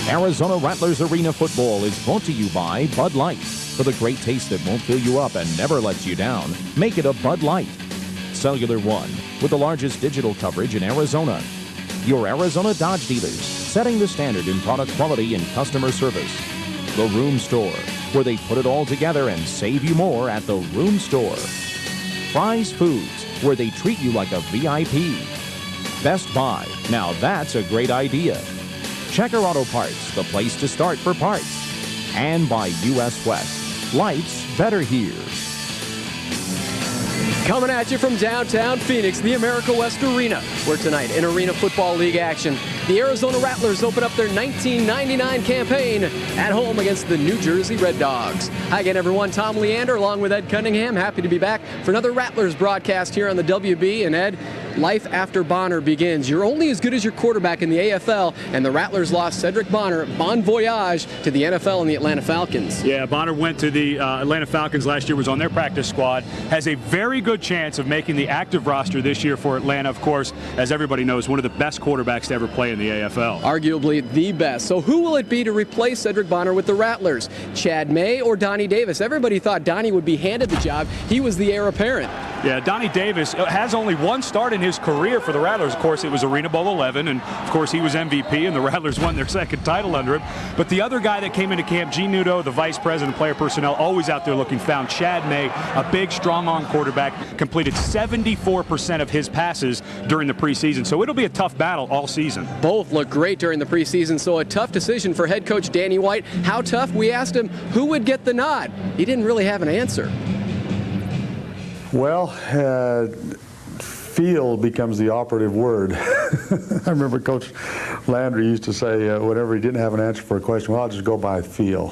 Arizona Rattlers Arena Football is brought to you by Bud Light. For the great taste that won't fill you up and never lets you down, make it a Bud Light. Cellular One, with the largest digital coverage in Arizona. Your Arizona Dodge dealers, setting the standard in product quality and customer service. The Room Store, where they put it all together and save you more at the Room Store. Fry's Foods, where they treat you like a VIP. Best Buy, now that's a great idea. Checker Auto Parts, the place to start for parts. And by US West, life's better here. Coming at you from downtown Phoenix, the America West Arena, where tonight in Arena Football League action, the Arizona Rattlers open up their 1999 campaign at home against the New Jersey Red Dogs. Hi again, everyone. Tom Leander along with Ed Cunningham. Happy to be back for another Rattlers broadcast here on the WB. And Ed, life after Bonner begins. You're only as good as your quarterback in the AFL, and the Rattlers lost Cedric Bonner, bon voyage, to the NFL and the Atlanta Falcons. Yeah, Bonner went to the Atlanta Falcons last year, was on their practice squad, has a very good chance of making the active roster this year for Atlanta. Of course, as everybody knows, one of the best quarterbacks to ever play in the AFL. Arguably the best. So who will it be to replace Cedric Bonner with the Rattlers? Chad May or Donnie Davis? Everybody thought Donnie would be handed the job. He was the heir apparent. Yeah, Donnie Davis has only one start in his career for the Rattlers. Of course, it was Arena Bowl 11, and of course he was MVP, and the Rattlers won their second title under him. But the other guy that came into camp, Gene Nudo, the vice president of player personnel, always out there looking, found Chad May, a big, strong-arm quarterback, completed 74% of his passes during the preseason. So it'll be a tough battle all season. Both look great during the preseason, so a tough decision for head coach Danny White. How tough? We asked him who would get the nod. He didn't really have an answer. Well, feel becomes the operative word. I remember Coach Landry used to say whenever he didn't have an answer for a question, well, I'll just go by feel.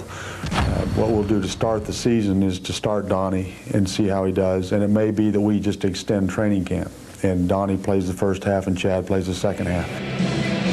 What we'll do to start the season is to start Donnie and see how he does, and it may be that we just extend training camp and Donnie plays the first half and Chad plays the second half.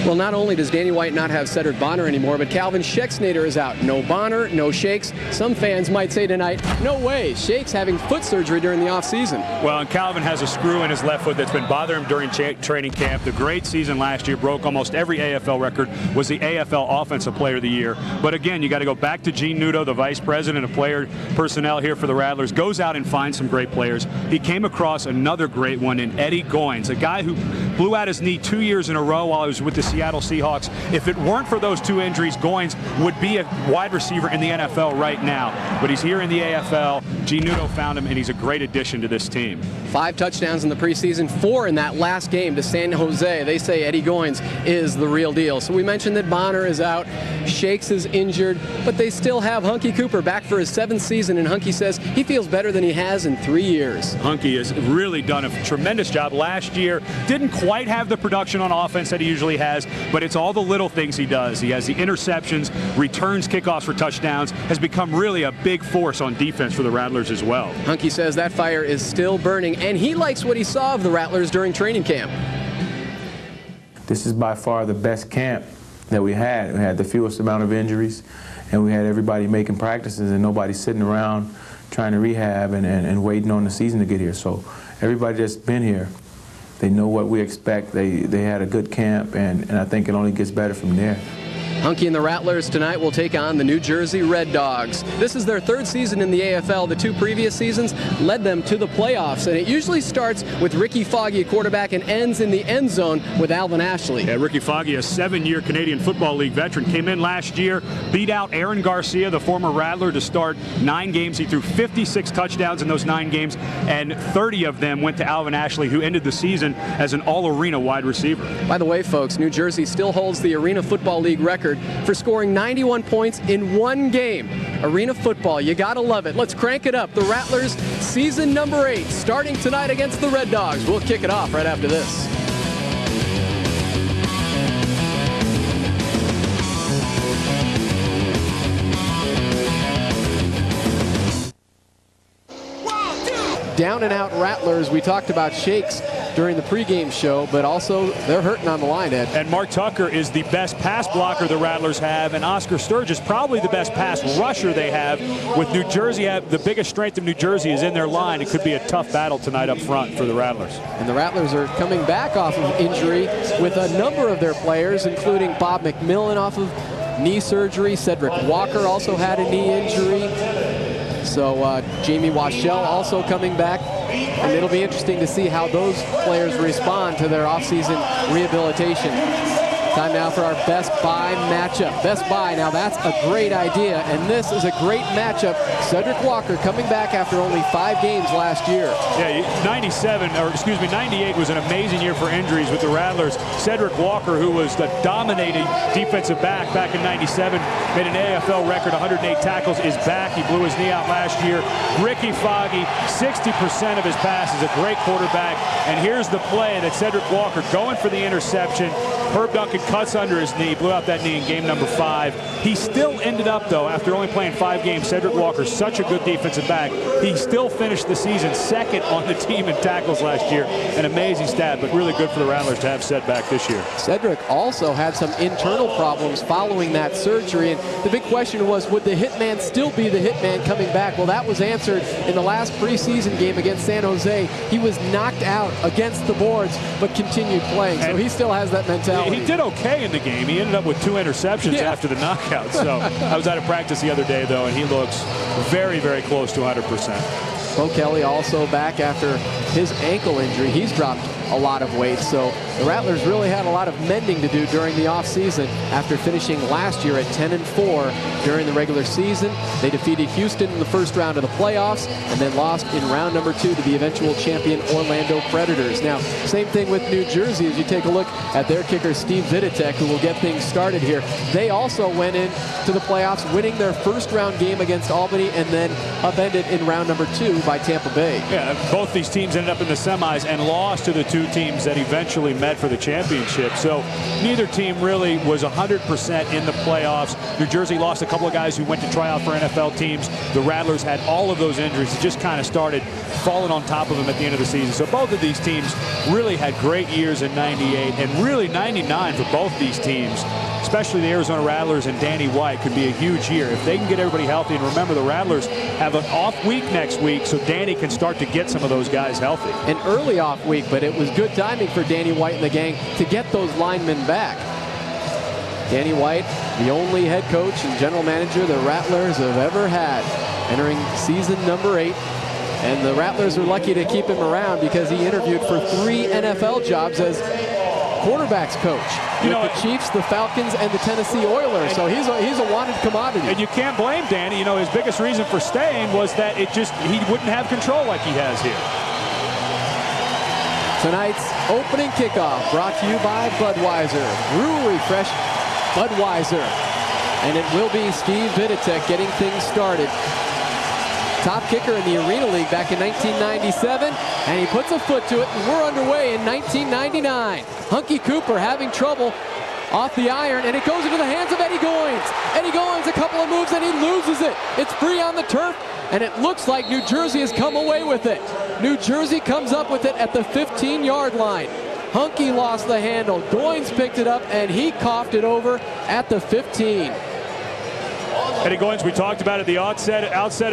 Well, not only does Danny White not have Cedric Bonner anymore, but Calvin Schexnayder is out. No Bonner, no Shakes. Some fans might say tonight, no way, Shakes having foot surgery during the offseason. Well, and Calvin has a screw in his left foot that's been bothering him during training camp. The great season last year, broke almost every AFL record, was the AFL Offensive Player of the Year. But again, you got to go back to Gene Nudo, the vice president of player personnel here for the Rattlers, goes out and finds some great players. He came across another great one in Eddie Goins, a guy who blew out his knee 2 years in a row while he was with the Seattle Seahawks. If it weren't for those two injuries, Goins would be a wide receiver in the NFL right now. But he's here in the AFL. Gene Nudo found him, and he's a great addition to this team. 5 touchdowns in the preseason, 4 in that last game to San Jose. They say Eddie Goins is the real deal. So we mentioned that Bonner is out, Shakes is injured, but they still have Hunky Cooper back for his 7th season, and Hunky says he feels better than he has in 3 years. Hunky has really done a tremendous job. Last year, didn't quite have the production on offense that he usually has, but it's all the little things he does. He has the interceptions, returns kickoffs for touchdowns, has become really a big force on defense for the Rattlers as well. Hunky says that fire is still burning, and he likes what he saw of the Rattlers during training camp. This is by far the best camp that we had. We had the fewest amount of injuries, and we had everybody making practices and nobody sitting around trying to rehab and waiting on the season to get here. So everybody that's been here, they know what we expect. They had a good camp, and I think it only gets better from there. Hunky and the Rattlers tonight will take on the New Jersey Red Dogs. This is their 3rd season in the AFL. The 2 previous seasons led them to the playoffs, and it usually starts with Ricky Foggy, a quarterback, and ends in the end zone with Alvin Ashley. Yeah, Ricky Foggy, a 7-year Canadian Football League veteran, came in last year, beat out Aaron Garcia, the former Rattler, to start 9 games. He threw 56 touchdowns in those 9 games, and 30 of them went to Alvin Ashley, who ended the season as an all-arena wide receiver. By the way, folks, New Jersey still holds the Arena Football League record for scoring 91 points in 1 game. Arena football, you gotta love it. Let's crank it up. The Rattlers, season number 8, starting tonight against the Red Dogs. We'll kick it off right after this. Down and out Rattlers. We talked about Shakes during the pregame show, but also they're hurting on the line, Ed. And Mark Tucker is the best pass blocker the Rattlers have, and Oscar Sturgis probably the best pass rusher they have. With New Jersey, the biggest strength of New Jersey is in their line. It could be a tough battle tonight up front for the Rattlers. And the Rattlers are coming back off of injury with a number of their players, including Bob McMillan off of knee surgery. Cedric Walker also had a knee injury. So Jamie Washell also coming back. And it'll be interesting to see how those players respond to their offseason rehabilitation. Time now for our Best Buy matchup. Best Buy, now that's a great idea, and this is a great matchup. Cedric Walker coming back after only 5 games last year. Yeah, 98 was an amazing year for injuries with the Rattlers. Cedric Walker, who was the dominating defensive back in 97, made an AFL record, 108 tackles, is back. He blew his knee out last year. Ricky Foggy, 60% of his passes, a great quarterback. And here's the play that Cedric Walker going for the interception. Herb Duncan cuts under his knee, blew out that knee in game number 5. He still ended up, though, after only playing 5 games, Cedric Walker, such a good defensive back, he still finished the season second on the team in tackles last year. An amazing stat, but really good for the Rattlers to have Ced back this year. Cedric also had some internal problems following that surgery, and the big question was, would the hitman still be the hitman coming back? Well, that was answered in the last preseason game against San Jose. He was knocked out against the boards, but continued playing, so he still has that mentality. He did okay in the game. He ended up with 2 interceptions after the knockout. So I was out of practice the other day, though, and he looks very, very close to 100%. Beau Kelly also back after his ankle injury. He's dropped a lot of weight, so the Rattlers really had a lot of mending to do during the offseason after finishing last year at 10-4 during the regular season. They defeated Houston in the first round of the playoffs and then lost in round number 2 to the eventual champion Orlando Predators. Now, same thing with New Jersey as you take a look at their kicker Steve Viditek, who will get things started here. They also went into the playoffs winning their first round game against Albany and then upended in round number 2 by Tampa Bay. Yeah, both these teams ended up in the semis and lost to the 2 teams that eventually met for the championship. So neither team really was 100% in the playoffs. New Jersey lost a couple of guys who went to try out for NFL teams. The Rattlers had all of those injuries. It just kind of started falling on top of them at the end of the season. So both of these teams really had great years in 98 and really 99 for both these teams. Especially the Arizona Rattlers and Danny White could be a huge year if they can get everybody healthy. And remember, the Rattlers have an off week next week, so Danny can start to get some of those guys healthy. An early off week, but it was good timing for Danny White and the gang to get those linemen back. Danny White, the only head coach and general manager the Rattlers have ever had, entering season number 8. And the Rattlers are lucky to keep him around because he interviewed for 3 NFL jobs as quarterbacks coach with the Chiefs, the Falcons, and the Tennessee Oilers. So he's a wanted commodity. And you can't blame Danny. You know, his biggest reason for staying was that he wouldn't have control like he has here. Tonight's opening kickoff brought to you by Budweiser. Brewery fresh Budweiser. And it will be Steve Viditek getting things started. Top kicker in the Arena League back in 1997, and he puts a foot to it, and we're underway in 1999. Hunky Cooper having trouble off the iron, and it goes into the hands of Eddie Goins. Eddie Goins, a couple of moves, and he loses it. It's free on the turf, and it looks like New Jersey has come away with it. New Jersey comes up with it at the 15-yard line. Hunky lost the handle. Goins picked it up, and he coughed it over at the 15. Eddie Goins, we talked about at the outset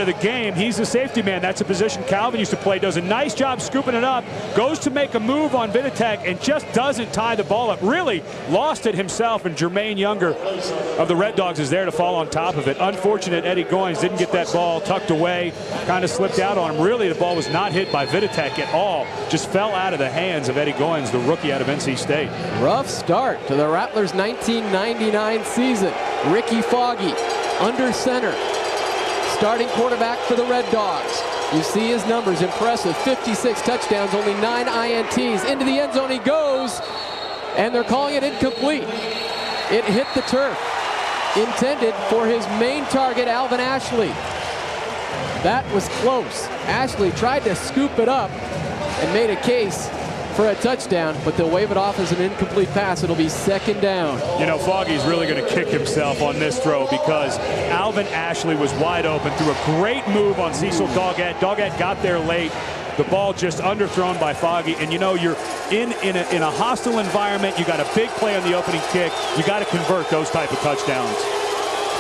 of the game. He's the safety man. That's a position Calvin used to play. Does a nice job scooping it up. Goes to make a move on Viditek and just doesn't tie the ball up. Really lost it himself, and Jermaine Younger of the Red Dogs is there to fall on top of it. Unfortunate Eddie Goins didn't get that ball tucked away. Kind of slipped out on him. Really, the ball was not hit by Viditek at all. Just fell out of the hands of Eddie Goins, the rookie out of NC State. Rough start to the Rattlers' 1999 season. Ricky Foggy under center, starting quarterback for the Red Dogs. You see his numbers, impressive. 56 touchdowns, only 9 INTs. Into the end zone he goes, and they're calling it incomplete. It hit the turf. Intended for his main target, Alvin Ashley. That was close. Ashley tried to scoop it up and made a case for a touchdown, but they'll wave it off as an incomplete pass. It'll be second down. You know, Foggy's really going to kick himself on this throw because Alvin Ashley was wide open, threw a great move on Cecil Doggett. Doggett got there late. The ball just underthrown by Foggy, and you know, you're in a hostile environment. You got a big play on the opening kick. You got to convert those type of touchdowns.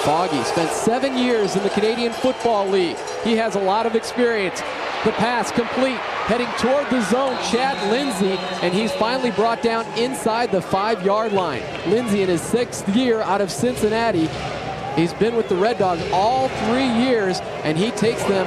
Foggy spent 7 years in the Canadian Football League. He has a lot of experience. The pass complete heading toward the zone, Chad Lindsey, and he's finally brought down inside the 5-yard line. Lindsey in his 6th year out of Cincinnati. He's been with the Red Dogs all 3 years, and he takes them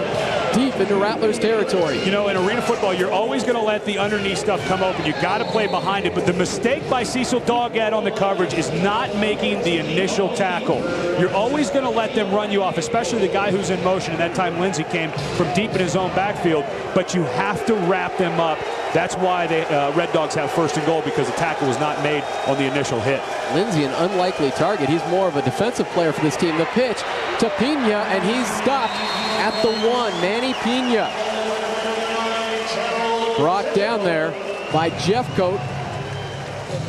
deep into Rattlers territory. You know, in arena football, you're always going to let the underneath stuff come open. You got to play behind it. But the mistake by Cecil Doggett on the coverage is not making the initial tackle. You're always going to let them run you off, especially the guy who's in motion. And that time, Lindsey came from deep in his own backfield. But you have to wrap them up. That's why the Red Dogs have 1st and goal, because the tackle was not made on the initial hit. Lindsey, an unlikely target. He's more of a defensive player for this team. The pitch to Pina, and he's stopped at the 1. Manny Pina brought down there by Jeffcoat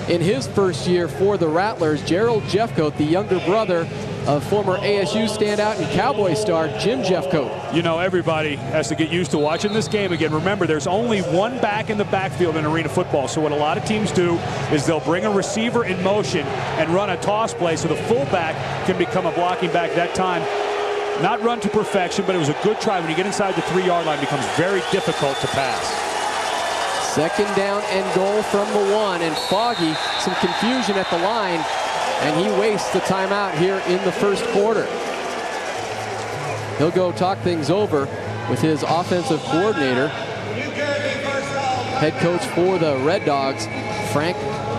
in his 1st year for the Rattlers. Gerald Jeffcoat, the younger brother of former ASU standout and Cowboy star Jim Jeffcoat. You know, everybody has to get used to watching this game again. Remember, there's only one back in the backfield in arena football. So what a lot of teams do is they'll bring a receiver in motion and run a toss play so the fullback can become a blocking back. That time, not run to perfection, but it was a good try. When you get inside the 3-yard line, it becomes very difficult to pass. 2nd down and goal from the 1, and Foggy, some confusion at the line, and he wastes the timeout here in the 1st quarter. He'll go talk things over with his offensive coordinator, head coach for the Red Dogs, Frank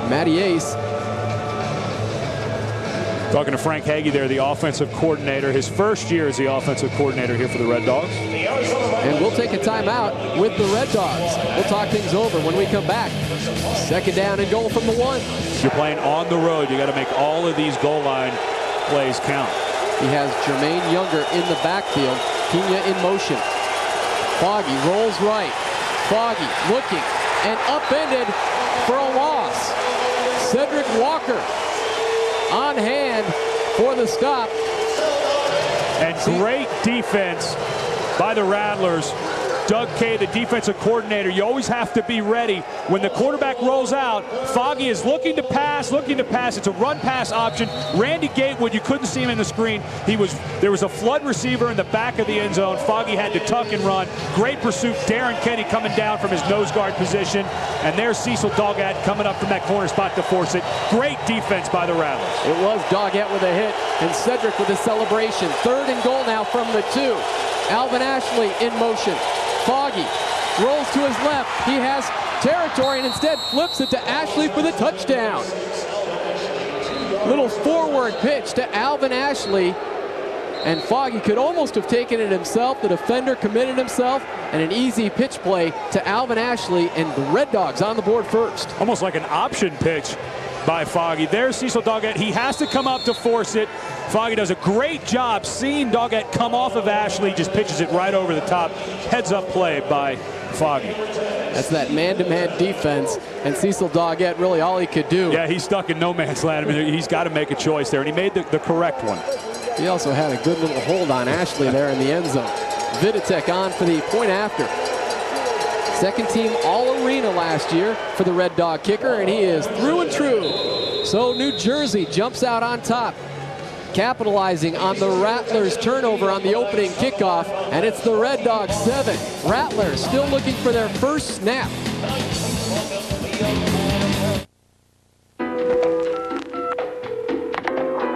Mattiace. Talking to Frank Hagee there, the offensive coordinator. His 1st year as the offensive coordinator here for the Red Dogs. And we'll take a timeout with the Red Dogs. We'll talk things over when we come back. 2nd down and goal from the 1. You're playing on the road. You got to make all of these goal line plays count. He has Jermaine Younger in the backfield. Pina in motion. Foggy rolls right. Foggy looking and upended for a loss. Cedric Walker on hand for the stop. And great defense by the Rattlers. Doug Kay, the defensive coordinator. You always have to be ready. When the quarterback rolls out, Foggy is looking to pass. It's a run-pass option. Randy Gatewood, you couldn't see him in the screen. There was a flood receiver in the back of the end zone. Foggy had to tuck and run. Great pursuit. Darren Kenny coming down from his nose guard position. And there's Cecil Doggett coming up from that corner spot to force it. Great defense by the Rattlers. It was Doggett with a hit, and Cedric with a celebration. 3rd and goal now from the 2. Alvin Ashley in motion. Foggy rolls to his left. He has territory and instead flips it to Ashley for the touchdown. Little forward pitch to Alvin Ashley, and Foggy could almost have taken it himself. The defender committed himself, and an easy pitch play to Alvin Ashley, and the Red Dogs on the board first. Almost like an option pitch by Foggy. There's Cecil Doggett. He has to come up to force it. Foggy does a great job seeing Doggett come off of Ashley, just pitches it right over the top. Heads up play by Foggy. That's that man-to-man defense, and Cecil Doggett, really all he could do. Yeah, he's stuck in no man's land. I mean, he's got to make a choice there, and he made the correct one. He also had a good little hold on Ashley there in the end zone. Viditek on for the point after. 2nd team All-Arena last year for the Red Dog kicker, and he is through and true. So New Jersey jumps out on top, capitalizing on the Rattlers turnover on the opening kickoff, and it's the Red Dogs 7. Rattlers still looking for their 1st snap.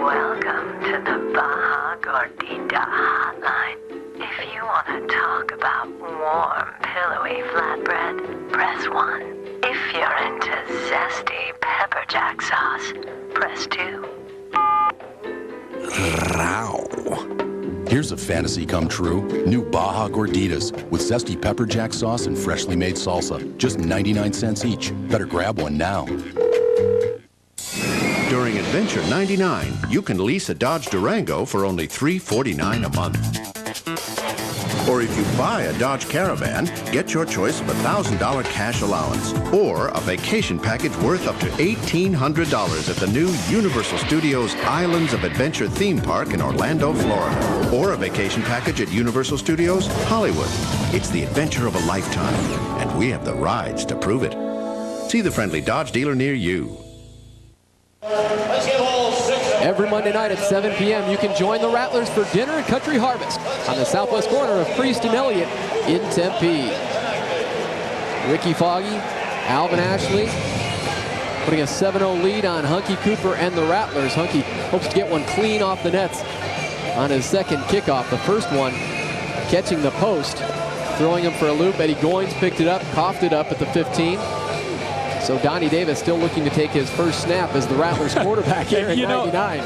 Welcome to the Baja Gordita Hotline. If you want to talk about warm, pillowy flatbread, press 1. If you're into zesty pepper jack sauce, press 2. Here's a fantasy come true. New Baja Gorditas with zesty pepper jack sauce and freshly made salsa. Just 99 cents each. Better grab one now. During Adventure 99, you can lease a Dodge Durango for only $349 a month. Or if you buy a Dodge Caravan, get your choice of a $1,000 cash allowance or a vacation package worth up to $1,800 at the new Universal Studios Islands of Adventure theme park in Orlando, Florida. Or a vacation package at Universal Studios Hollywood. It's the adventure of a lifetime, and we have the rides to prove it. See the friendly Dodge dealer near you. Every Monday night at 7 p.m. you can join the Rattlers for dinner at Country Harvest on the southwest corner of Priest and Elliott in Tempe. Ricky Foggy, Alvin Ashley, putting a 7-0 lead on Hunky Cooper and the Rattlers. Hunky hopes to get one clean off the nets on his second kickoff. The first one catching the post, throwing him for a loop. Eddie Goins picked it up, coughed it up at the 15. So Donnie Davis still looking to take his first snap as the Rattlers quarterback here in 99.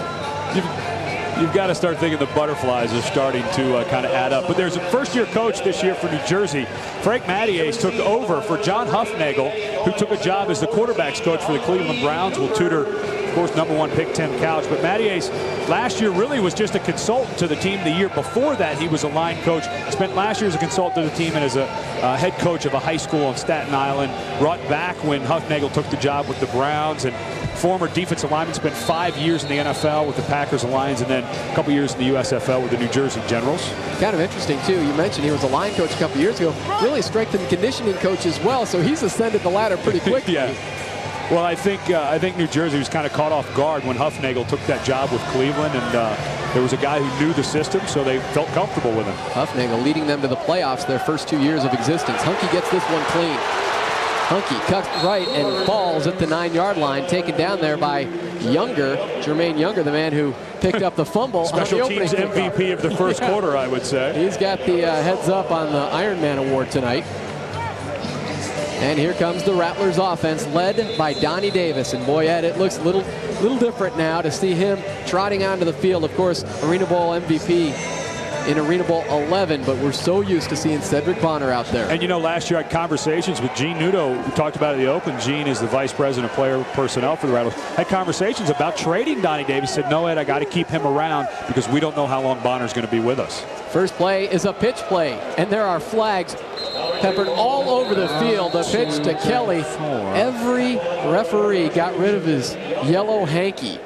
You've got to start thinking the butterflies are starting to kind of add up. But there's a first-year coach this year for New Jersey. Frank Mattias took over for John Hufnagel, who took a job as the quarterbacks coach for the Cleveland Browns. Will tutor, of course, #1 pick Tim Couch. But Mattias last year really was just a consultant to the team. The year before that, he was a line coach. Spent last year as a consultant to the team and as a head coach of a high school on Staten Island. Brought back when Hufnagel took the job with the Browns, and former defensive lineman, spent 5 years in the NFL with the Packers and Lions, and then a couple years in the USFL with the New Jersey Generals. Kind of interesting, too. You mentioned he was a line coach a couple years ago. Really a strength and conditioning coach as well, so he's ascended the ladder pretty quickly. Yeah. Well, I think New Jersey was kind of caught off guard when Hufnagel took that job with Cleveland, and there was a guy who knew the system, so they felt comfortable with him. Hufnagel leading them to the playoffs their first 2 years of existence. Hunky gets this one clean. Hunky cuts right and falls at the 9-yard line, taken down there by Jermaine Younger, the man who picked up the fumble. Special teams MVP of the first quarter, I would say. He's got the heads up on the Ironman Award tonight. And here comes the Rattlers offense, led by Donnie Davis. And boy, Ed, it looks a little different now to see him trotting onto the field. Of course, Arena Bowl MVP in Arena Bowl 11, but we're so used to seeing Cedric Bonner out there. And you know, last year I had conversations with Gene Nudo. We talked about it in the open. Gene is the vice president of player personnel for the Rattlers. Had conversations about trading Donnie Davis. Said, no, Ed, I got to keep him around because we don't know how long Bonner's going to be with us. First play is a pitch play, and there are flags peppered all over the field. The pitch to Kelly. Every referee got rid of his yellow hanky.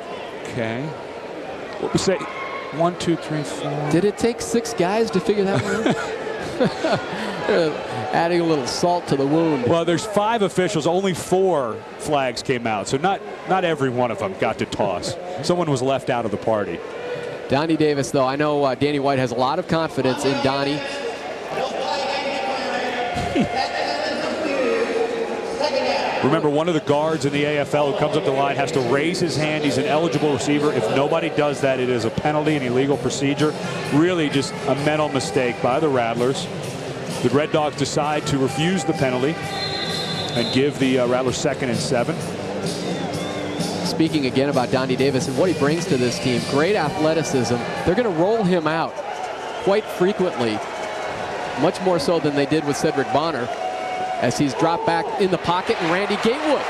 Okay. What we say? 1, 2, 3, 4. Did it take 6 guys to figure that one out? Adding a little salt to the wound. Well, there's 5 officials. Only 4 flags came out. So not every one of them got to toss. Someone was left out of the party. Donnie Davis, though, I know Danny White has a lot of confidence in Donnie. Remember, one of the guards in the AFL who comes up the line has to raise his hand. He's an eligible receiver. If nobody does that, it is a penalty, an illegal procedure. Really just a mental mistake by the Rattlers. The Red Dogs decide to refuse the penalty and give the Rattlers 2nd and 7. Speaking again about Donnie Davis and what he brings to this team, great athleticism. They're going to roll him out quite frequently, much more so than they did with Cedric Bonner, as he's dropped back in the pocket, and Randy Gatewood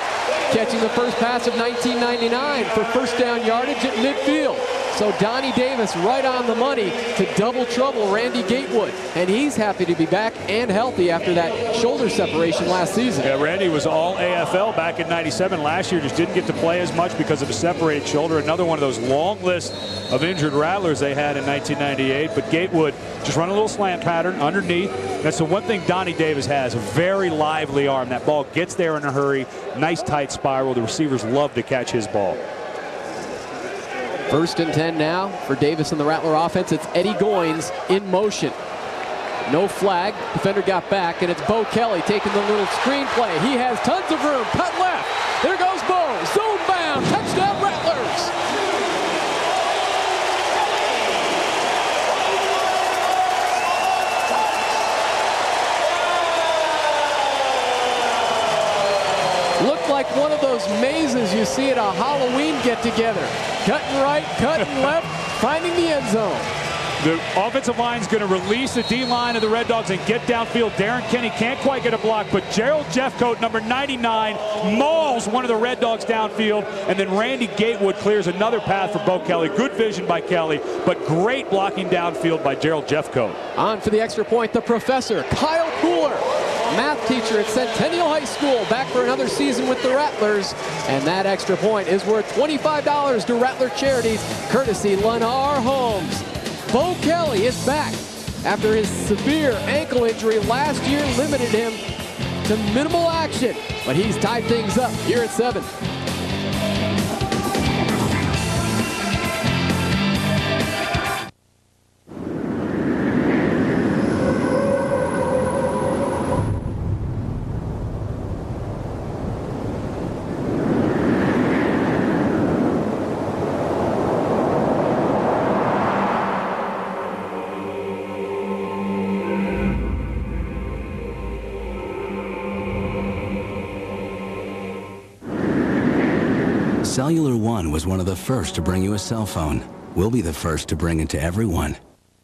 catching the first pass of 1999 for first down yardage at midfield. So Donnie Davis right on the money to double trouble Randy Gatewood. And he's happy to be back and healthy after that shoulder separation last season. Yeah, Randy was all AFL back in '97. Last year just didn't get to play as much because of a separated shoulder. Another one of those long lists of injured Rattlers they had in 1998. But Gatewood just run a little slant pattern underneath. That's the one thing Donnie Davis has, a very lively arm. That ball gets there in a hurry. Nice tight spiral. The receivers love to catch his ball. 1st and 10 now for Davis and the Rattler offense. It's Eddie Goins in motion. No flag. Defender got back, and it's Beau Kelly taking the little screen play. He has tons of room. Cut left. There goes Beau. Zone bound. Touchdown Rattlers. Looked like one of those mazes you see at a Halloween get-together. Cutting right, cutting left, finding the end zone. The offensive line is going to release the D-line of the Red Dogs and get downfield. Darren Kenny can't quite get a block, but Gerald Jeffcoat, number 99, mauls one of the Red Dogs downfield, and then Randy Gatewood clears another path for Beau Kelly. Good vision by Kelly, but great blocking downfield by Gerald Jeffcoat. On for the extra point, the professor, Kyle Pooler, math teacher at Centennial High School, back for another season with the Rattlers. And that extra point is worth $25 to Rattler Charities, courtesy Lennar Homes. Beau Kelly is back after his severe ankle injury last year limited him to minimal action, but he's tied things up here at 7. Cellular One was one of the first to bring you a cell phone. We'll be the first to bring it to everyone.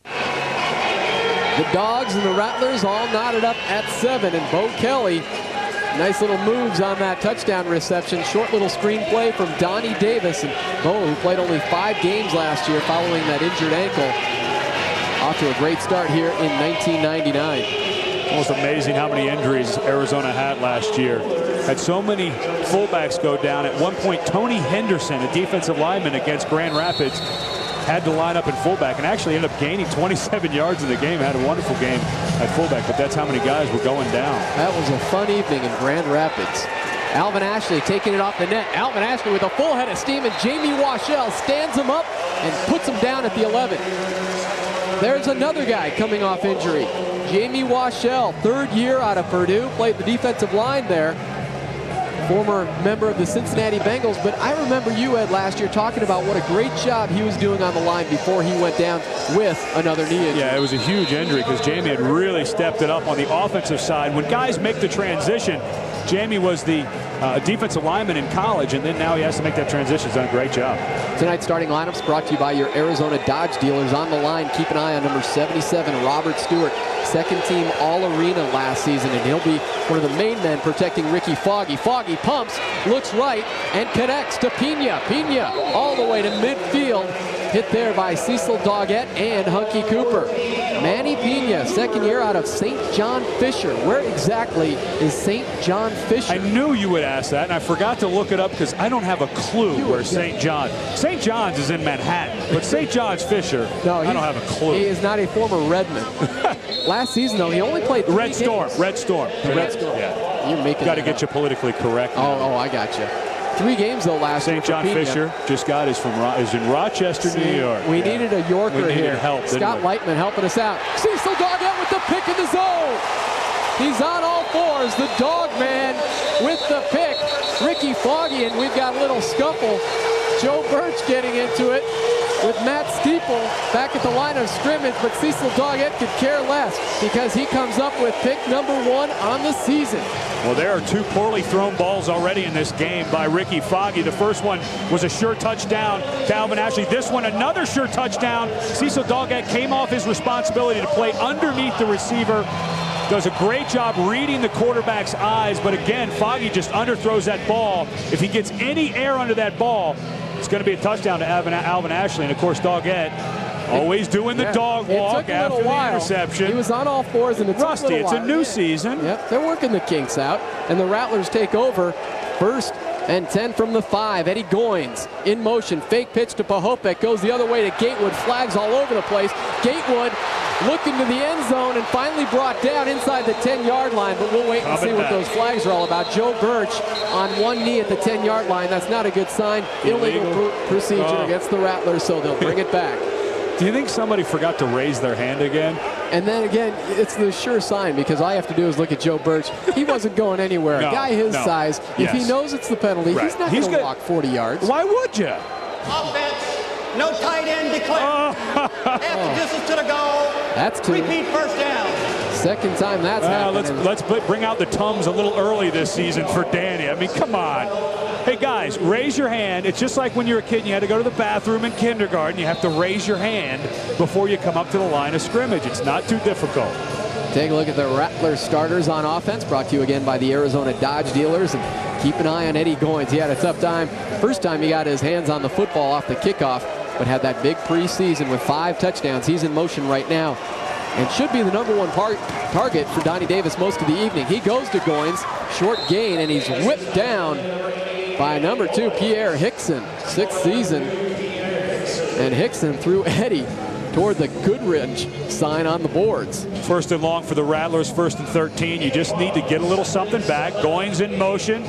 The Dogs and the Rattlers all knotted up at 7, and Beau Kelly, nice little moves on that touchdown reception. Short little screenplay from Donnie Davis. And Beau, who played only 5 games last year following that injured ankle, off to a great start here in 1999. Almost amazing how many injuries Arizona had last year. Had so many fullbacks go down. At one point, Tony Henderson, a defensive lineman against Grand Rapids, had to line up in fullback and actually ended up gaining 27 yards in the game. Had a wonderful game at fullback, but that's how many guys were going down. That was a fun evening in Grand Rapids. Alvin Ashley taking it off the net. Alvin Ashley with a full head of steam, and Jamie Washell stands him up and puts him down at the 11. There's another guy coming off injury. Jamie Washell, 3rd year out of Purdue, played the defensive line there. Former member of the Cincinnati Bengals, but I remember you, Ed, last year talking about what a great job he was doing on the line before he went down with another knee injury. Yeah, it was a huge injury because Jamie had really stepped it up on the offensive side. When guys make the transition, Jamie was the defensive lineman in college, and then now he has to make that transition. He's done a great job. Tonight's starting lineups brought to you by your Arizona Dodge dealers. On the line, keep an eye on number 77, Robert Stewart. 2nd team All-Arena last season, and he'll be one of the main men protecting Ricky Foggy. Foggy pumps, looks right, and connects to Pina. Pina all the way to midfield. Hit there by Cecil Doggett and Hunky Cooper. Manny Pina, 2nd year out of St. John Fisher. Where exactly is St. John Fisher? I knew you would ask that, and I forgot to look it up because I don't have a clue where St. John's is in Manhattan, but St. John's Fisher, no, I don't have a clue. He is not a former Redman. Last season, though, he only played 3 Red Storm. games. Red Storm. Red Storm. Yeah. You're making Got to get you politically correct. Oh, I got you. 3 games, though, last year. St. John Fisher just got is in Rochester, New York. We needed a Yorker we needed here. Help, Scott Lightman helping us out. Cecil Doggett with the pick in the zone. He's on all 4s. The dog man with the pick. Ricky Foggy, and we've got a little scuffle. Joe Birch getting into it with Matt Steeple back at the line of scrimmage, but Cecil Doggett could care less because he comes up with pick number 1 on the season. Well, there are 2 poorly thrown balls already in this game by Ricky Foggy. The first one was a sure touchdown to Alvin Ashley. This one, another sure touchdown. Cecil Doggett came off his responsibility to play underneath the receiver. Does a great job reading the quarterback's eyes, but again, Foggy just underthrows that ball. If he gets any air under that ball, it's going to be a touchdown to Alvin Ashley. And of course, Doggett always doing the dog walk after the interception. He was on all 4s, and it's rusty. It's a new season. Yep, they're working the kinks out, and the Rattlers take over. 1st and 10 from the 5. Eddie Goins in motion, fake pitch to Pahopek, goes the other way to Gatewood. Flags all over the place. Gatewood looking to the end zone and finally brought down inside the 10-yard line, but we'll wait and see what those flags are all about. Joe Birch on one knee at the 10-yard line. That's not a good sign. Illegal procedure against the Rattlers, so they'll bring it back. Do you think somebody forgot to raise their hand again? And then again, it's the sure sign, because all I have to do is look at Joe Birch. He wasn't going anywhere. A guy his size, if he knows it's the penalty, he's not going to walk 40 yards. Why would you? Offense, no tight end declared. Half the distance to the goal. That's 2. Repeat first down. 2nd time that's happened. Let's bring out the Tums a little early this season for Danny. I mean, come on. Hey, guys, raise your hand. It's just like when you were a kid and you had to go to the bathroom in kindergarten. You have to raise your hand before you come up to the line of scrimmage. It's not too difficult. Take a look at the Rattlers starters on offense, brought to you again by the Arizona Dodge dealers. And keep an eye on Eddie Goins. He had a tough time. First time he got his hands on the football off the kickoff, but had that big preseason with 5 touchdowns. He's in motion right now and should be the number 1 target for Donnie Davis most of the evening. He goes to Goins, short gain, and he's whipped down by number 2, Pierre Hickson, 6th season. And Hickson threw Eddie toward the Goodrich sign on the boards. 1st and long for the Rattlers, 1st and 13. You just need to get a little something back. Goins in motion.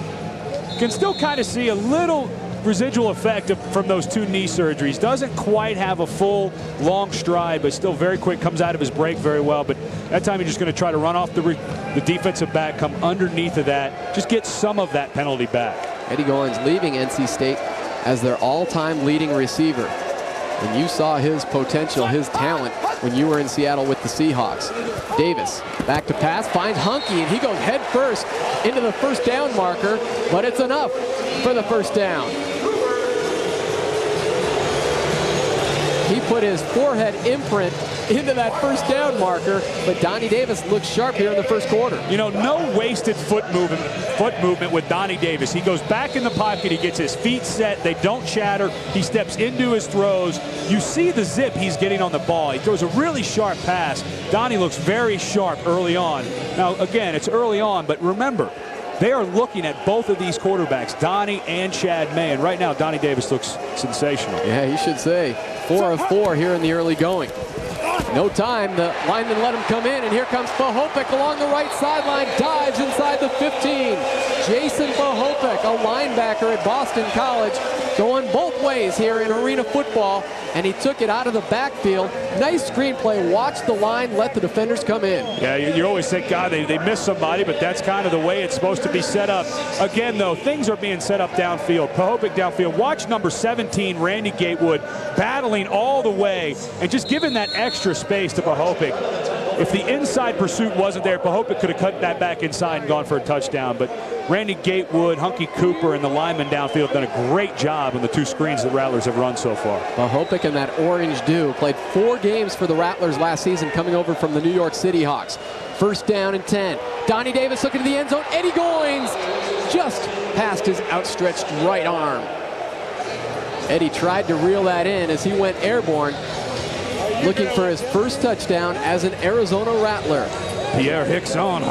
Can still kind of see a little residual effect from those 2 knee surgeries. Doesn't quite have a full long stride, but still very quick, comes out of his break very well. But that time you're just going to try to run off the defensive back, come underneath of that, just get some of that penalty back. Eddie Goins leaving NC State as their all-time leading receiver. And you saw his potential, his talent, when you were in Seattle with the Seahawks. Davis back to pass, finds Hunky, and he goes head first into the first down marker, but it's enough for the first down. He put his forehead imprint into that first down marker, but Donnie Davis looks sharp here in the first quarter. You know, no wasted foot movement with Donnie Davis. He goes back in the pocket, he gets his feet set, they don't chatter, he steps into his throws. You see the zip he's getting on the ball. He throws a really sharp pass. Donnie looks very sharp early on. Now, again, it's early on, but remember, they are looking at both of these quarterbacks, Donnie and Chad May, and right now Donnie Davis looks sensational. Yeah, you should say 4 of 4 here in the early going. No time, the lineman let him come in, and here comes Pahopek along the right sideline, dives inside the 15. Jason Pahopek, a linebacker at Boston College, going both ways here in arena football, and he took it out of the backfield. Nice screenplay, watch the line, let the defenders come in. Yeah, you always think, God, they missed somebody, but that's kind of the way it's supposed to be set up. Again, though, things are being set up downfield. Pahopek downfield. Watch number 17, Randy Gatewood, battling all the way and just giving that extra space to Pahopek. If the inside pursuit wasn't there, Pahopek could have cut that back inside and gone for a touchdown. But Randy Gatewood, Hunky Cooper, and the linemen downfield have done a great job on the 2 screens that Rattlers have run so far. Pahopek and that orange dew played 4 games for the Rattlers last season, coming over from the New York City Hawks. First down and 10. Donnie Davis looking to the end zone. Eddie Goins just past his outstretched right arm. Eddie tried to reel that in as he went airborne, looking for his first touchdown as an Arizona Rattler. Pierre Hickson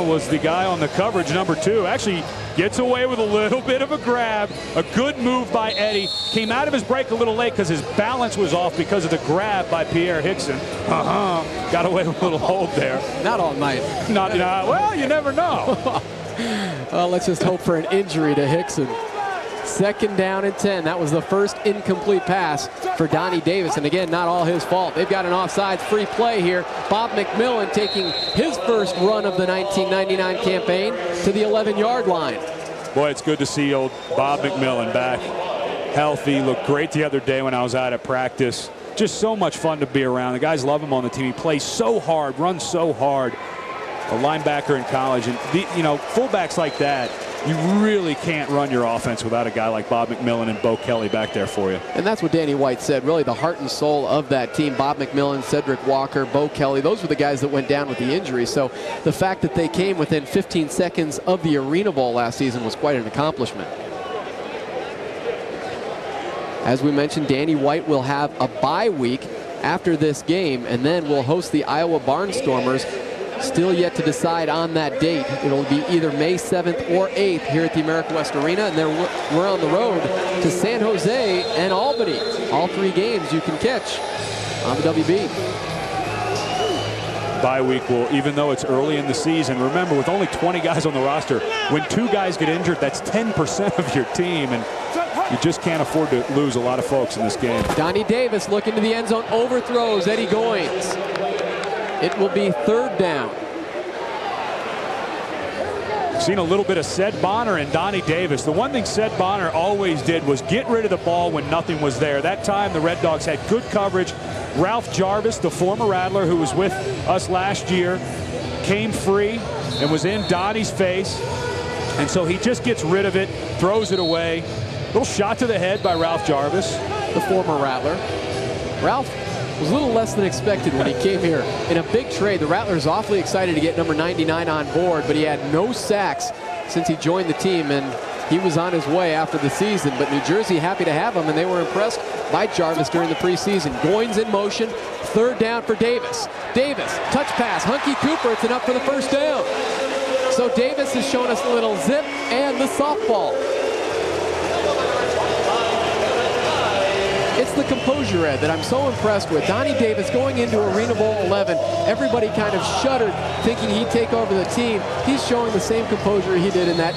was the guy on the coverage, number 2. Actually gets away with a little bit of a grab. A good move by Eddie. Came out of his break a little late because his balance was off because of the grab by Pierre Hickson. Got away with a little hold there. Not all night. Well, you never know. Let's just hope for an injury to Hickson. Second down and 10. That was the first incomplete pass for Donnie Davis. And again, not all his fault. They've got an offsides free play here. Bob McMillan taking his first run of the 1999 campaign to the 11-yard line. Boy, it's good to see old Bob McMillan back healthy. Looked great the other day when I was out at practice. Just so much fun to be around. The guys love him on the team. He plays so hard, runs so hard. A linebacker in college. And, fullbacks like that, you really can't run your offense without a guy like Bob McMillan and Beau Kelly back there for you. And that's what Danny White said, really the heart and soul of that team. Bob McMillan, Cedric Walker, Beau Kelly, those were the guys that went down with the injury. So the fact that they came within 15 seconds of the Arena Bowl last season was quite an accomplishment. As we mentioned, Danny White will have a bye week after this game, and then will host the Iowa Barnstormers. Still yet to decide on that date. It'll be either May 7th or 8th here at the America West Arena, and then we're on the road to San Jose and Albany. All 3 games you can catch on the WB. Bye week will, even though it's early in the season, remember, with only 20 guys on the roster, when 2 guys get injured, that's 10% of your team, and you just can't afford to lose a lot of folks in this game. Donnie Davis looking to the end zone, overthrows Eddie Goins. It will be 3rd down. Seen a little bit of Sed Bonner and Donnie Davis. The one thing Sed Bonner always did was get rid of the ball when nothing was there. That time the Red Dogs had good coverage. Ralph Jarvis, the former Rattler who was with us last year, came free and was in Donnie's face. And so he just gets rid of it, throws it away. Little shot to the head by Ralph Jarvis. The former Rattler. Ralph was a little less than expected when he came here in a big trade. The Rattlers awfully excited to get number 99 on board, but he had no sacks since he joined the team, and he was on his way after the season. But New Jersey happy to have him, and they were impressed by Jarvis during the preseason. Goins in motion, 3rd down for Davis. Davis, touch pass, Hunky Cooper, it's enough for the first down. So Davis has shown us a little zip and the softball. It's the composure, Ed, that I'm so impressed with. Donnie Davis going into Arena Bowl 11. Everybody kind of shuddered thinking he'd take over the team. He's showing the same composure he did in that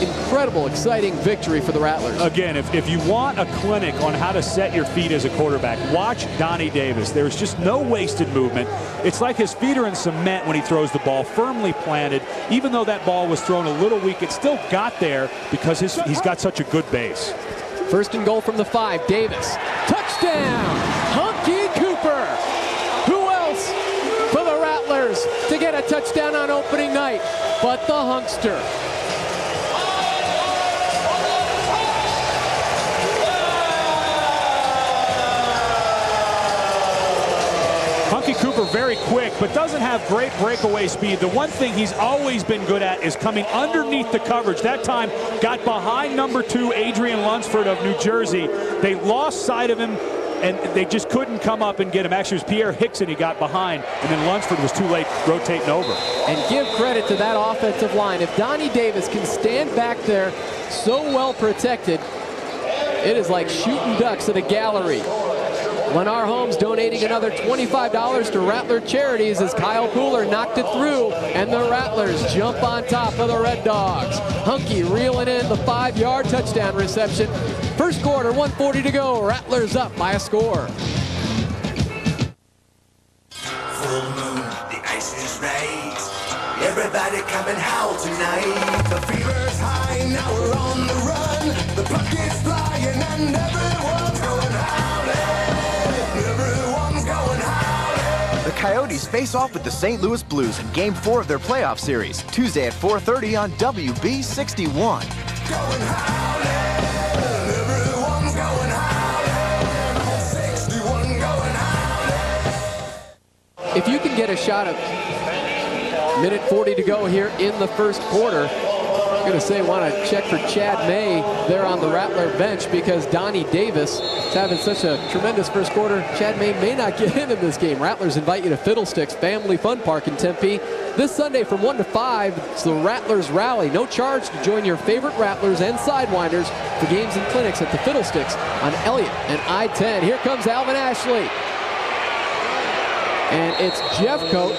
incredible, exciting victory for the Rattlers. Again, if you want a clinic on how to set your feet as a quarterback, watch Donnie Davis. There's just no wasted movement. It's like his feet are in cement when he throws the ball, firmly planted. Even though that ball was thrown a little weak, it still got there because he's got such a good base. 1st and goal from the 5. Davis. Touchdown! Hunky Cooper! Who else for the Rattlers to get a touchdown on opening night but the Hunkster? Cooper, very quick, but doesn't have great breakaway speed. The one thing he's always been good at is coming underneath the coverage. That time, got behind number 2, Adrian Lunsford of New Jersey. They lost sight of him, and they just couldn't come up and get him. Actually, it was Pierre Hickson he got behind, and then Lunsford was too late rotating over. And give credit to that offensive line. If Donnie Davis can stand back there so well protected, it is like shooting ducks at a gallery. Lennar Holmes donating another $25 to Rattler Charities as Kyle Pooler knocked it through, and the Rattlers jump on top of the Red Dogs. Hunky reeling in the 5-yard touchdown reception. First quarter, 1:40 to go. Rattlers up by a score. Full moon, the ice is raised. Everybody come and howl tonight. The fever's high, now we're on the run. The puck is flying and everyone's going howling. Everyone's going howling. The Coyotes face off with the St. Louis Blues in Game 4 of their playoff series, Tuesday at 4:30 on WB 61. Going howling. Everyone's going howling. 61 going howling. If you can get a shot at minute 40 to go here in the first quarter, I'm going to say want to check for Chad May there on the Rattler bench, because Donnie Davis is having such a tremendous first quarter. Chad may not get in this game. Rattlers invite you to Fiddlesticks Family Fun Park in Tempe this Sunday from 1 to 5. It's the Rattlers Rally. No charge to join your favorite Rattlers and Sidewinders for games and clinics at the Fiddlesticks on Elliott and I-10. Here comes Alvin Ashley. And it's Jeffcoat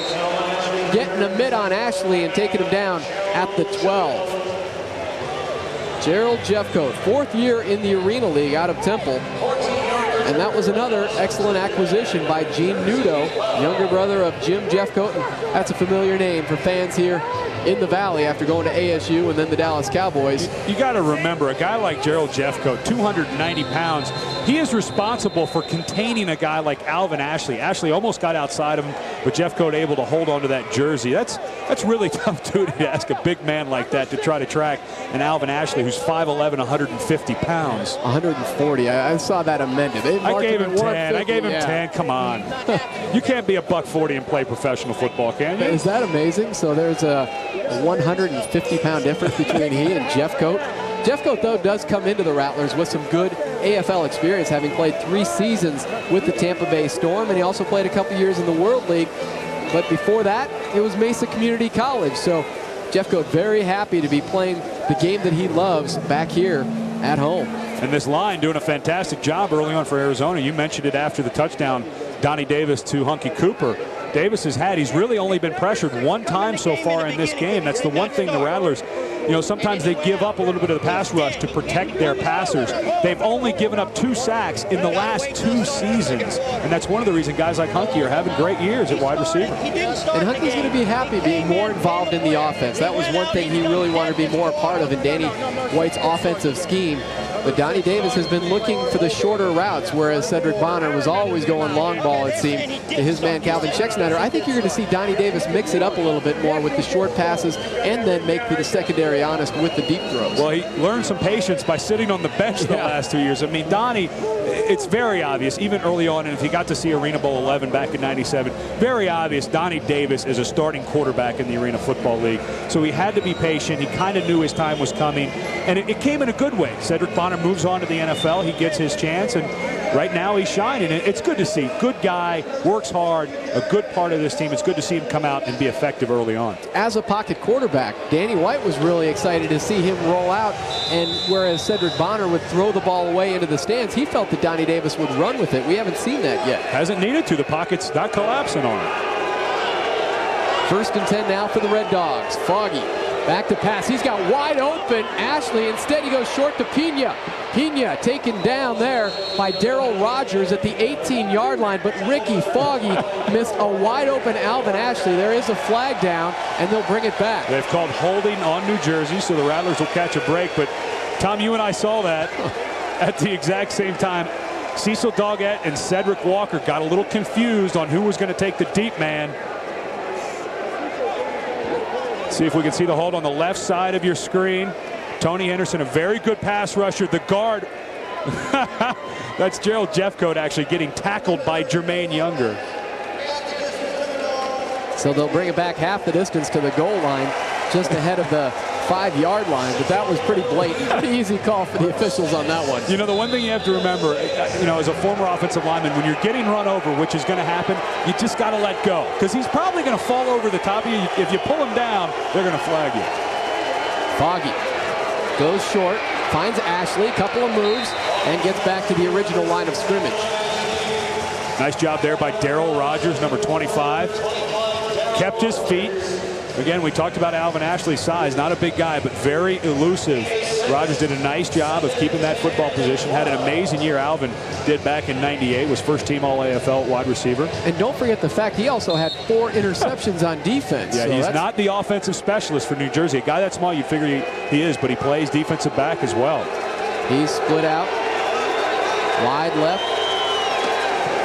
getting a mid on Ashley and taking him down at the 12. Gerald Jeffcoat, 4th year in the Arena League out of Temple. And that was another excellent acquisition by Gene Nudo, younger brother of Jim Jeffcoat. And that's a familiar name for fans here in the Valley after going to ASU and then the Dallas Cowboys. You got to remember, a guy like Gerald Jeffcoat, 290 pounds, he is responsible for containing a guy like Alvin Ashley. Ashley almost got outside of him, but Jeffcoat able to hold on to that jersey. That's really tough duty to ask a big man like that to try to track an Alvin Ashley who's 5'11", 150 pounds. 140. I saw that amended. I gave him 10. I gave him 10. Come on. You can't be a $140 and play professional football, can you? Is that amazing? So there's a 150-pound difference between he and Jeffcoat. Jeffcoat, though, does come into the Rattlers with some good AFL experience, having played 3 seasons with the Tampa Bay Storm, and he also played a couple years in the World League. But before that, it was Mesa Community College. So Jeffcoat very happy to be playing the game that he loves back here at home. And this line doing a fantastic job early on for Arizona. You mentioned it after the touchdown, Donnie Davis to Hunky Cooper. Davis he's really only been pressured 1 time so far in this game. That's the one thing the Rattlers, sometimes they give up a little bit of the pass rush to protect their passers. They've only given up 2 sacks in the last 2 seasons. And that's one of the reasons guys like Hunky are having great years at wide receiver. And Hunky's going to be happy being more involved in the offense. That was one thing he really wanted to be more a part of in Danny White's offensive scheme. But Donnie Davis has been looking for the shorter routes, whereas Cedric Bonner was always going long ball, it seemed, to his man Calvin Schexnayder. I think you're going to see Donnie Davis mix it up a little bit more with the short passes and then make the secondary honest with the deep throws. Well, he learned some patience by sitting on the bench the last 2 years. I mean, Donnie, it's very obvious, even early on, and if you got to see Arena Bowl 11 back in '97, very obvious Donnie Davis is a starting quarterback in the Arena Football League. So he had to be patient. He kind of knew his time was coming, and it came in a good way. Cedric Bonner moves on to the NFL. He gets his chance, and right now he's shining. And it's good to see. Good guy, works hard, a good part of this team. It's good to see him come out and be effective early on. As a pocket quarterback, Danny White was really excited to see him roll out, and whereas Cedric Bonner would throw the ball away into the stands, he felt that Donnie Davis would run with it. We haven't seen that yet. Hasn't needed to. The pocket's not collapsing on him. 1st and 10 now for the Red Dogs. Foggy back to pass. He's got wide open Ashley. Instead, he goes short to Pina. Pina taken down there by Darryl Rogers at the 18-yard line, but Ricky Foggy missed a wide-open Alvin Ashley. There is a flag down, and they'll bring it back. They've called holding on New Jersey, so the Rattlers will catch a break. But, Tom, you and I saw that at the exact same time. Cecil Doggett and Cedric Walker got a little confused on who was going to take the deep man. See if we can see the hold on the left side of your screen. Tony Henderson, a very good pass rusher. The guard, that's Gerald Jeffcoat actually getting tackled by Jermaine Younger. So they'll bring it back half the distance to the goal line, just ahead of the 5-yard line, but that was pretty blatant. Pretty easy call for the officials on that one. You know, the one thing you have to remember, as a former offensive lineman, when you're getting run over, which is going to happen, you just got to let go, because he's probably going to fall over the top of you. If you pull him down, they're going to flag you. Foggy goes short, finds Ashley, couple of moves, and gets back to the original line of scrimmage. Nice job there by Darryl Rogers, number 25. Kept his feet. Again, we talked about Alvin Ashley's size. Not a big guy, but very elusive. Rogers did a nice job of keeping that football position. Had an amazing year Alvin did back in '98. Was first-team All-AFL wide receiver. And don't forget the fact he also had 4 interceptions on defense. Yeah, so he's not the offensive specialist for New Jersey. A guy that small, you figure he is, but he plays defensive back as well. He's split out. Wide left.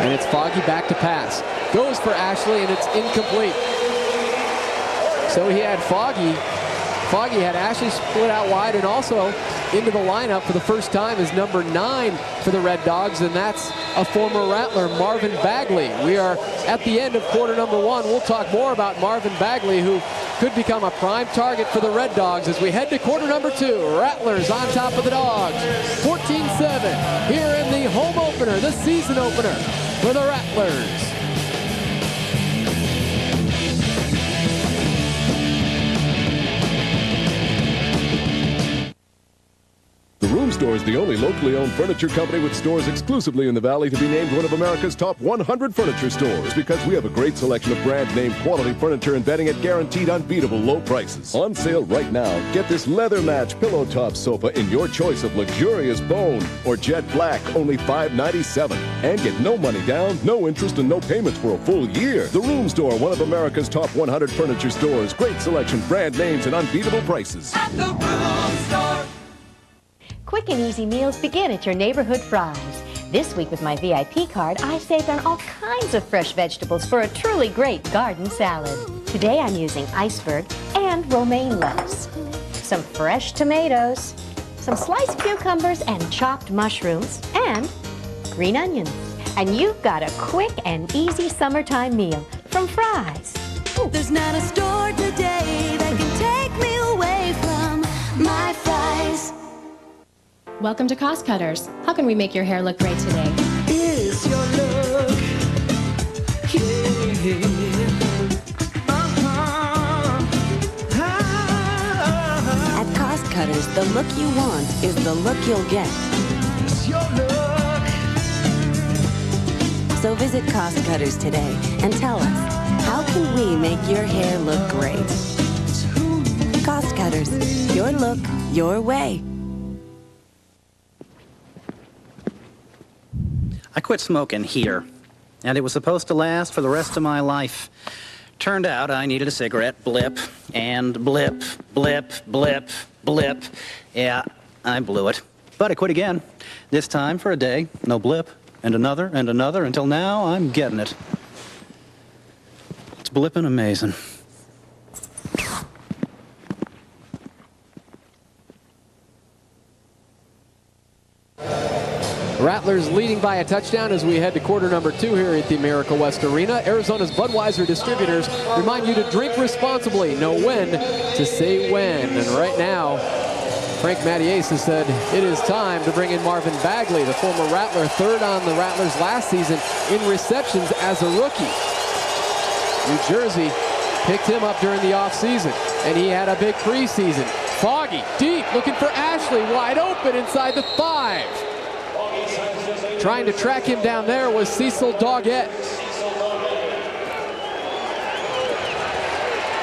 And it's Foggy back to pass. Goes for Ashley, and it's incomplete. So he had Foggy had Ashley split out wide and also into the lineup for the first time as number 9 for the Red Dogs, and that's a former Rattler, Marvin Bagley. We are at the end of quarter number 1. We'll talk more about Marvin Bagley, who could become a prime target for the Red Dogs as we head to quarter number 2. Rattlers on top of the Dogs, 14-7 here in the home opener, the season opener for the Rattlers. The Room Store is the only locally owned furniture company with stores exclusively in the Valley to be named one of America's top 100 furniture stores because we have a great selection of brand name quality furniture and bedding at guaranteed unbeatable low prices. On sale right now, get this leather match pillow top sofa in your choice of luxurious bone or jet black, only $597. And get no money down, no interest, and no payments for a full year. The Room Store, one of America's top 100 furniture stores. Great selection, brand names, and unbeatable prices. At the Room Store. Quick and easy meals begin at your neighborhood Fry's. This week with my VIP card, I saved on all kinds of fresh vegetables for a truly great garden salad. Today I'm using iceberg and romaine lettuce, some fresh tomatoes, some sliced cucumbers and chopped mushrooms, and green onions. And you've got a quick and easy summertime meal from Fry's. Ooh. There's not a store today that can take me away from my Fry's. Welcome to Cost Cutters. How can we make your hair look great today? Is your look, At Cost Cutters, the look you want is the look you'll get. It's your look. So visit Cost Cutters today and tell us, how can we make your hair look great? Cost Cutters, your look, your way. I quit smoking here, and it was supposed to last for the rest of my life. Turned out I needed a cigarette, blip, and blip, blip, blip, blip. Yeah, I blew it. But I quit again. This time for a day, no blip, and another, until now I'm getting it. It's blipping amazing. Rattlers leading by a touchdown as we head to quarter number 2 here at the America West Arena. Arizona's Budweiser distributors remind you to drink responsibly, know when to say when. And right now, Frank Mattias has said it is time to bring in Marvin Bagley, the former Rattler, 3rd on the Rattlers last season in receptions as a rookie. New Jersey picked him up during the offseason, and he had a big preseason. Foggy, deep, looking for Ashley, wide open inside the 5. Trying to track him down there was Cecil Doggett.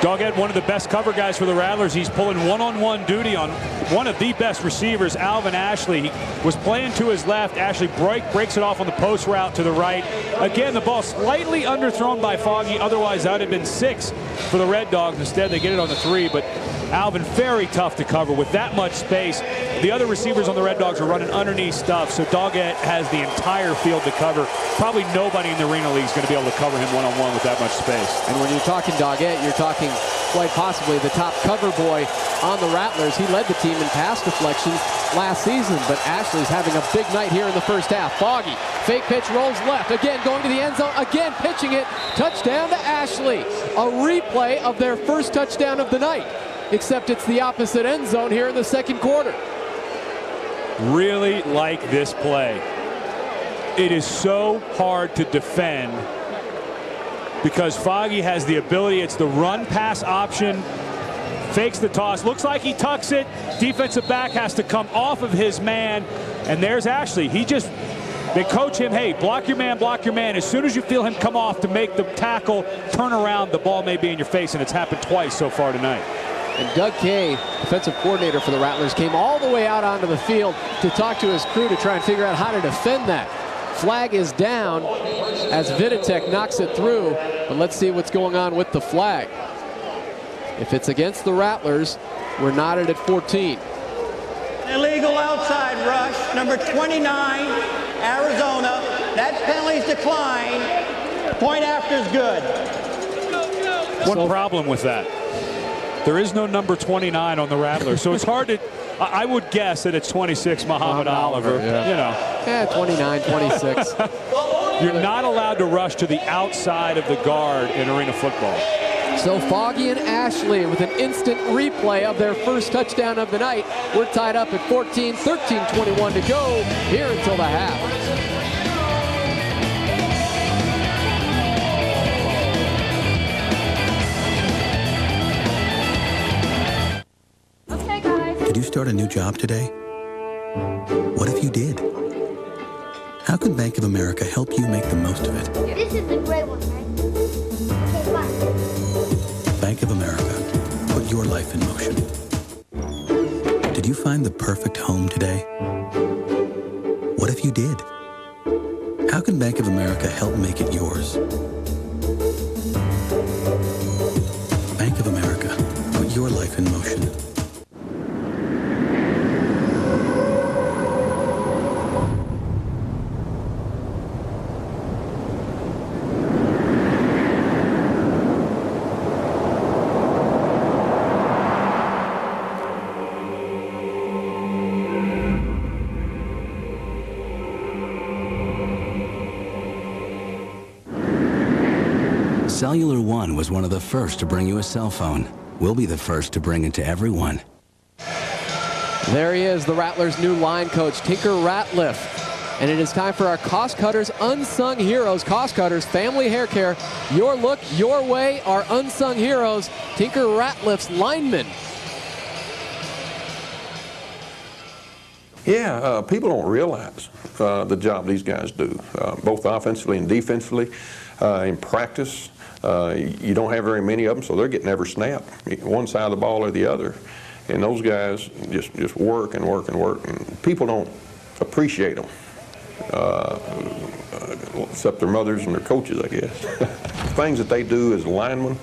Doggett, one of the best cover guys for the Rattlers. He's pulling one-on-one duty on one of the best receivers, Alvin Ashley. He was playing to his left. Ashley breaks it off on the post route to the right. Again, the ball slightly underthrown by Foggy. Otherwise, that would have been 6 for the Red Dogs. Instead, they get it on the 3. But Alvin, very tough to cover with that much space. The other receivers on the Red Dogs are running underneath stuff, so Doggett has the entire field to cover. Probably nobody in the Arena League is going to be able to cover him one-on-one with that much space. And when you're talking Doggett, you're talking quite possibly the top cover boy on the Rattlers. He led the team in pass deflections last season, but Ashley's having a big night here in the first half. Foggy, fake pitch, rolls left, again going to the end zone, again pitching it, touchdown to Ashley. A replay of their first touchdown of the night, except it's the opposite end zone here in the second quarter. Really like this play. It is so hard to defend because Foggy has the ability. It's the run-pass option. Fakes the toss. Looks like he tucks it. Defensive back has to come off of his man. And there's Ashley. They coach him, hey, block your man, block your man. As soon as you feel him come off to make the tackle, turn around, the ball may be in your face, and it's happened twice so far tonight. And Doug Kay, defensive coordinator for the Rattlers, came all the way out onto the field to talk to his crew to try and figure out how to defend that. Flag is down as Viditek knocks it through, but let's see what's going on with the flag. If it's against the Rattlers, we're knotted at 14. Illegal outside rush, number 29, Arizona. That penalty's declined. Point after is good. One problem with that. There is no number 29 on the Rattlers, so it's hard to. I would guess that it's 26, Mohammed Oliver. Yeah. You know. Yeah, 29, 26. You're not allowed to rush to the outside of the guard in arena football. So Foggy and Ashley with an instant replay of their first touchdown of the night. We're tied up at 14, 13-21 to go here until the half. Did you start a new job today? What if you did? How can Bank of America help you make the most of it? This is the gray one, right? Okay, fine. Bank of America. Put your life in motion. Did you find the perfect home today? What if you did? How can Bank of America help make it yours? Bank of America. Put your life in motion. Cellular One was one of the first to bring you a cell phone. We'll be the first to bring it to everyone. There he is, the Rattlers' new line coach, Tinker Ratliff. And it is time for our Cost Cutters Unsung Heroes. Cost Cutters, family hair care, your look, your way, our unsung heroes, Tinker Ratliff's linemen. Yeah, people don't realize the job these guys do, both offensively and defensively. In practice, you don't have very many of them, so they're getting every snap, one side of the ball or the other. And those guys just work and work and work, and people don't appreciate them, except their mothers and their coaches, I guess. Things that they do as linemen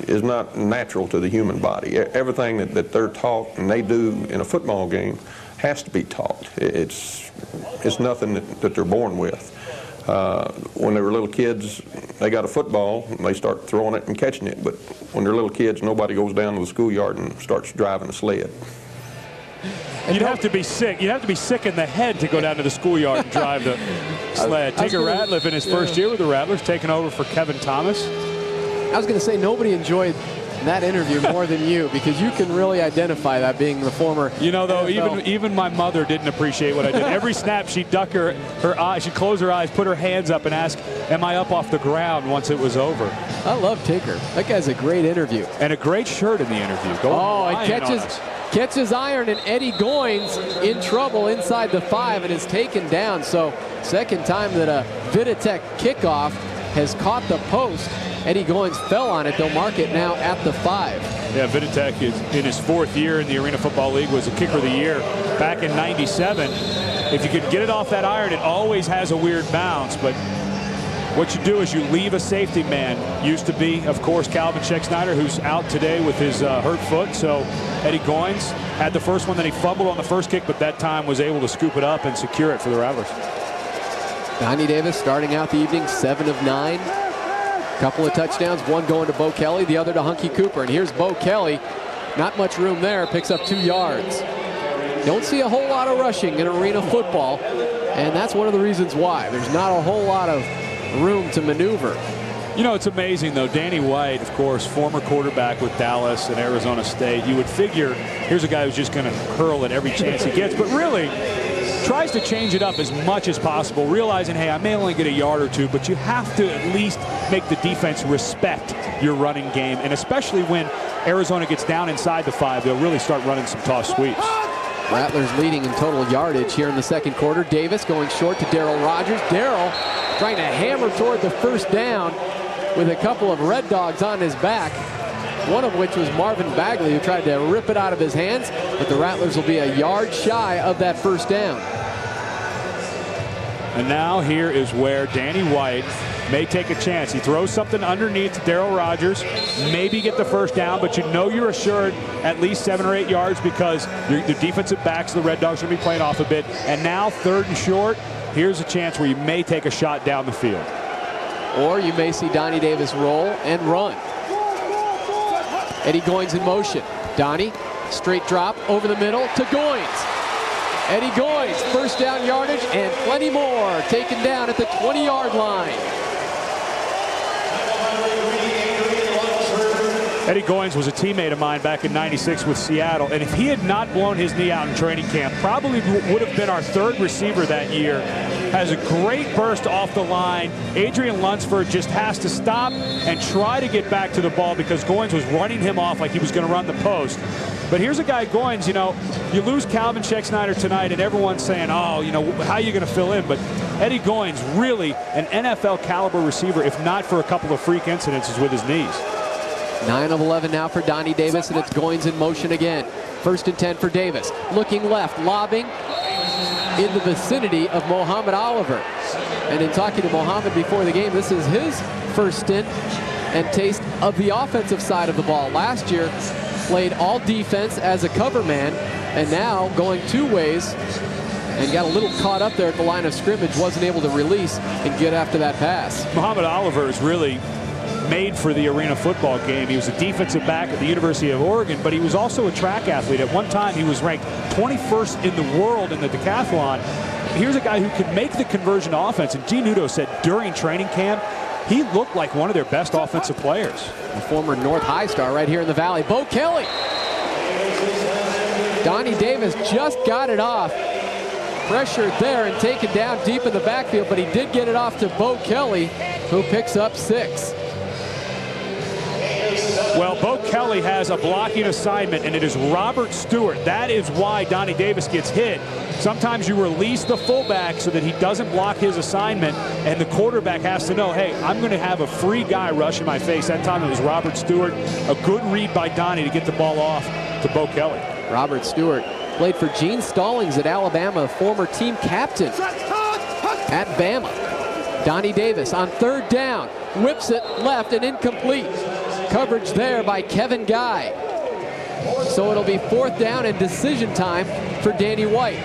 is not natural to the human body. Everything that they're taught and they do in a football game has to be taught. It's nothing that they're born with. When they were little kids, they got a football and they start throwing it and catching it. But when they're little kids, nobody goes down to the schoolyard and starts driving a sled. You'd have to be sick. You'd have to be sick in the head to go down to the schoolyard and drive the sled. Tinker Ratliff in his first year with the Rattlers, taking over for Kevin Thomas. I was going to say nobody enjoyed that interview more than you, because you can really identify that, being the former. You know, though, NFL. even my mother didn't appreciate what I did. Every snap, she'd duck her eyes, she'd close her eyes, put her hands up, and ask, "Am I up off the ground?" Once it was over. I love Tinker. That guy's a great interview. And a great shirt in the interview. And catches iron, and Eddie Goins in trouble inside the 5 and is taken down. So second time that a Viditek kickoff has caught the post. Eddie Goins fell on it. They'll mark it now at the 5. Yeah, Viditek is in his 4th year in the Arena Football League, was a kicker of the year back in '97. If you could get it off that iron, it always has a weird bounce, but What you do is you leave a safety man. Used to be, of course, Calvin Scheck-Snyder, who's out today with his hurt foot. So Eddie Goins had the first one, then he fumbled on the first kick, but that time was able to scoop it up and secure it for the Rattlers. Donnie Davis starting out the evening 7 of 9. Couple of touchdowns, one going to Beau Kelly, the other to Hunky Cooper. And here's Beau Kelly. Not much room there, picks up 2 yards. Don't see a whole lot of rushing in arena football, and that's one of the reasons why. There's not a whole lot of room to maneuver. You know, it's amazing, though. Danny White, of course, former quarterback with Dallas and Arizona State. You would figure here's a guy who's just going to curl at every chance he gets, but really tries to change it up as much as possible, realizing, hey, I may only get a yard or 2, but you have to at least make the defense respect your running game, and especially when Arizona gets down inside the 5, they'll really start running some tough sweeps. Rattlers leading in total yardage here in the second quarter. Davis going short to Darryl Rogers. Darryl trying to hammer toward the first down with a couple of Red Dogs on his back, one of which was Marvin Bagley, who tried to rip it out of his hands, but the Rattlers will be a yard shy of that first down. And now here is where Danny White may take a chance. He throws something underneath to Darryl Rogers, maybe get the first down, but you know you're assured at least 7 or 8 yards because the defensive backs, the Red Dogs, are going to be playing off a bit. And now 3rd and short, here's a chance where you may take a shot down the field. Or you may see Donnie Davis roll and run. Eddie Goins in motion. Donnie, straight drop over the middle to Goins. Eddie Goins, first down yardage and plenty more, taken down at the 20-yard line. Eddie Goins was a teammate of mine back in '96 with Seattle, and if he had not blown his knee out in training camp, probably would have been our 3rd receiver that year. Has a great burst off the line. Adrian Lunsford just has to stop and try to get back to the ball because Goins was running him off like he was going to run the post. But here's a guy, Goins, you know, you lose Calvin Scheck-Snyder tonight, and everyone's saying, oh, you know, how are you going to fill in? But Eddie Goins, really an NFL caliber receiver, if not for a couple of freak incidences with his knees. 9 of 11 now for Donnie Davis, and it's Goins in motion again. 1st and 10 for Davis. Looking left, lobbing in the vicinity of Mohammed Oliver. And in talking to Mohammed before the game, this is his first stint and taste of the offensive side of the ball. Last year, played all defense as a cover man, and now going 2 ways and got a little caught up there at the line of scrimmage, wasn't able to release and get after that pass. Mohammed Oliver is really made for the arena football game. He was a defensive back at the University of Oregon, but he was also a track athlete. At one time, he was ranked 21st in the world in the decathlon. Here's a guy who can make the conversion to offense, and Gene Nudo said during training camp, he looked like one of their best offensive players. A former North High star right here in the Valley. Beau Kelly. Donnie Davis just got it off. Pressured there and taken down deep in the backfield, but he did get it off to Beau Kelly, who picks up 6. Well, Beau Kelly has a blocking assignment, and it is Robert Stewart. That is why Donnie Davis gets hit. Sometimes you release the fullback so that he doesn't block his assignment, and the quarterback has to know, hey, I'm going to have a free guy rush in my face. That time it was Robert Stewart. A good read by Donnie to get the ball off to Beau Kelly. Robert Stewart played for Gene Stallings at Alabama, former team captain at Bama. Donnie Davis on 3rd down, whips it left and incomplete. Coverage there by Kevin Guy. So it'll be 4th down and decision time for Danny White.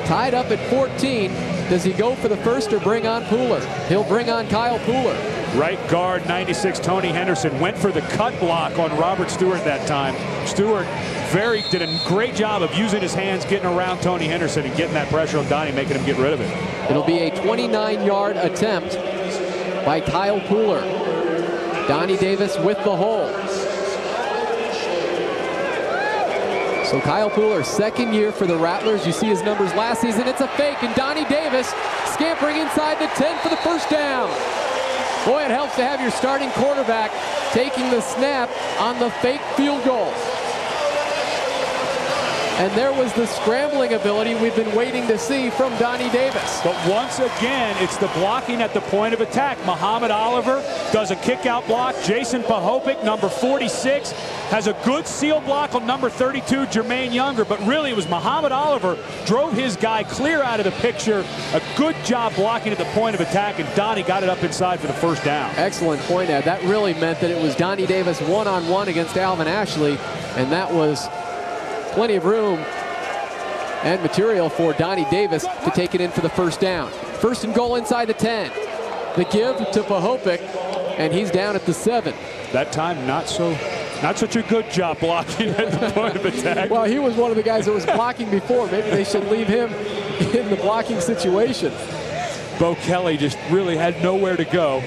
Tied up at 14. Does he go for the first or bring on Pooler? He'll bring on Kyle Pooler. Right guard 96 Tony Henderson went for the cut block on Robert Stewart that time. Stewart did a great job of using his hands, getting around Tony Henderson and getting that pressure on Donnie, making him get rid of it. It'll be a 29-yard attempt by Kyle Pooler. Donnie Davis with the hole. So Kyle Pooler, 2nd year for the Rattlers. You see his numbers last season. It's a fake, and Donnie Davis scampering inside the 10 for the first down. Boy, it helps to have your starting quarterback taking the snap on the fake field goal. And there was the scrambling ability we've been waiting to see from Donnie Davis. But once again, it's the blocking at the point of attack. Mohammed Oliver does a kick-out block. Jason Pahopic, number 46, has a good seal block on number 32, Jermaine Younger. But really, it was Mohammed Oliver drove his guy clear out of the picture. A good job blocking at the point of attack, and Donnie got it up inside for the first down. Excellent point, Ed. That really meant that it was Donnie Davis one-on-one against Alvin Ashley, and that was plenty of room and material for Donnie Davis to take it in for the first down. First and goal inside the 10. The give to Pahopic, and he's down at the 7. That time, not such a good job blocking at the point of attack. Well, he was one of the guys that was blocking before. Maybe they should leave him in the blocking situation. Beau Kelly just really had nowhere to go.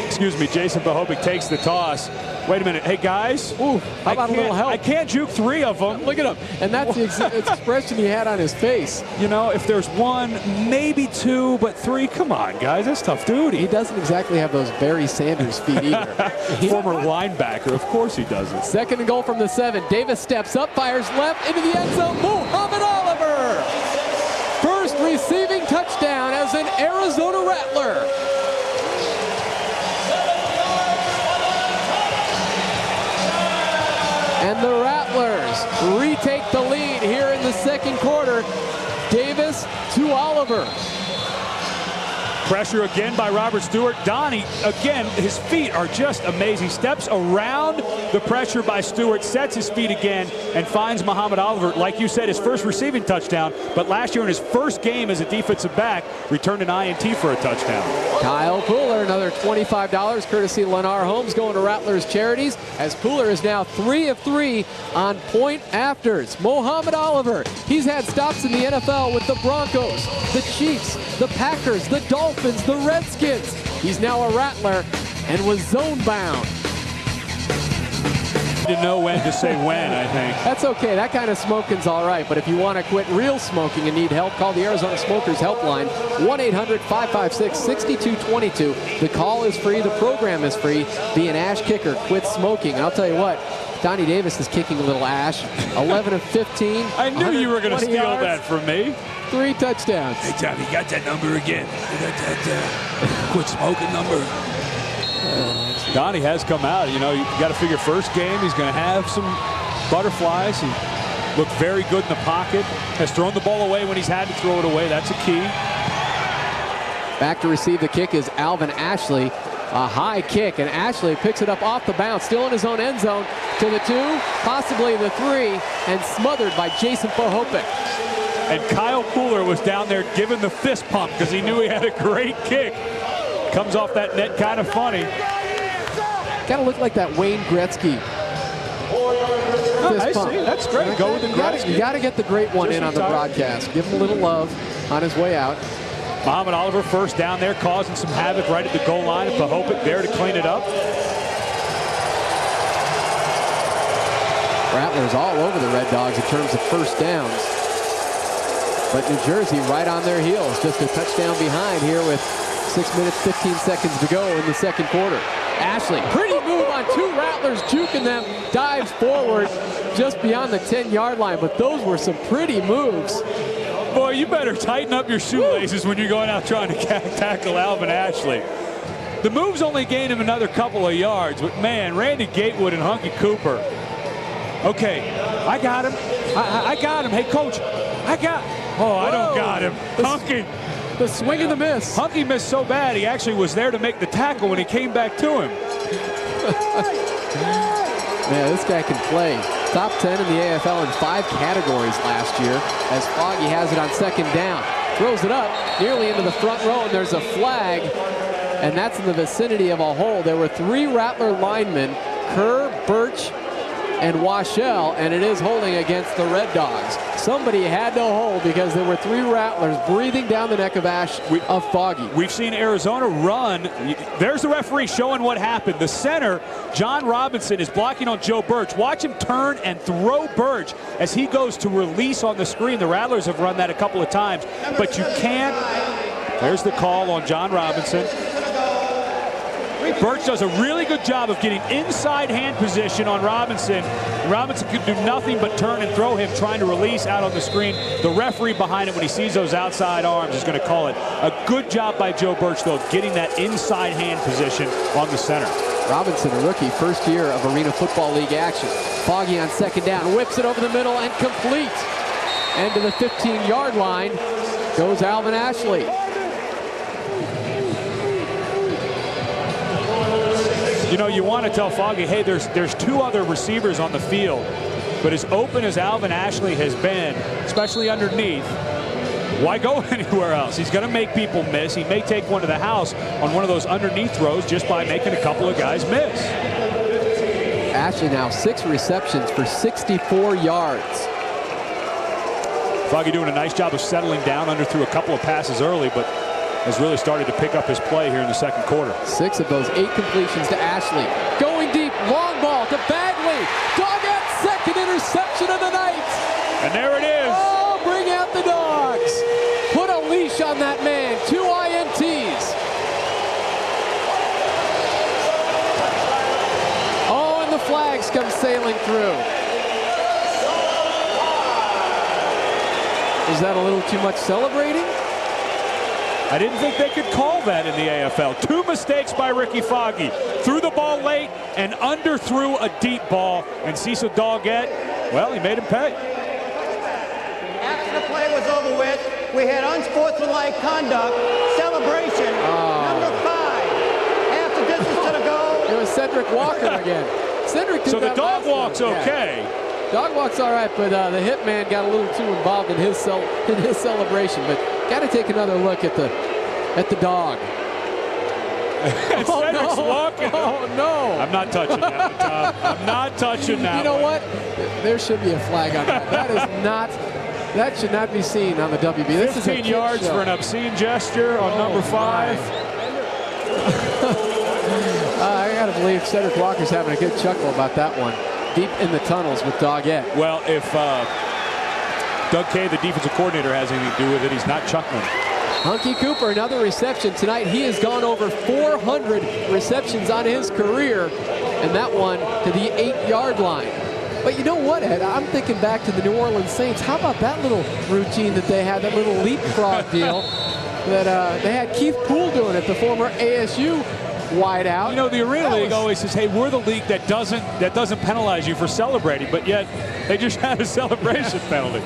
Excuse me, Jason Pahopic takes the toss. Wait a minute. Hey, guys. Ooh, how about a little help? I can't juke 3 of them. Look at him. And that's the expression he had on his face. You know, if there's 1, maybe 2, but 3, come on, guys. That's tough duty. He doesn't exactly have those Barry Sanders feet either. Former linebacker. Of course he doesn't. Second and goal from the 7. Davis steps up, fires left into the end zone. Mohammed Oliver. First receiving touchdown as an Arizona Rattler. And the Rattlers retake the lead here in the second quarter. Davis to Oliver. Pressure again by Robert Stewart. Donnie, again, his feet are just amazing. Steps around the pressure by Stewart, sets his feet again, and finds Mohammed Oliver, like you said, his first receiving touchdown. But last year in his first game as a defensive back, returned an INT for a touchdown. Kyle Pooler, another $25, courtesy Lennar Homes, going to Rattlers Charities, as Pooler is now 3 of 3 on point afters. Mohammed Oliver, he's had stops in the NFL with the Broncos, the Chiefs, the Packers, the Dolphins, the Redskins. He's now a Rattler and was zone bound. To know when to say when, I think. That's okay. That kind of smoking's all right. But if you want to quit real smoking and need help, call the Arizona Smokers Helpline, 1-800-556-6222. The call is free. The program is free. Be an ash kicker. Quit smoking. And I'll tell you what, Donnie Davis is kicking a little ash. 11 of 15. I knew you were going to steal yards, that from me. 3 touchdowns. Hey, Tommy, you got that number again. You got that quit smoking number. Donnie has come out. You know, you got to figure first game, he's going to have some butterflies. He looked very good in the pocket. Has thrown the ball away when he's had to throw it away. That's a key. Back to receive the kick is Alvin Ashley. A high kick, and Ashley picks it up off the bounce, still in his own end zone, to the 2, possibly the 3, and smothered by Jason Pahopic. And Kyle Pooler was down there giving the fist pump because he knew he had a great kick. Comes off that net kind of funny. Kind of look like that Wayne Gretzky. I see. That's great. Go with the Gretzky. You got to get the great one in on the broadcast. Give him a little love on his way out. Mohammed Oliver first down there, causing some havoc right at the goal line. Pahopic there to clean it up. Rattlers all over the Red Dogs in terms of first downs. But New Jersey right on their heels. Just a touchdown behind here with 6 minutes, 15 seconds to go in the second quarter. Ashley, pretty move on 2 Rattlers, juking them, dives forward just beyond the 10-yard line. But those were some pretty moves. Boy, you better tighten up your shoelaces when you're going out trying to tackle Alvin Ashley. The moves only gained him another couple of yards, but man, Randy Gatewood and Hunky Cooper. Okay, I got him. I got him. Hey, coach, I don't got him. Hunky. The swing and the miss. Hunky missed so bad, he actually was there to make the tackle when he came back to him. Man, this guy can play. Top 10 in the AFL in 5 categories last year, as Foggy has it on second down. Throws it up nearly into the front row, and there's a flag, and that's in the vicinity of a hole. There were 3 Rattler linemen, Kerr, Birch, and Washell, and it is holding against the Red Dogs. Somebody had to hold because there were 3 Rattlers breathing down the neck of Foggy. We've seen Arizona run. There's the referee showing what happened. The center, John Robinson, is blocking on Joe Birch. Watch him turn and throw Birch as he goes to release on the screen. The Rattlers have run that a couple of times, but you can't. There's the call on John Robinson. Birch does a really good job of getting inside hand position on Robinson. Robinson could do nothing but turn and throw him, trying to release out on the screen. The referee behind it, when he sees those outside arms, is going to call it. A good job by Joe Birch, though, of getting that inside hand position on the center. Robinson, a rookie, first year of Arena Football League action. Foggy on second down, whips it over the middle and complete. And to the 15-yard line goes Alvin Ashley. You know, you want to tell Foggy, hey, there's two other receivers on the field, but as open as Alvin Ashley has been, especially underneath, why go anywhere else? He's going to make people miss. He may take one to the house on one of those underneath throws just by making a couple of guys miss. Ashley now 6 receptions for 64 yards. Foggy doing a nice job of settling down, threw a couple of passes early, but has really started to pick up his play here in the second quarter. 6 of those 8 completions to Ashley. Going deep, long ball to Bagley. Doggett's second interception of the night. And there it is. Oh, bring out the dogs. Put a leash on that man. 2 INTs. Oh, and the flags come sailing through. Is that a little too much celebrating? I didn't think they could call that in the AFL. 2 mistakes by Ricky Foggy. Threw the ball late and underthrew a deep ball. And Cecil Doggett, well, he made him pay. After the play was over with, we had unsportsmanlike conduct, celebration, number 5. Half the distance to the goal. It was Cedric Walker again. Cedric did so the that dog walk's okay. Yeah. Dog walk's all right, but the hitman got a little too involved in his celebration. But got to take another look at the dog. Oh, no. Walking. Oh, no. I'm not touching that, Tom. I'm not touching that. You know one. what? There should be a flag on that. That is not. That should not be seen on the WB. This 15 is a yards show. for an obscene gesture on number 5. I got to believe Cedric Walker's having a good chuckle about that one. Deep in the tunnels with Doggett. Well, if Doug Kay, the defensive coordinator, has anything to do with it, he's not chuckling. Hunky Cooper, another reception tonight. He has gone over 400 receptions on his career, and that one to the 8-yard line. But you know what, Ed? I'm thinking back to the New Orleans Saints. How about that little routine that they had, that little leapfrog deal that they had Keith Poole doing at the former ASU wide out. You know, the Arena League always says, hey, we're the league that doesn't penalize you for celebrating, but yet they just had a celebration penalty.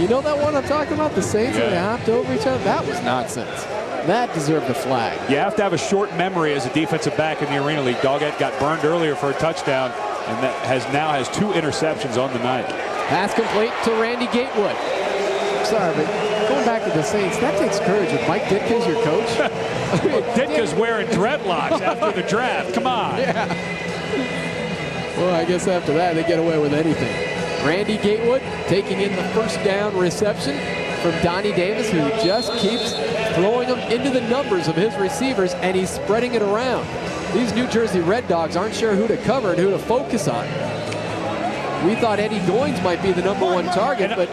You know that one I'm talking about? The Saints when they hopped over each other? That was nonsense. That deserved a flag. You have to have a short memory as a defensive back in the Arena League. Doggett got burned earlier for a touchdown, and that now has 2 interceptions on the night. Pass complete to Randy Gatewood. Sorry, but going back to the Saints, that takes courage. If Mike Ditka's your coach. Ditka's wearing dreadlocks after the draft. Come on. Yeah. Well, I guess after that, they get away with anything. Randy Gatewood taking in the first down reception from Donnie Davis, who just keeps throwing them into the numbers of his receivers, and he's spreading it around. These New Jersey Red Dogs aren't sure who to cover and who to focus on. We thought Eddie Goins might be the #1 target, but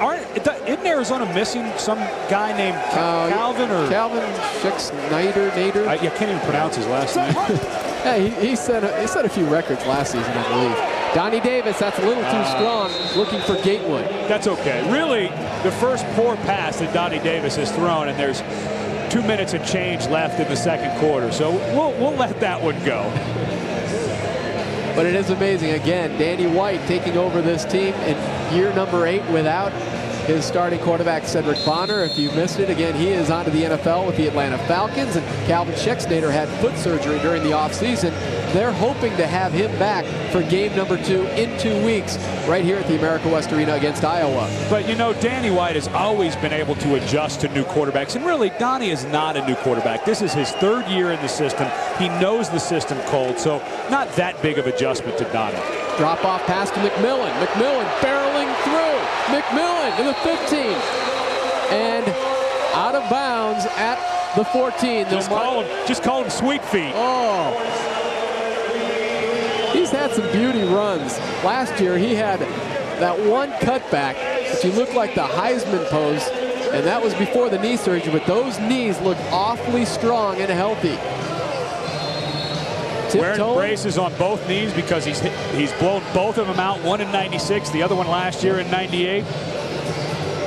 isn't Arizona missing some guy named Calvin or Calvin Nader? I can't even pronounce his last name. Yeah, he set a few records last season, I believe. Donnie Davis, that's a little too strong, looking for Gatewood. That's okay. Really, the first poor pass that Donnie Davis has thrown, and there's 2 minutes and change left in the second quarter, so we'll let that one go. But it is amazing. Again, Danny White taking over this team in year number 8 without his starting quarterback, Cedric Bonner. If you missed it, again, he is on to the NFL with the Atlanta Falcons, and Calvin Schexnayder had foot surgery during the offseason. They're hoping to have him back for game number 2 in 2 weeks right here at the America West Arena against Iowa. But, you know, Danny White has always been able to adjust to new quarterbacks. And really, Donnie is not a new quarterback. This is his 3rd year in the system. He knows the system cold, so not that big of adjustment to Donnie. Drop off pass to McMillan. McMillan barreling through. McMillan to the 15. And out of bounds at the 14. Just call him Sweet Feet. Oh. He's had some beauty runs. Last year, he had that one cutback, which he looked like the Heisman pose, and that was before the knee surgery, but those knees look awfully strong and healthy. Wearing braces on both knees because he's blown both of them out, one in 96, the other one last year in 98.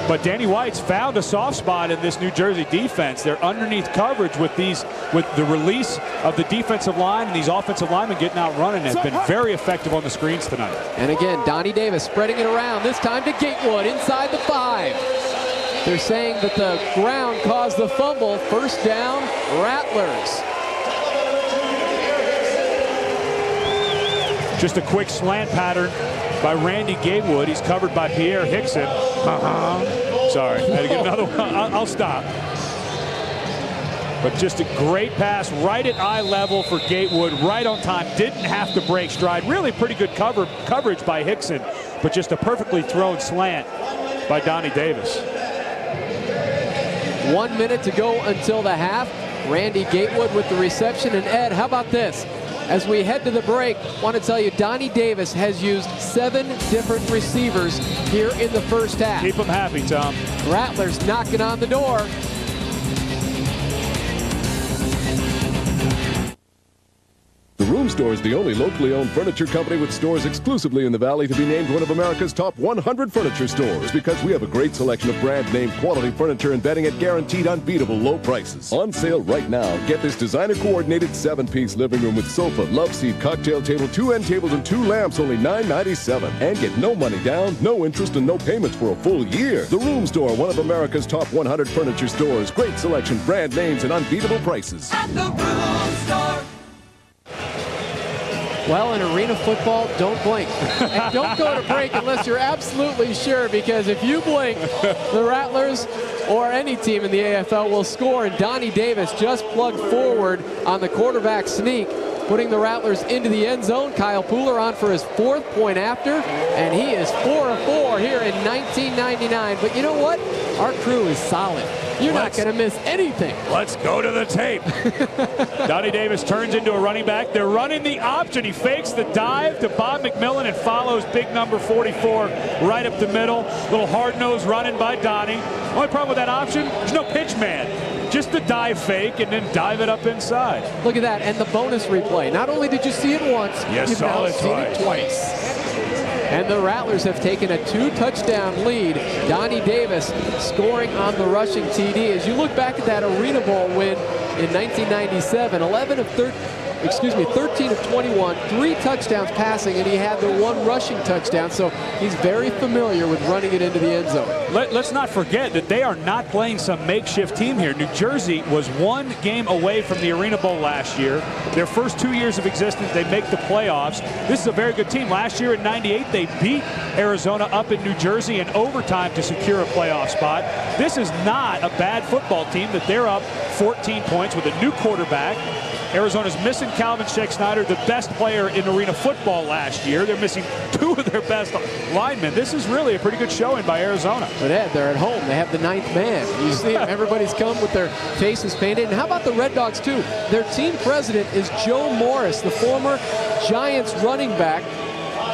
But Danny White's found a soft spot in this New Jersey defense. They're underneath coverage with the release of the defensive line and these offensive linemen getting out running. Has been very effective on the screens tonight. And again, Donnie Davis spreading it around, this time to Gatewood inside the 5. They're saying that the ground caused the fumble. First down, Rattlers. Just a quick slant pattern by Randy Gatewood. He's covered by Pierre Hickson. Sorry, I had to get another one. I'll stop. But just a great pass right at eye level for Gatewood, right on time. Didn't have to break stride. Really pretty good coverage by Hickson, but just a perfectly thrown slant by Donnie Davis. 1 minute to go until the half. Randy Gatewood with the reception. And Ed, how about this? As we head to the break, I want to tell you, Donnie Davis has used 7 different receivers here in the first half. Keep them happy, Tom. Rattlers knocking on the door. The Room Store is the only locally owned furniture company with stores exclusively in the Valley to be named one of America's top 100 furniture stores because we have a great selection of brand name quality furniture and bedding at guaranteed unbeatable low prices. On sale right now. Get this designer coordinated 7-piece living room with sofa, love seat, cocktail table, 2 end tables, and 2 lamps, only $9.97. And get no money down, no interest, and no payments for a full year. The Room Store, one of America's top 100 furniture stores. Great selection, brand names, and unbeatable prices. At the Room Store. Well, in arena football, don't blink. And don't go to break unless you're absolutely sure, because if you blink, the Rattlers or any team in the AFL will score. And Donnie Davis just plugged forward on the quarterback sneak, putting the Rattlers into the end zone. Kyle Pooler on for his 4th point after, and he is 4 of 4 here in 1999. But you know what? Our crew is solid. You're not going to miss anything. Let's go to the tape. Donnie Davis turns into a running back. They're running the option. He fakes the dive to Bob McMillan and follows big number 44 right up the middle. Little hard-nosed running by Donnie. Only problem with that option, there's no pitch man. Just the dive fake and then dive it up inside. Look at that, and the bonus replay. Not only did you see it once, you've now seen it twice. And the Rattlers have taken a 2-touchdown lead. Donnie Davis scoring on the rushing TD. As you look back at that Arena Bowl win in 1997, 13 of 21, 3 touchdowns passing, and he had the 1 rushing touchdown. So he's very familiar with running it into the end zone. Let's not forget that they are not playing some makeshift team here. New Jersey was 1 game away from the Arena Bowl last year. Their first 2 years of existence, they make the playoffs. This is a very good team. Last year in '98, they beat Arizona up in New Jersey in overtime to secure a playoff spot. This is not a bad football team that they're up 14 points with a new quarterback. Arizona's missing Calvin Shake-Snyder, the best player in arena football last year. They're missing 2 of their best linemen. This is really a pretty good showing by Arizona. But Ed, they're at home. They have the 9th man. You see them. Everybody's come with their faces painted. And how about the Red Dogs, too? Their team president is Joe Morris, the former Giants running back.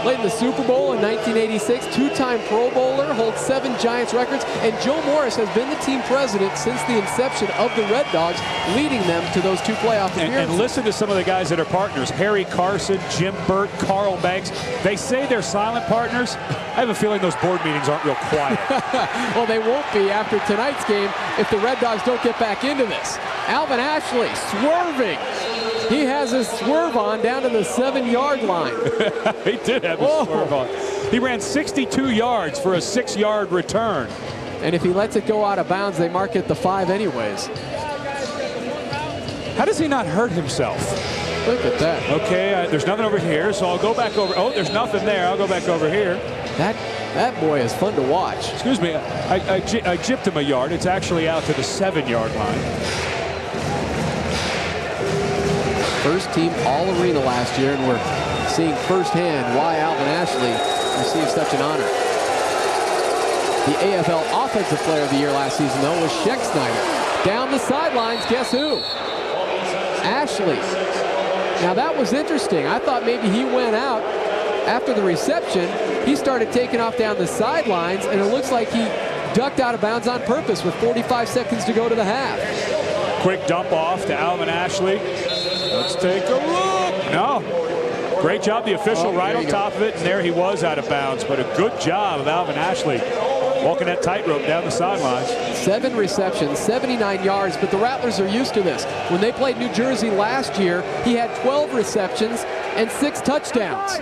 Played in the Super Bowl in 1986, 2-time Pro Bowler, holds 7 Giants records, and Joe Morris has been the team president since the inception of the Red Dogs, leading them to those 2 playoff appearances. And listen to some of the guys that are partners. Harry Carson, Jim Burt, Carl Banks. They say they're silent partners. I have a feeling those board meetings aren't real quiet. Well, they won't be after tonight's game if the Red Dogs don't get back into this. Alvin Ashley swerving. He has his swerve on down to the 7-yard line. He did have his swerve on. He ran 62 yards for a 6-yard return. And if he lets it go out of bounds, they mark it the 5 anyways. How does he not hurt himself? Look at that. Okay, there's nothing over here, so I'll go back over. Oh, there's nothing there. I'll go back over here. That boy is fun to watch. Excuse me, I gypped him a yard. It's actually out to the 7-yard line. First team All-Arena last year, and we're seeing firsthand why Alvin Ashley received such an honor. The AFL Offensive Player of the Year last season, though, was Shake-Snyder. Down the sidelines, guess who? Ashley. Now, that was interesting. I thought maybe he went out after the reception. He started taking off down the sidelines, and it looks like he ducked out of bounds on purpose with 45 seconds to go to the half. Quick dump off to Alvin Ashley. Let's take a look. No. Great job, the official right on top of it, and there he was out of bounds. But a good job of Alvin Ashley walking that tightrope down the sidelines. 7 receptions, 79 yards, but the Rattlers are used to this. When they played New Jersey last year, he had 12 receptions and 6 touchdowns.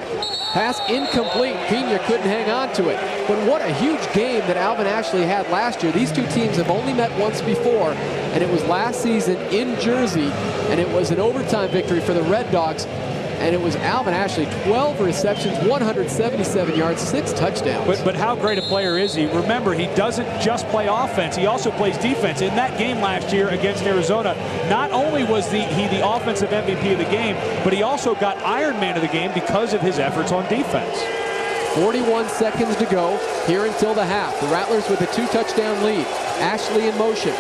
Pass incomplete. Pina couldn't hang on to it. But what a huge game that Alvin Ashley had last year. These two teams have only met once before, and it was last season in Jersey, and it was an overtime victory for the Red Dogs. And it was Alvin Ashley, 12 receptions, 177 yards, 6 touchdowns. But how great a player is he? Remember, he doesn't just play offense. He also plays defense. In that game last year against Arizona, not only was he the offensive MVP of the game, but he also got Iron Man of the game because of his efforts on defense. 41 seconds to go here until the half. The Rattlers with a 2-touchdown lead. Ashley in motion.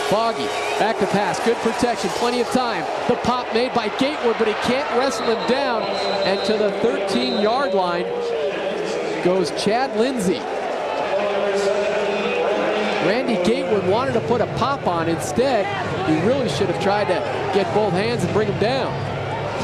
Foggy, back to pass, good protection, plenty of time. The pop made by Gatewood, but he can't wrestle him down. And to the 13-yard line goes Chad Lindsey. Randy Gatewood wanted to put a pop on. Instead, he really should have tried to get both hands and bring him down.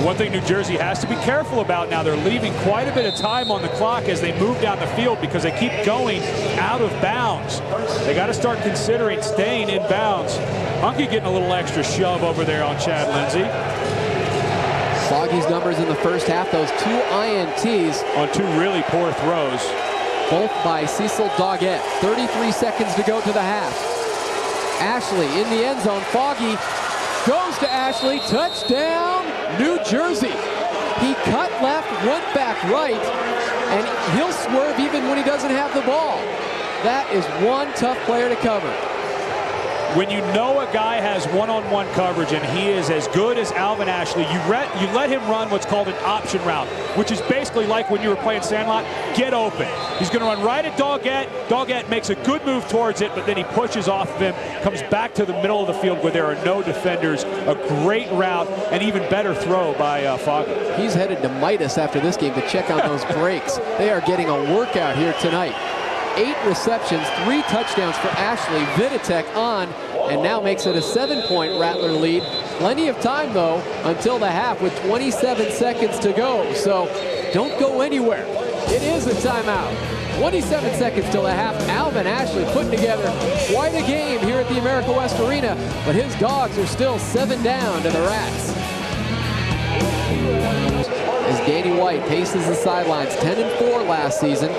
One thing New Jersey has to be careful about now, they're leaving quite a bit of time on the clock as they move down the field because they keep going out of bounds. They got to start considering staying in bounds. Hunky getting a little extra shove over there on Chad Lindsey. Foggy's numbers in the first half, those 2 INTs. On 2 really poor throws. Both by Cecil Doggett. 33 seconds to go to the half. Ashley in the end zone. Foggy goes to Ashley. Touchdown, New Jersey. He cut left, went back right, and he'll swerve even when he doesn't have the ball. That is one tough player to cover. When you know a guy has one-on-one coverage and he is as good as Alvin Ashley, you let him run what's called an option route, which is basically like when you were playing Sandlot, get open. He's going to run right at Doggett. Doggett makes a good move towards it, but then he pushes off of him, comes back to the middle of the field where there are no defenders. A great route, and even better throw by Foggy. He's headed to Midas after this game to check on those breaks. They are getting a workout here tonight. 8 receptions, 3 touchdowns for Ashley. Viditek on, and now makes it a 7-point Rattler lead. Plenty of time, though, until the half with 27 seconds to go. So don't go anywhere. It is a timeout. 27 seconds till the half. Alvin Ashley putting together quite a game here at the America West Arena, but his Dogs are still 7 down to the Rats. As Danny White paces the sidelines, 10-4 last season.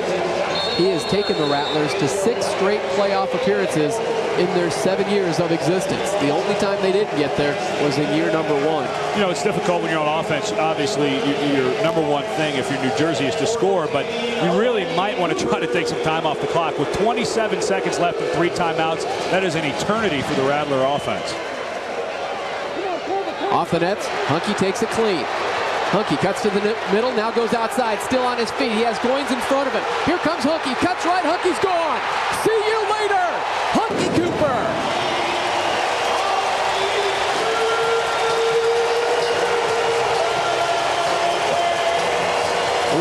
He has taken the Rattlers to 6 straight playoff appearances in their 7 years of existence. The only time they didn't get there was in year number 1. You know, it's difficult when you're on offense. Obviously, your number one thing if you're New Jersey is to score, but you really might want to try to take some time off the clock. With 27 seconds left and 3 timeouts, that is an eternity for the Rattler offense. Off the nets, Hunky takes it clean. Hunky cuts to the middle, now goes outside, still on his feet. He has Goins in front of him. Here comes Hunky, cuts right, Hunky's gone. See you later, Hunky Cooper.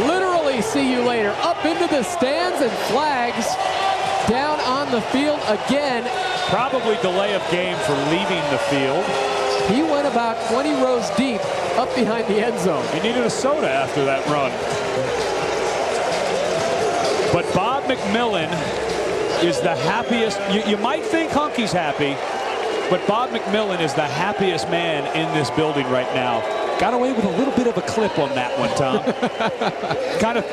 Literally see you later. Up into the stands and flags down on the field again. Probably delay of game for leaving the field. He went about 20 rows deep up behind the end zone. He needed a soda after that run. But Bob McMillan is the happiest. You might think Hunky's happy, but Bob McMillan is the happiest man in this building right now. Got away with a little bit of a clip on that one, Tom. Kind of.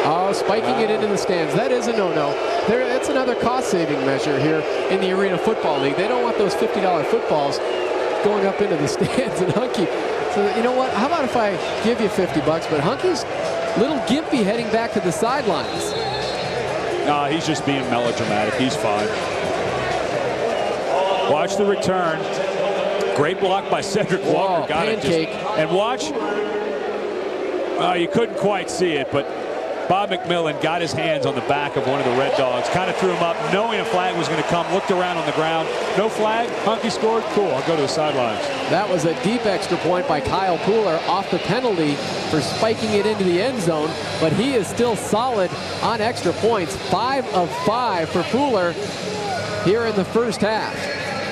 Oh, spiking it into the stands. That is a no-no. That's another cost-saving measure here in the Arena Football League. They don't want those $50 footballs going up into the stands. And Hunky, so you know what? How about if I give you $50, but Hunky's a little gimpy heading back to the sidelines. No, he's just being melodramatic. He's fine. Watch the return. Great block by Cedric Walker. Got pancake. it. And watch. You couldn't quite see it, but Bob McMillan got his hands on the back of one of the Red Dogs, kind of threw him up, knowing a flag was going to come, looked around on the ground. No flag, Hunky scored, cool, I'll go to the sidelines. That was a deep extra point by Kyle Pooler off the penalty for spiking it into the end zone, but he is still solid on extra points. 5 of 5 for Pooler here in the first half.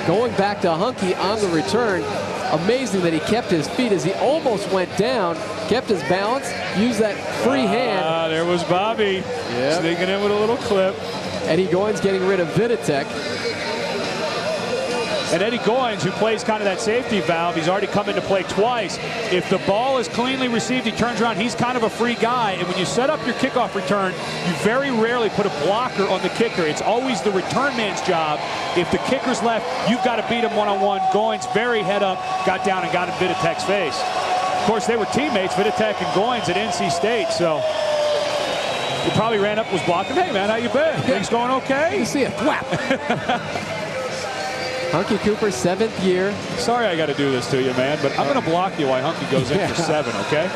going back to Hunky on the return. Amazing that he kept his feet as he almost went down, kept his balance, used that free hand. There was Bobby sneaking in with a little clip. Eddie Goins getting rid of Viditek. And Eddie Goins, who plays kind of that safety valve, he's already come into play twice. If the ball is cleanly received, he turns around, he's kind of a free guy. And when you set up your kickoff return, you very rarely put a blocker on the kicker. It's always the return man's job. If the kicker's left, you've got to beat him one-on-one. Goins, very head up, got down and got in Viditek's face. Of course, they were teammates, Viditek and Goins at NC State, so he probably ran up and was blocking. Hey, man, how you been? Things going okay? You see it, whap. Hunky Cooper, 7th year. Sorry I got to do this to you, man, but I'm going to block you while Hunky goes in for 7, okay?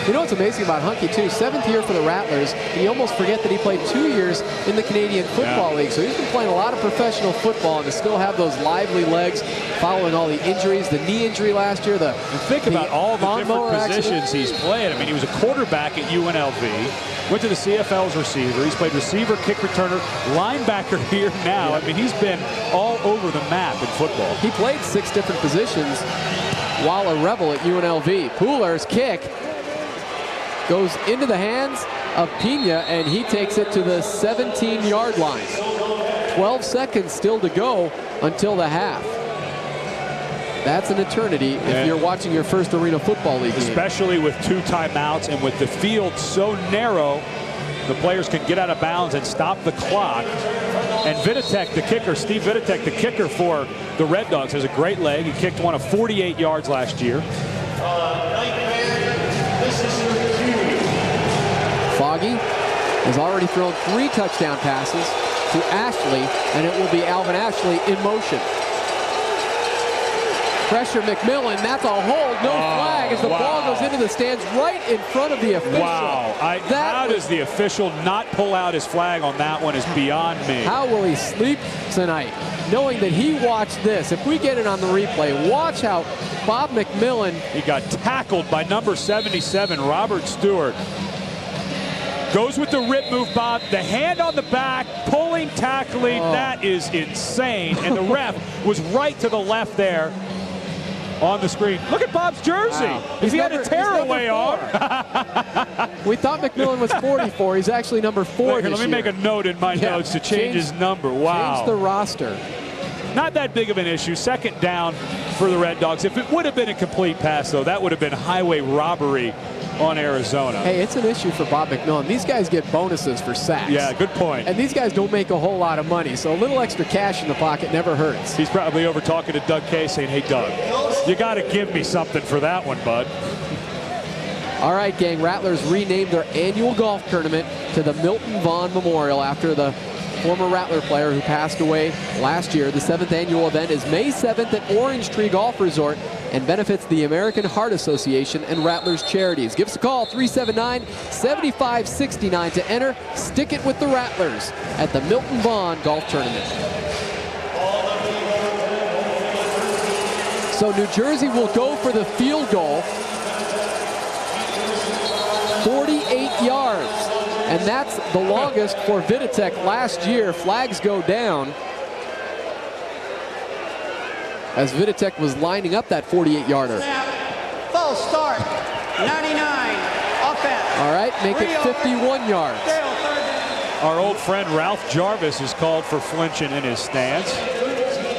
You know what's amazing about Hunky, too? 7th year for the Rattlers, and you almost forget that he played 2 years in the Canadian Football League. So he's been playing a lot of professional football and to still have those lively legs following all the injuries, the knee injury last year. And think about all the different positions he's played. I mean, he was a quarterback at UNLV, went to the CFL as receiver. He's played receiver, kick returner, linebacker here now. I mean, he's been all over the map in football. He played 6 different positions while a Rebel at UNLV. Pooler's kick goes into the hands of Pina, and he takes it to the 17-yard line. 12 seconds still to go until the half. That's an eternity if you're watching your first Arena Football League game. Especially with 2 timeouts and with the field so narrow, the players can get out of bounds and stop the clock. And Viditek, the kicker, Steve Viditek, the kicker for the Red Dogs, has a great leg. He kicked one of 48 yards last year. Foggy has already thrown 3 touchdown passes to Ashley, and it will be Alvin Ashley in motion. Pressure McMillan, that's a hold, no flag as the ball goes into the stands right in front of the official. Wow, how does the official not pull out his flag on that one is beyond me. How will he sleep tonight, knowing that he watched this? If we get it on the replay, watch how Bob McMillan. He got tackled by number 77, Robert Stewart. Goes with the rip move, Bob. The hand on the back, pulling, tackling. That is insane. And the ref was right to the left there on the screen. Look at Bob's jersey. Wow. If he had a tearaway on. We thought McMillan was 44. He's actually number 4 Let me make a note in my notes to change his number. Wow. Change the roster. Not that big of an issue. 2nd down for the Red Dogs. If it would have been a complete pass, though, that would have been highway robbery on Arizona. Hey, it's an issue for Bob McMillan. These guys get bonuses for sacks. Yeah, good point. And these guys don't make a whole lot of money, so a little extra cash in the pocket never hurts. He's probably over talking to Doug Kay saying, hey, Doug, you got to give me something for that one, bud. All right, gang, Rattlers renamed their annual golf tournament to the Milton Vaughn Memorial after the former Rattler player who passed away last year. The 7th annual event is May 7th at Orange Tree Golf Resort and benefits the American Heart Association and Rattlers Charities. Give us a call, 379-7569 to enter. Stick it with the Rattlers at the Milton Vaughn Golf Tournament. So New Jersey will go for the field goal. 48 yards. And that's the longest for Viditek last year. Flags go down as Viditek was lining up that 48-yarder. False start, 99, offense. All right, make it 51 yards. Our old friend Ralph Jarvis is called for flinching in his stance.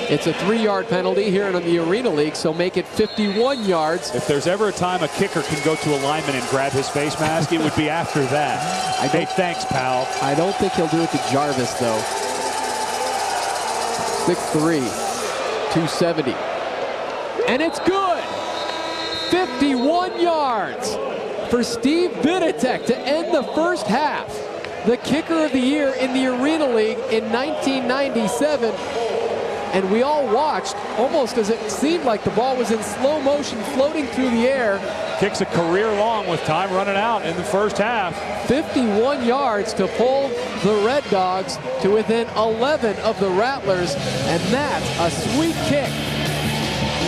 It's a 3-yard penalty here in the Arena League, so make it 51 yards. If there's ever a time a kicker can go to a lineman and grab his face mask, it would be after that. Hey, thanks, pal. I don't think he'll do it to Jarvis, though. 6'3", 270. And it's good! 51 yards for Steve Viditek to end the first half. The kicker of the year in the Arena League in 1997. And we all watched almost as it seemed like the ball was in slow motion floating through the air. Kicks a career long with time running out in the first half. 51 yards to pull the Red Dogs to within 11 of the Rattlers. And that's a sweet kick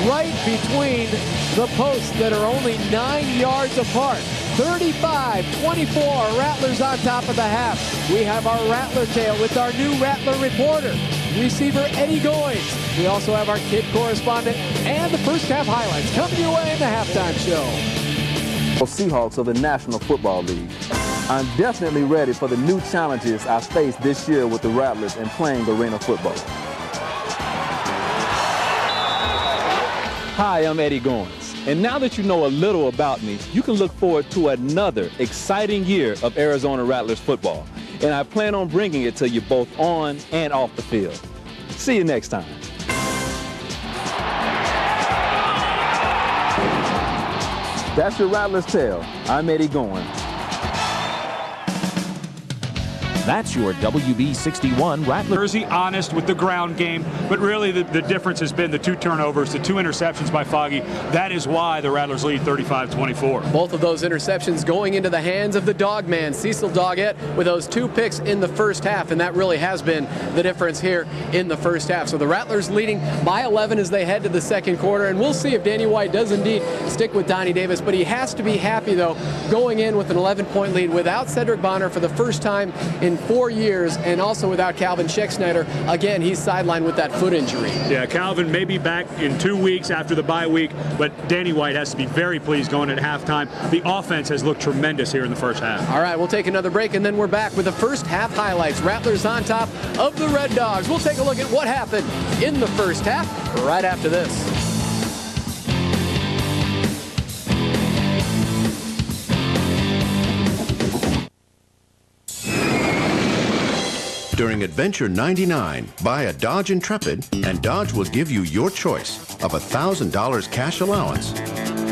right between the posts that are only 9 yards apart. 35-24, Rattlers on top of the half. We have our Rattler tale with our new Rattler reporter, receiver Eddie Goins. We also have our kid correspondent and the first half highlights coming your way in the halftime show. Seahawks of the National Football League. I'm definitely ready for the new challenges I face this year with the Rattlers and playing arena football. Hi, I'm Eddie Goins, and now that you know a little about me, you can look forward to another exciting year of Arizona Rattlers football, and I plan on bringing it to you both on and off the field. See you next time. That's your Rattler's Tale. I'm Eddie Goins. That's your WB61 Rattler. Jersey honest with the ground game, but really the difference has been the 2 turnovers, the 2 interceptions by Foggy. That is why the Rattlers lead 35-24. Both of those interceptions going into the hands of the dog man, Cecil Doggett, with those 2 picks in the first half, and that really has been the difference here in the first half. So the Rattlers leading by 11 as they head to the second quarter, and we'll see if Danny White does indeed stick with Donnie Davis, but he has to be happy, though, going in with an 11-point lead without Cedric Bonner for the first time in 4 years, and also without Calvin Scheck-Snyder. Again, he's sidelined with that foot injury. Yeah, Calvin may be back in 2 weeks after the bye week, but Danny White has to be very pleased going at halftime. The offense has looked tremendous here in the first half. All right, we'll take another break, and then we're back with the first half highlights. Rattlers on top of the Red Dogs. We'll take a look at what happened in the first half right after this. During Adventure 99, buy a Dodge Intrepid, and Dodge will give you your choice of $1,000 cash allowance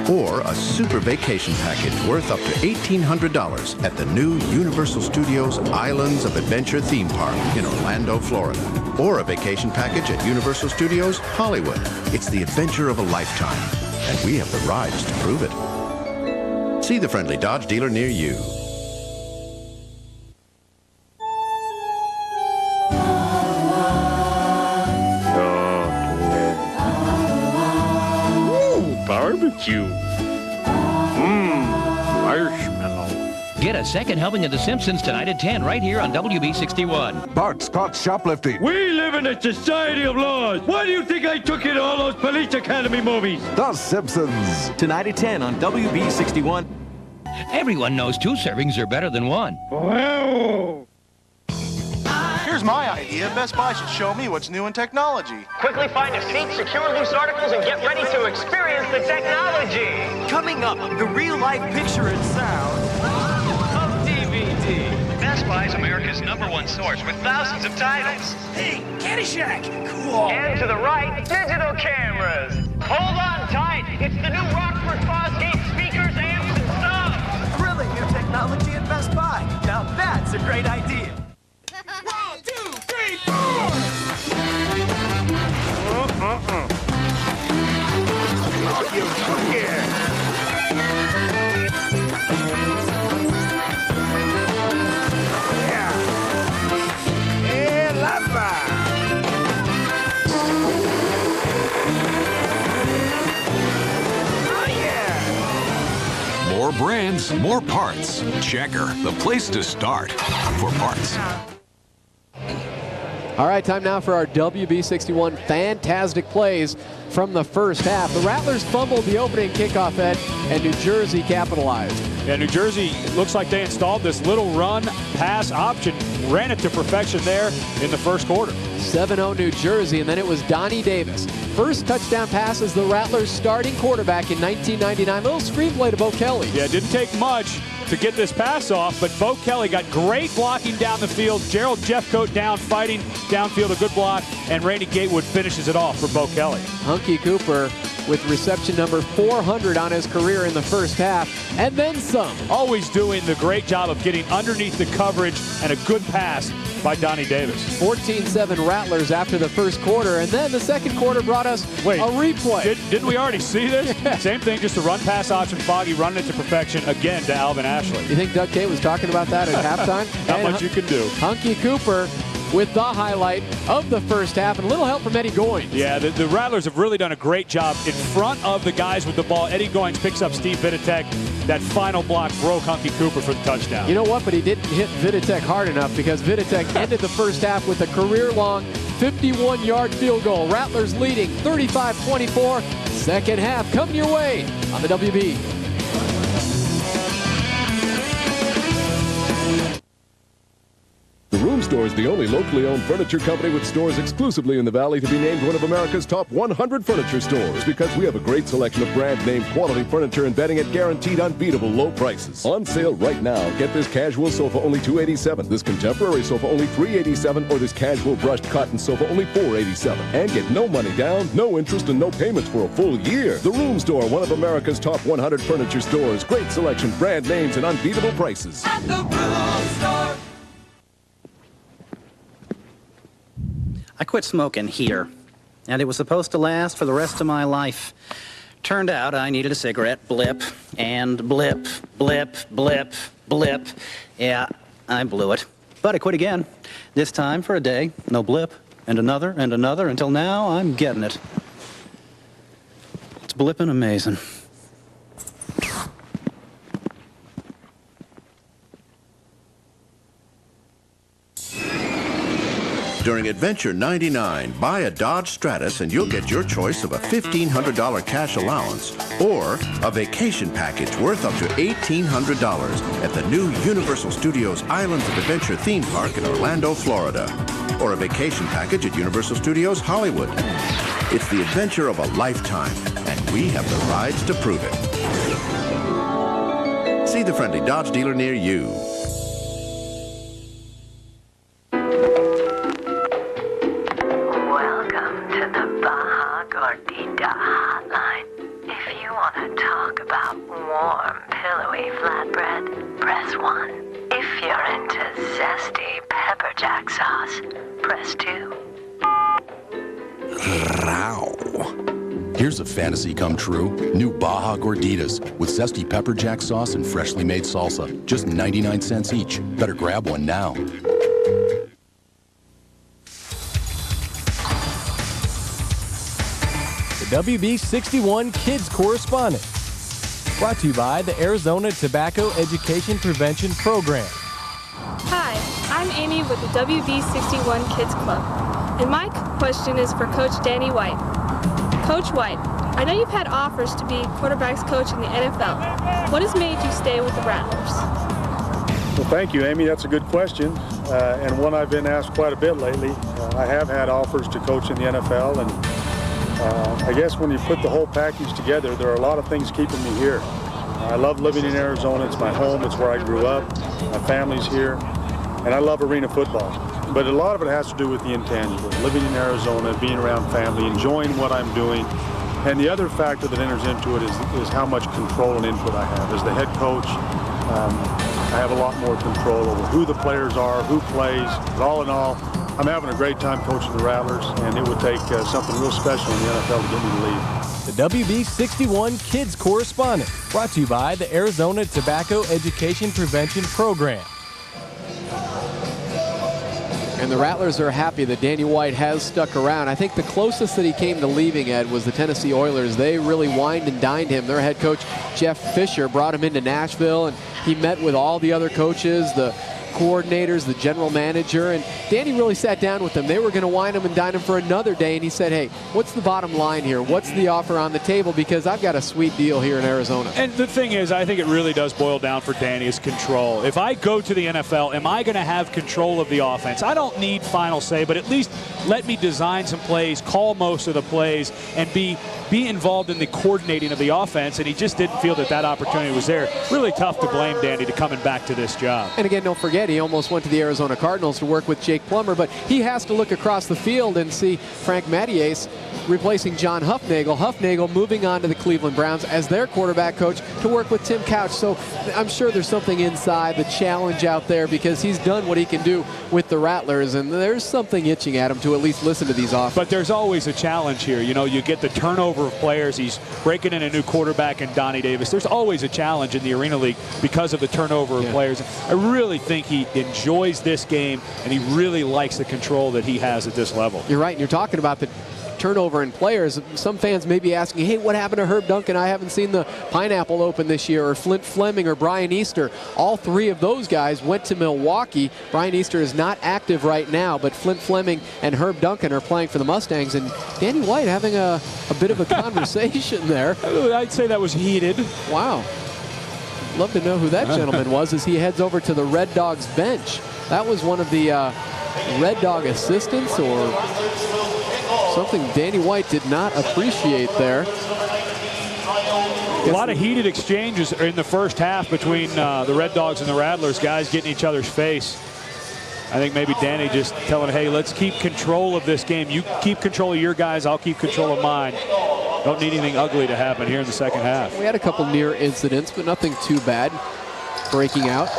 or a super vacation package worth up to $1,800 at the new Universal Studios Islands of Adventure theme park in Orlando, Florida, or a vacation package at Universal Studios Hollywood. It's the adventure of a lifetime, and we have the rides to prove it. See the friendly Dodge dealer near you. Barbecue. Marshmallow. Get a second helping of The Simpsons tonight at 10 right here on WB61. Bart's caught shoplifting. We live in a society of laws. Why do you think I took you to all those Police Academy movies? The Simpsons. Tonight at 10 on WB61. Everyone knows 2 servings are better than 1. Wow. Here's my idea. Best Buy should show me what's new in technology. Quickly find a seat, secure loose articles, and get ready to experience the technology. Coming up, the real-life picture and sound of DVD. Best Buy is America's #1 source with thousands of titles. Hey, Caddyshack! Cool! And to the right, digital cameras. Hold on tight. It's the new Rockford Fosgate speakers, amps, and subs. Thrilling new technology at Best Buy. Now that's a great idea. 1, 2, 3, 4! Oh, you here. Yeah. Hey, lava. Oh, yeah. More brands, more parts. Checker, the place to start for parts. All right, time now for our WB61 fantastic plays from the first half. The Rattlers fumbled the opening kickoff, Ed, and New Jersey capitalized. Yeah, New Jersey looks like they installed this little run pass option, ran it to perfection there in the first quarter. 7-0 New Jersey, and then it was Donnie Davis. First touchdown pass as the Rattlers starting quarterback in 1999. Little screenplay to Beau Kelly. Yeah, it didn't take much to get this pass off, but Beau Kelly got great blocking down the field. Gerald Jeffcoat down, fighting downfield, a good block, and Randy Gatewood finishes it off for Beau Kelly. Hunky Cooper with reception number 400 on his career in the first half, and then some. Always doing the great job of getting underneath the coverage, and a good pass by Donnie Davis. 14-7 Rattlers after the first quarter, and then the second quarter brought us a replay. Didn't we already see this? Same thing, just a run pass option. Foggy running it to perfection again to Alvin Ashley. You think Doug Kay was talking about that at halftime? Not much you can do. Hunky Cooper with the highlight of the first half and a little help from Eddie Goins. Yeah, the Rattlers have really done a great job in front of the guys with the ball. Eddie Goins picks up Steve Viditek. That final block broke Hunky Cooper for the touchdown. You know what? But he didn't hit Viditek hard enough because Viditek ended the first half with a career-long 51-yard field goal. Rattlers leading 35-24. Second half coming your way on the WB. The Room Store is the only locally owned furniture company with stores exclusively in the Valley to be named one of America's top 100 furniture stores because we have a great selection of brand name quality furniture and bedding at guaranteed unbeatable low prices. On sale right now. Get this casual sofa only $287, this contemporary sofa only $387, or this casual brushed cotton sofa only $487. And get no money down, no interest, and no payments for a full year. The Room Store, one of America's top 100 furniture stores. Great selection, brand names, and unbeatable prices. At the Room Store. I quit smoking here, and it was supposed to last for the rest of my life. Turned out I needed a cigarette, blip, and blip, blip, blip, blip. Yeah, I blew it. But I quit again. This time for a day, no blip, and another, until now I'm getting it. It's blipping amazing. During Adventure 99, buy a Dodge Stratus and you'll get your choice of a $1,500 cash allowance or a vacation package worth up to $1,800 at the new Universal Studios Islands of Adventure theme park in Orlando, Florida, or a vacation package at Universal Studios Hollywood. It's the adventure of a lifetime, and we have the rides to prove it. See the friendly Dodge dealer near you. Warm, pillowy flatbread, press 1. If you're into zesty pepper jack sauce, press 2. Row. Here's a fantasy come true. New Baja Gorditas with zesty pepper jack sauce and freshly made salsa. Just 99 cents each. Better grab one now. The WB61 Kids Correspondent. Brought to you by the Arizona Tobacco Education Prevention Program. Hi, I'm Amy with the WB61 Kids Club, and my question is for Coach Danny White. Coach White, I know you've had offers to be quarterbacks coach in the NFL. What has made you stay with the Rattlers? Well, thank you, Amy. That's a good question, and one I've been asked quite a bit lately. I have had offers to coach in the NFL, and I guess when you put the whole package together, there are a lot of things keeping me here. I love living in Arizona. It's my home. It's where I grew up. My family's here. And I love arena football. But a lot of it has to do with the intangible. Living in Arizona, being around family, enjoying what I'm doing. And the other factor that enters into it is how much control and input I have. As the head coach, I have a lot more control over who the players are, who plays. But all in all, I'm having a great time coaching the Rattlers, and it would take something real special in the NFL to get me to leave. The WB61 Kids Correspondent, brought to you by the Arizona Tobacco Education Prevention Program. And the Rattlers are happy that Danny White has stuck around. I think the closest that he came to leaving, Ed, was the Tennessee Oilers. They really wined and dined him. Their head coach, Jeff Fisher, brought him into Nashville, and he met with all the other coaches, the coordinators, the general manager, and Danny really sat down with them. They were going to wine him and dine him for another day, and he said, hey, what's the bottom line here? What's the offer on the table? Because I've got a sweet deal here in Arizona. And the thing is, I think it really does boil down for Danny is control. If I go to the NFL, am I going to have control of the offense? I don't need final say, but at least let me design some plays, call most of the plays, and be involved in the coordinating of the offense, and he just didn't feel that that opportunity was there. Really tough to blame Danny to coming back to this job. And again, don't forget, he almost went to the Arizona Cardinals to work with Jake Plummer, but he has to look across the field and see Frank Mattias replacing John Huffnagel. Huffnagel moving on to the Cleveland Browns as their quarterback coach to work with Tim Couch. So I'm sure there's something inside the challenge out there because he's done what he can do with the Rattlers, and there's something itching at him to at least listen to these offers. But there's always a challenge here. You know, you get the turnover of players. He's breaking in a new quarterback in Donnie Davis. There's always a challenge in the Arena League because of the turnover of players. I really think he enjoys this game, and he really likes the control that he has at this level. You're right. You're talking about the turnover in players. Some fans may be asking, hey, what happened to Herb Duncan? I haven't seen the Pineapple Open this year, or Flint Fleming or Brian Easter. All three of those guys went to Milwaukee. Brian Easter is not active right now, but Flint Fleming and Herb Duncan are playing for the Mustangs, and Danny White having a bit of a conversation there. I'd say that was heated. Wow. Love to know who that gentleman was as he heads over to the Red Dogs bench. That was one of the Red Dog assistants or something Danny White did not appreciate there. A lot of heated exchanges in the first half between the Red Dogs and the Rattlers, guys getting each other's face. I think maybe Danny just telling, hey, let's keep control of this game. You keep control of your guys, I'll keep control of mine. Don't need anything ugly to happen here in the second half. We had a couple near incidents, but nothing too bad. Breaking out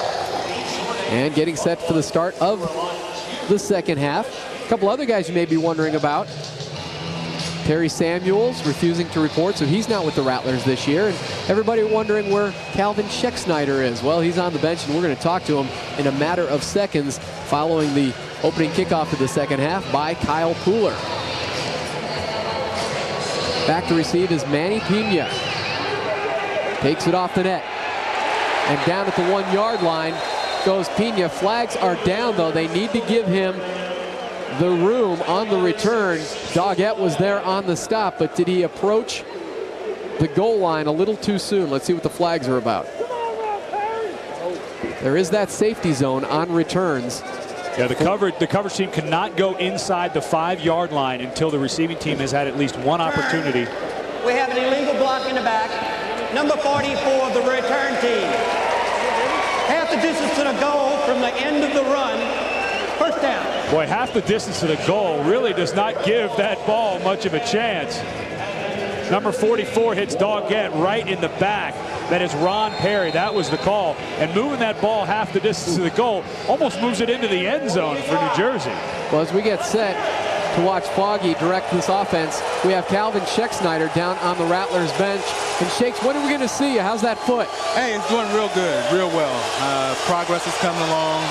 and getting set for the start of the second half. A couple other guys you may be wondering about. Terry Samuels refusing to report, so he's not with the Rattlers this year. And everybody wondering where Calvin Schexnayder is. Well, he's on the bench, and we're going to talk to him in a matter of seconds following the opening kickoff of the second half by Kyle Pooler. Back to receive is Manny Pina. Takes it off the net. And down at the 1 yard line goes Pina. Flags are down, though. They need to give him the room on the return. Doggett was there on the stop, but did he approach the goal line a little too soon? Let's see what the flags are about. There is that safety zone on returns. Yeah, the coverage team cannot go inside the 5 yard line until the receiving team has had at least one opportunity. We have an illegal block in the back. Number 44 of the return team. Half the distance to the goal from the end of the run. First down. Boy, half the distance to the goal really does not give that ball much of a chance. Number 44 hits Doggett right in the back. That is Ron Perry. That was the call. And moving that ball half the distance to the goal almost moves it into the end zone for New Jersey. Well, as we get set to watch Foggy direct this offense, we have Calvin Schexnayder down on the Rattlers bench. And Shakes, what are we going to see? How's that foot? Hey, it's doing real good, real well. Progress is coming along.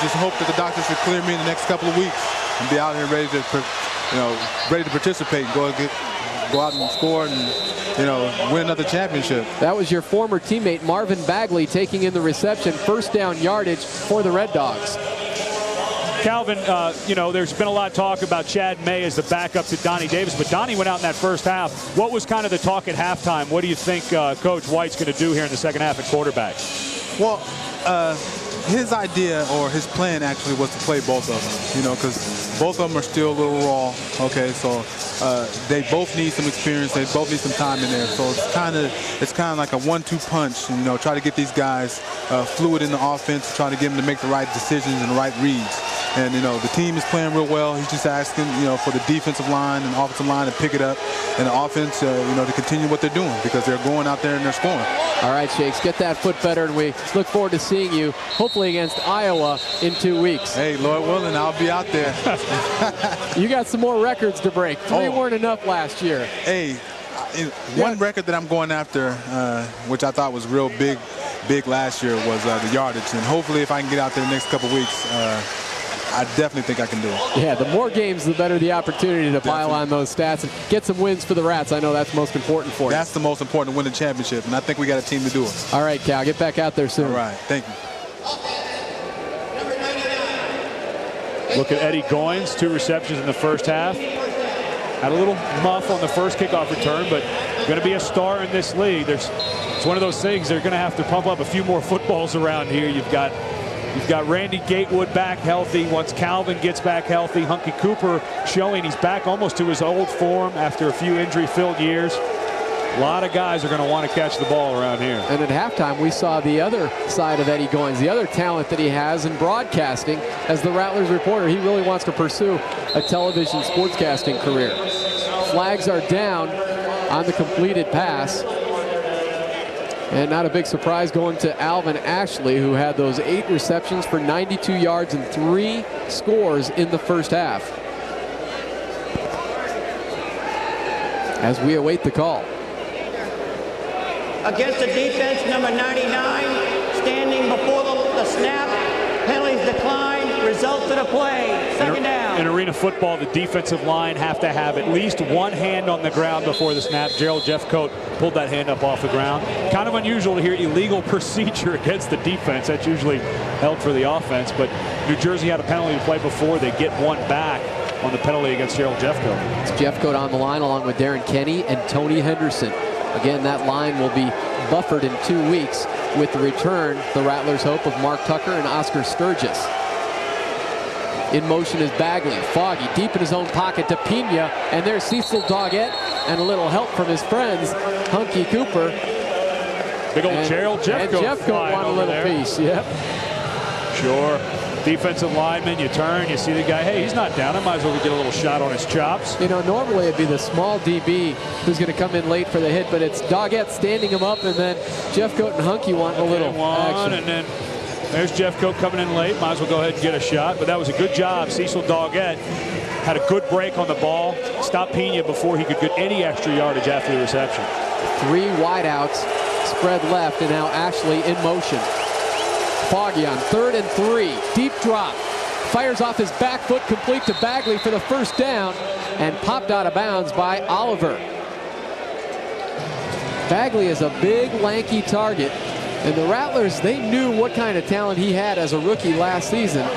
Just hope that the doctors will clear me in the next couple of weeks and be out here ready to participate and go out and score and win another championship. That was your former teammate Marvin Bagley taking in the reception, first down yardage for the Red Dogs. Calvin, there's been a lot of talk about Chad May as the backup to Donnie Davis, but Donnie went out in that first half. What was kind of the talk at halftime? What do you think Coach White's going to do here in the second half at quarterback? Well, his idea or his plan actually was to play both of them, because both of them are still a little raw. Okay, so they both need some experience. They both need some time in there. So it's kind of like a 1-2 punch. Try to get these guys fluid in the offense, try to get them to make the right decisions and the right reads. And the team is playing real well. He's just asking for the defensive line and offensive line to pick it up, and the offense to continue what they're doing because they're going out there and they're scoring. All right, Shakes, get that foot better, and we look forward to seeing you hopefully against Iowa in 2 weeks. Hey, Lord willing, I'll be out there. You got some more records to break. 3 weren't enough last year. Hey, one record that I'm going after, which I thought was real big last year, was the yardage. And hopefully if I can get out there the next couple weeks, I definitely think I can do it. Yeah, the more games, the better the opportunity to pile on those stats and get some wins for the Rats. I know that's most important for you. That's the most important, to win the championship, and I think we got a team to do it. All right, Cal, get back out there soon. All right, thank you. Look at Eddie Goins, 2 receptions in the first half. Had a little muff on the first kickoff return, but going to be a star in this league. It's one of those things, they're going to have to pump up a few more footballs around here. You've got Randy Gatewood back healthy. Once Calvin gets back healthy, Hunky Cooper showing he's back almost to his old form after a few injury-filled years. A lot of guys are going to want to catch the ball around here. And at halftime, we saw the other side of Eddie Goins, the other talent that he has in broadcasting. As the Rattlers reporter, he really wants to pursue a television sportscasting career. flags are down on the completed pass. And not a big surprise going to Alvin Ashley, who had those 8 receptions for 92 yards and 3 scores in the first half. As we await the call. Against the defense, number 99, standing before the snap. Penalties decline, results of the play. Second down. In arena football, the defensive line have to have at least one hand on the ground before the snap. Gerald Jeffcoat pulled that hand up off the ground. Kind of unusual to hear illegal procedure against the defense. That's usually held for the offense, but New Jersey had a penalty to play before. They get one back on the penalty against Gerald Jeffcoat. It's Jeffcoat on the line along with Darren Kenny and Tony Henderson. Again, that line will be buffered in 2 weeks with the return, the Rattlers hope, of Mark Tucker and Oscar Sturgis. In motion is Bagley. Foggy deep in his own pocket to Pina, and there's Cecil Doggett and a little help from his friends, Hunky Cooper. Big old Gerald Jeffcoat. And Jeffcoat won a little piece, yep. Sure. Defensive lineman, you turn, you see the guy, hey, he's not down. I might as well get a little shot on his chops. You know, normally it'd be the small DB who's going to come in late for the hit, but it's Doggett standing him up, and then Jeffcoat and Hunky want a little action. And then there's Jeffcoat coming in late. Might as well go ahead and get a shot, but that was a good job. Cecil Doggett had a good break on the ball, stopped Pina before he could get any extra yardage after the reception. 3 wideouts, spread left, and now Ashley in motion. Foggy on 3rd and 3. Deep drop. Fires off his back foot, complete to Bagley for the first down, and popped out of bounds by Oliver. Bagley is a big, lanky target, and the Rattlers, they knew what kind of talent he had as a rookie last season.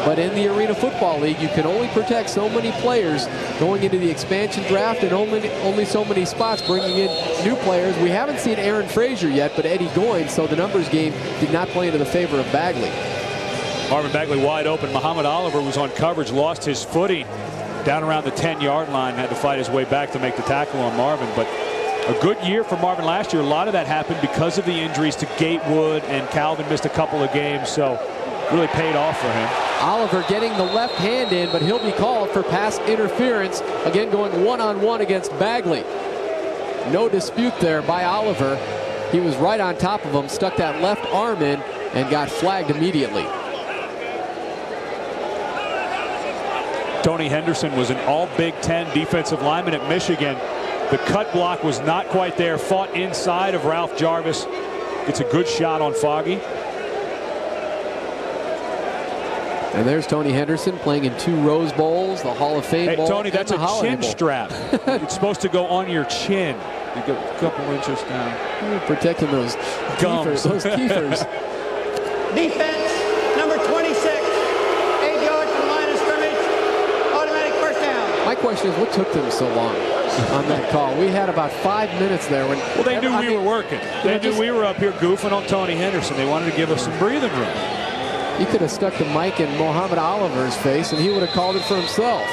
But in the Arena Football League, you can only protect so many players going into the expansion draft, and only so many spots bringing in new players. We haven't seen Aaron Frazier yet, but Eddie Goins, so the numbers game did not play into the favor of Bagley. Marvin Bagley wide open. Mohammed Oliver was on coverage, lost his footing down around the 10-yard line, had to fight his way back to make the tackle on Marvin. But a good year for Marvin last year. A lot of that happened because of the injuries to Gatewood, and Calvin missed a couple of games, so really paid off for him. Oliver getting the left hand in, but he'll be called for pass interference. Again, going one-on-one against Bagley. No dispute there by Oliver. He was right on top of him, stuck that left arm in, and got flagged immediately. Tony Henderson was an all-Big Ten defensive lineman at Michigan. The cut block was not quite there. Fought inside of Ralph Jarvis. Gets a good shot on Foggy. And there's Tony Henderson playing in 2 Rose Bowls, the Hall of Fame Bowl. Hey, Tony, that's a chin Bowl. strap. It's supposed to go on your chin. You go a couple inches down. Protecting those gums. Those keepers. Defense, number 26. 8 yards from the line of scrimmage. Automatic first down. My question is, what took them so long on that call? We had about 5 minutes there. Well, they knew we were working. They knew we were up here goofing on Tony Henderson. They wanted to give us some breathing room. You could have stuck the mic in Mohammed Oliver's face, and he would have called it for himself.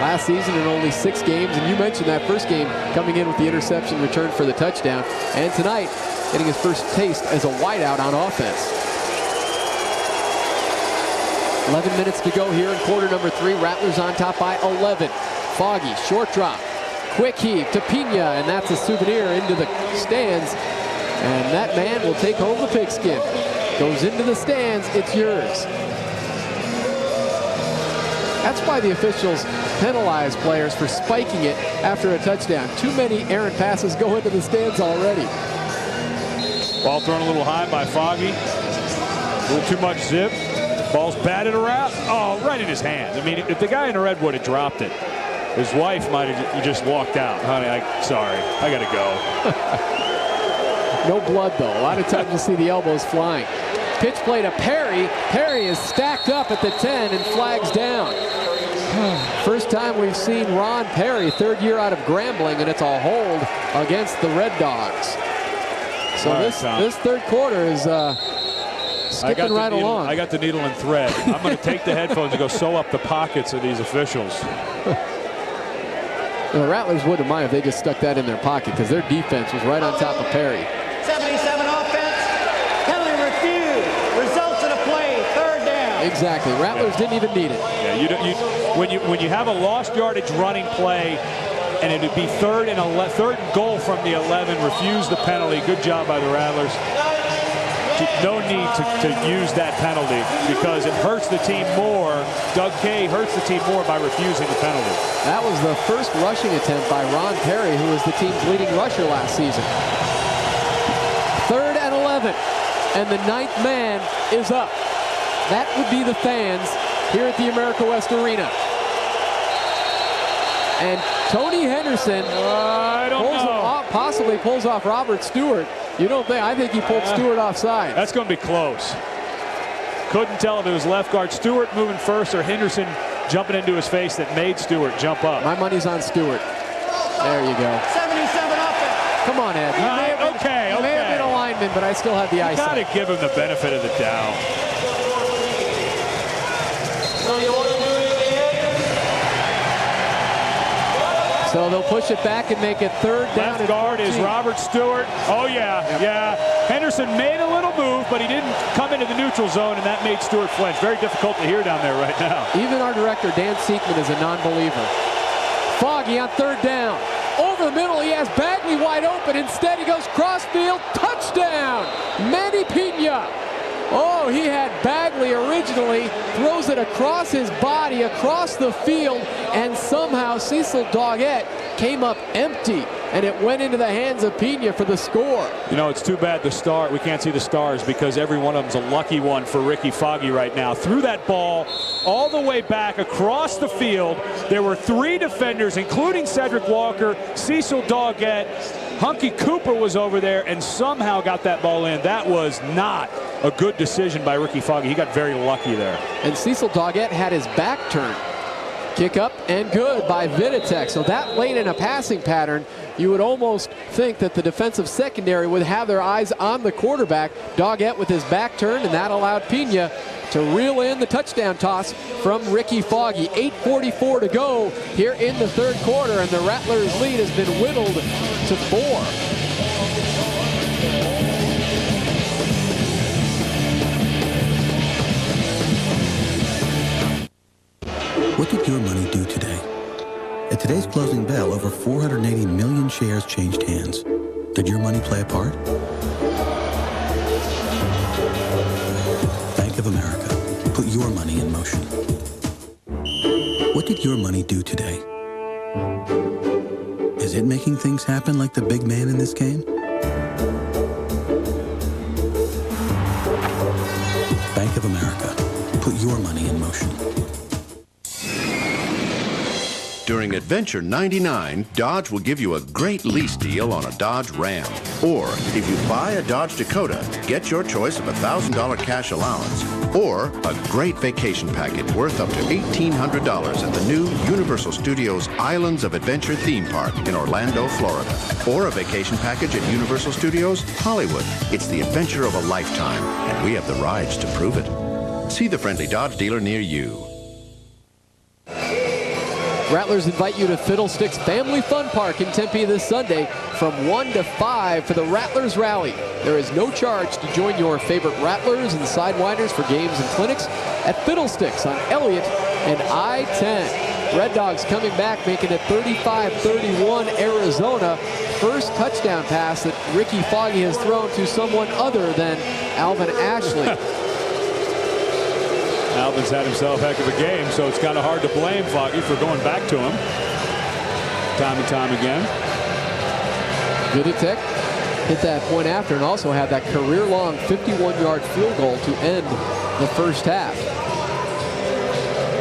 Last season in only 6 games, and you mentioned that first game coming in with the interception return for the touchdown, and tonight getting his first taste as a wideout on offense. 11 minutes to go here in quarter number 3. Rattlers on top by 11. Foggy, short drop, quick heave to Pina, and that's a souvenir into the stands, and that man will take home the pigskin. Goes into the stands, it's yours. That's why the officials penalize players for spiking it after a touchdown. Too many errant passes go into the stands already. Ball thrown a little high by Foggy. A little too much zip. Ball's batted around. Oh, right in his hand. I mean, if the guy in the redwood had dropped it, his wife might have just walked out. Honey, sorry, I got to go. No blood, though. A lot of times you see the elbows flying. Pitch play to Perry. Perry is stacked up at the 10 and flags down. First time we've seen Ron Perry, 3rd year out of Grambling, and it's a hold against the Red Dogs. So right, this 3rd quarter is skipping right along. I got the needle and thread. I'm going to take the headphones and go sew up the pockets of these officials. The Rattlers wouldn't mind if they just stuck that in their pocket, because their defense was right on top of Perry. 77 offense. Penalty refused. Results of the play. 3rd down. Exactly. Rattlers didn't even need it. Yeah, when you have a lost yardage running play, and it would be third and goal from the 11, refuse the penalty. Good job by the Rattlers. No need to use that penalty because it hurts the team more. Doug Kay hurts the team more by refusing the penalty. That was the first rushing attempt by Ron Perry, who was the team's leading rusher last season. 3rd and 11, and the 9th man is up. That would be the fans here at the America West Arena. And Tony Henderson possibly pulls off Robert Stewart. You don't think? I think he pulled Stewart offside. That's going to be close. Couldn't tell if it was left guard Stewart moving first or Henderson jumping into his face that made Stewart jump up. My money's on Stewart. There you go. 77 offense. Come on, Ed. You may have been a lineman, but I still have the eyesight. Got to give him the benefit of the doubt. So they'll push it back and make it 3rd down. Left guard is Robert Stewart. Oh, yeah. Henderson made a little move, but he didn't come into the neutral zone, and that made Stewart flinch. Very difficult to hear down there right now. Even our director, Dan Seekman, is a non-believer. Foggy on 3rd down. Over the middle, he has Bagley wide open. Instead, he goes crossfield. Touchdown! Manny Pina. Oh, he had Bagley originally, throws it across his body, across the field, and somehow Cecil Doggett came up empty, and it went into the hands of Pina for the score. You know, it's too bad we can't see the stars because every one of them's a lucky one for Ricky Foggy right now. Threw that ball all the way back across the field. There were 3 defenders, including Cedric Walker, Cecil Doggett, Hunky Cooper was over there and somehow got that ball in. That was not a good decision by Ricky Foggy. He got very lucky there. And Cecil Doggett had his back turned. Kick up and good by Viditek. So that late in a passing pattern, you would almost think that the defensive secondary would have their eyes on the quarterback. Doggett with his back turned, and that allowed Pina to reel in the touchdown toss from Ricky Foggy. 8:44 to go here in the 3rd quarter, and the Rattlers' lead has been whittled to 4. What did your money do today? At today's closing bell, over 480 million shares changed hands. Did your money play a part? Bank of America. Put your money in motion. What did your money do today? Is it making things happen like the big man in this game? Bank of America. Put your money in motion. During Adventure 99, Dodge will give you a great lease deal on a Dodge Ram. Or, if you buy a Dodge Dakota, get your choice of a $1,000 cash allowance. Or, a great vacation package worth up to $1,800 at the new Universal Studios Islands of Adventure theme park in Orlando, Florida. Or a vacation package at Universal Studios Hollywood. It's the adventure of a lifetime, and we have the rides to prove it. See the friendly Dodge dealer near you. Rattlers invite you to Fiddlesticks Family Fun Park in Tempe this Sunday from 1 to 5 for the Rattlers Rally. There is no charge to join your favorite Rattlers and Sidewinders for games and clinics at Fiddlesticks on Elliott and I-10. Red Dogs coming back, making it 35-31 Arizona. First touchdown pass that Ricky Foggy has thrown to someone other than Alvin Ashley. Alvin's had himself a heck of a game, so it's kind of hard to blame Foggy for going back to him time and time again. Viditek hit that point after and also had that career-long 51-yard field goal to end the first half.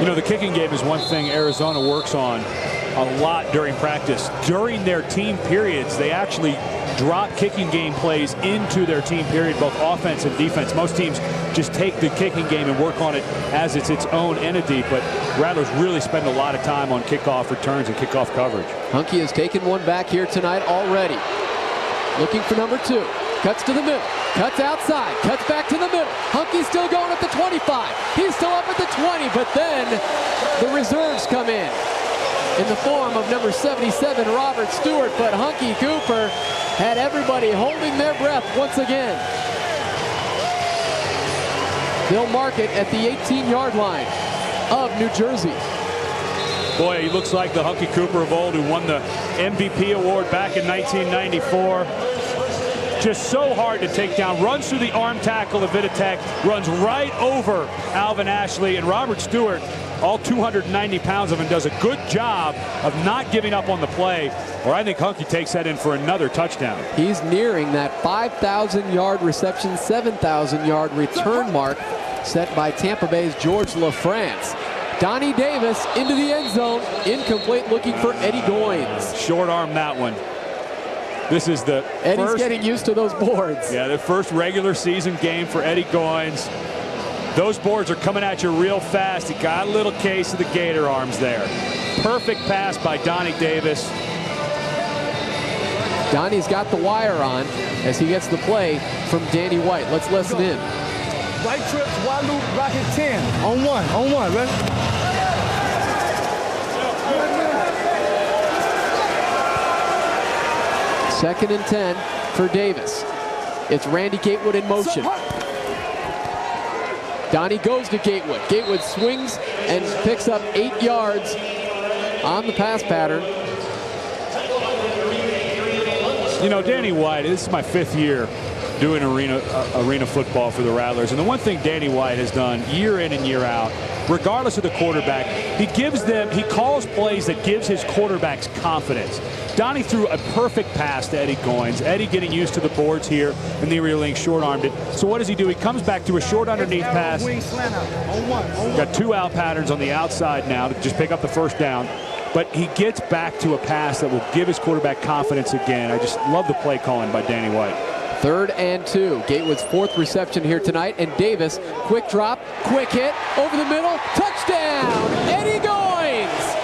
You know, the kicking game is one thing Arizona works on a lot during practice. During their team periods, they actually drop kicking game plays into their team period, both offense and defense. Most teams just take the kicking game and work on it as it's its own entity, but Rattlers really spend a lot of time on kickoff returns and kickoff coverage. Hunky has taken one back here tonight already. Looking for number 2. Cuts to the middle. Cuts outside. Cuts back to the middle. Hunky's still going at the 25. He's still up at the 20, but then the reserves come in the form of number 77, Robert Stewart, but Hunky Cooper had everybody holding their breath once again. They'll mark it at the 18-yard line of New Jersey. Boy, he looks like the Hunky Cooper of old who won the MVP award back in 1994. Just so hard to take down. Runs through the arm tackle of Viditek, runs right over Alvin Ashley, and Robert Stewart, all 290 pounds of him, does a good job of not giving up on the play, or I think Hunky takes that in for another touchdown. He's nearing that 5,000-yard reception, 7,000-yard return mark set by Tampa Bay's George LaFrance. Donnie Davis into the end zone, incomplete, looking for Eddie Goins. Short arm that one. This is the Eddie's first, getting used to those boards. Yeah, the first regular season game for Eddie Goins. Those boards are coming at you real fast. He got a little case of the gator arms there. Perfect pass by Donnie Davis. Donnie's got the wire on as he gets the play from Danny White. Let's listen in. Right trips, wide loop, rocket 10. On one, ready? Second and 10 for Davis. It's Randy Gatewood in motion. Donnie goes to Gatewood. Gatewood swings and picks up 8 yards on the pass pattern. You know, Danny White, this is my 5th year doing arena football for the Rattlers. And the one thing Danny White has done year in and year out, regardless of the quarterback, he calls plays that gives his quarterbacks confidence. Donnie threw a perfect pass to Eddie Goins. Eddie getting used to the boards here, and the rear link short-armed it. So what does he do? He comes back to a short underneath pass. Got 2 out patterns on the outside now to just pick up the first down. But he gets back to a pass that will give his quarterback confidence again. I just love the play calling by Danny White. 3rd and 2. Gatewood's 4th reception here tonight. And Davis, quick drop, quick hit, over the middle, touchdown, Eddie Goins!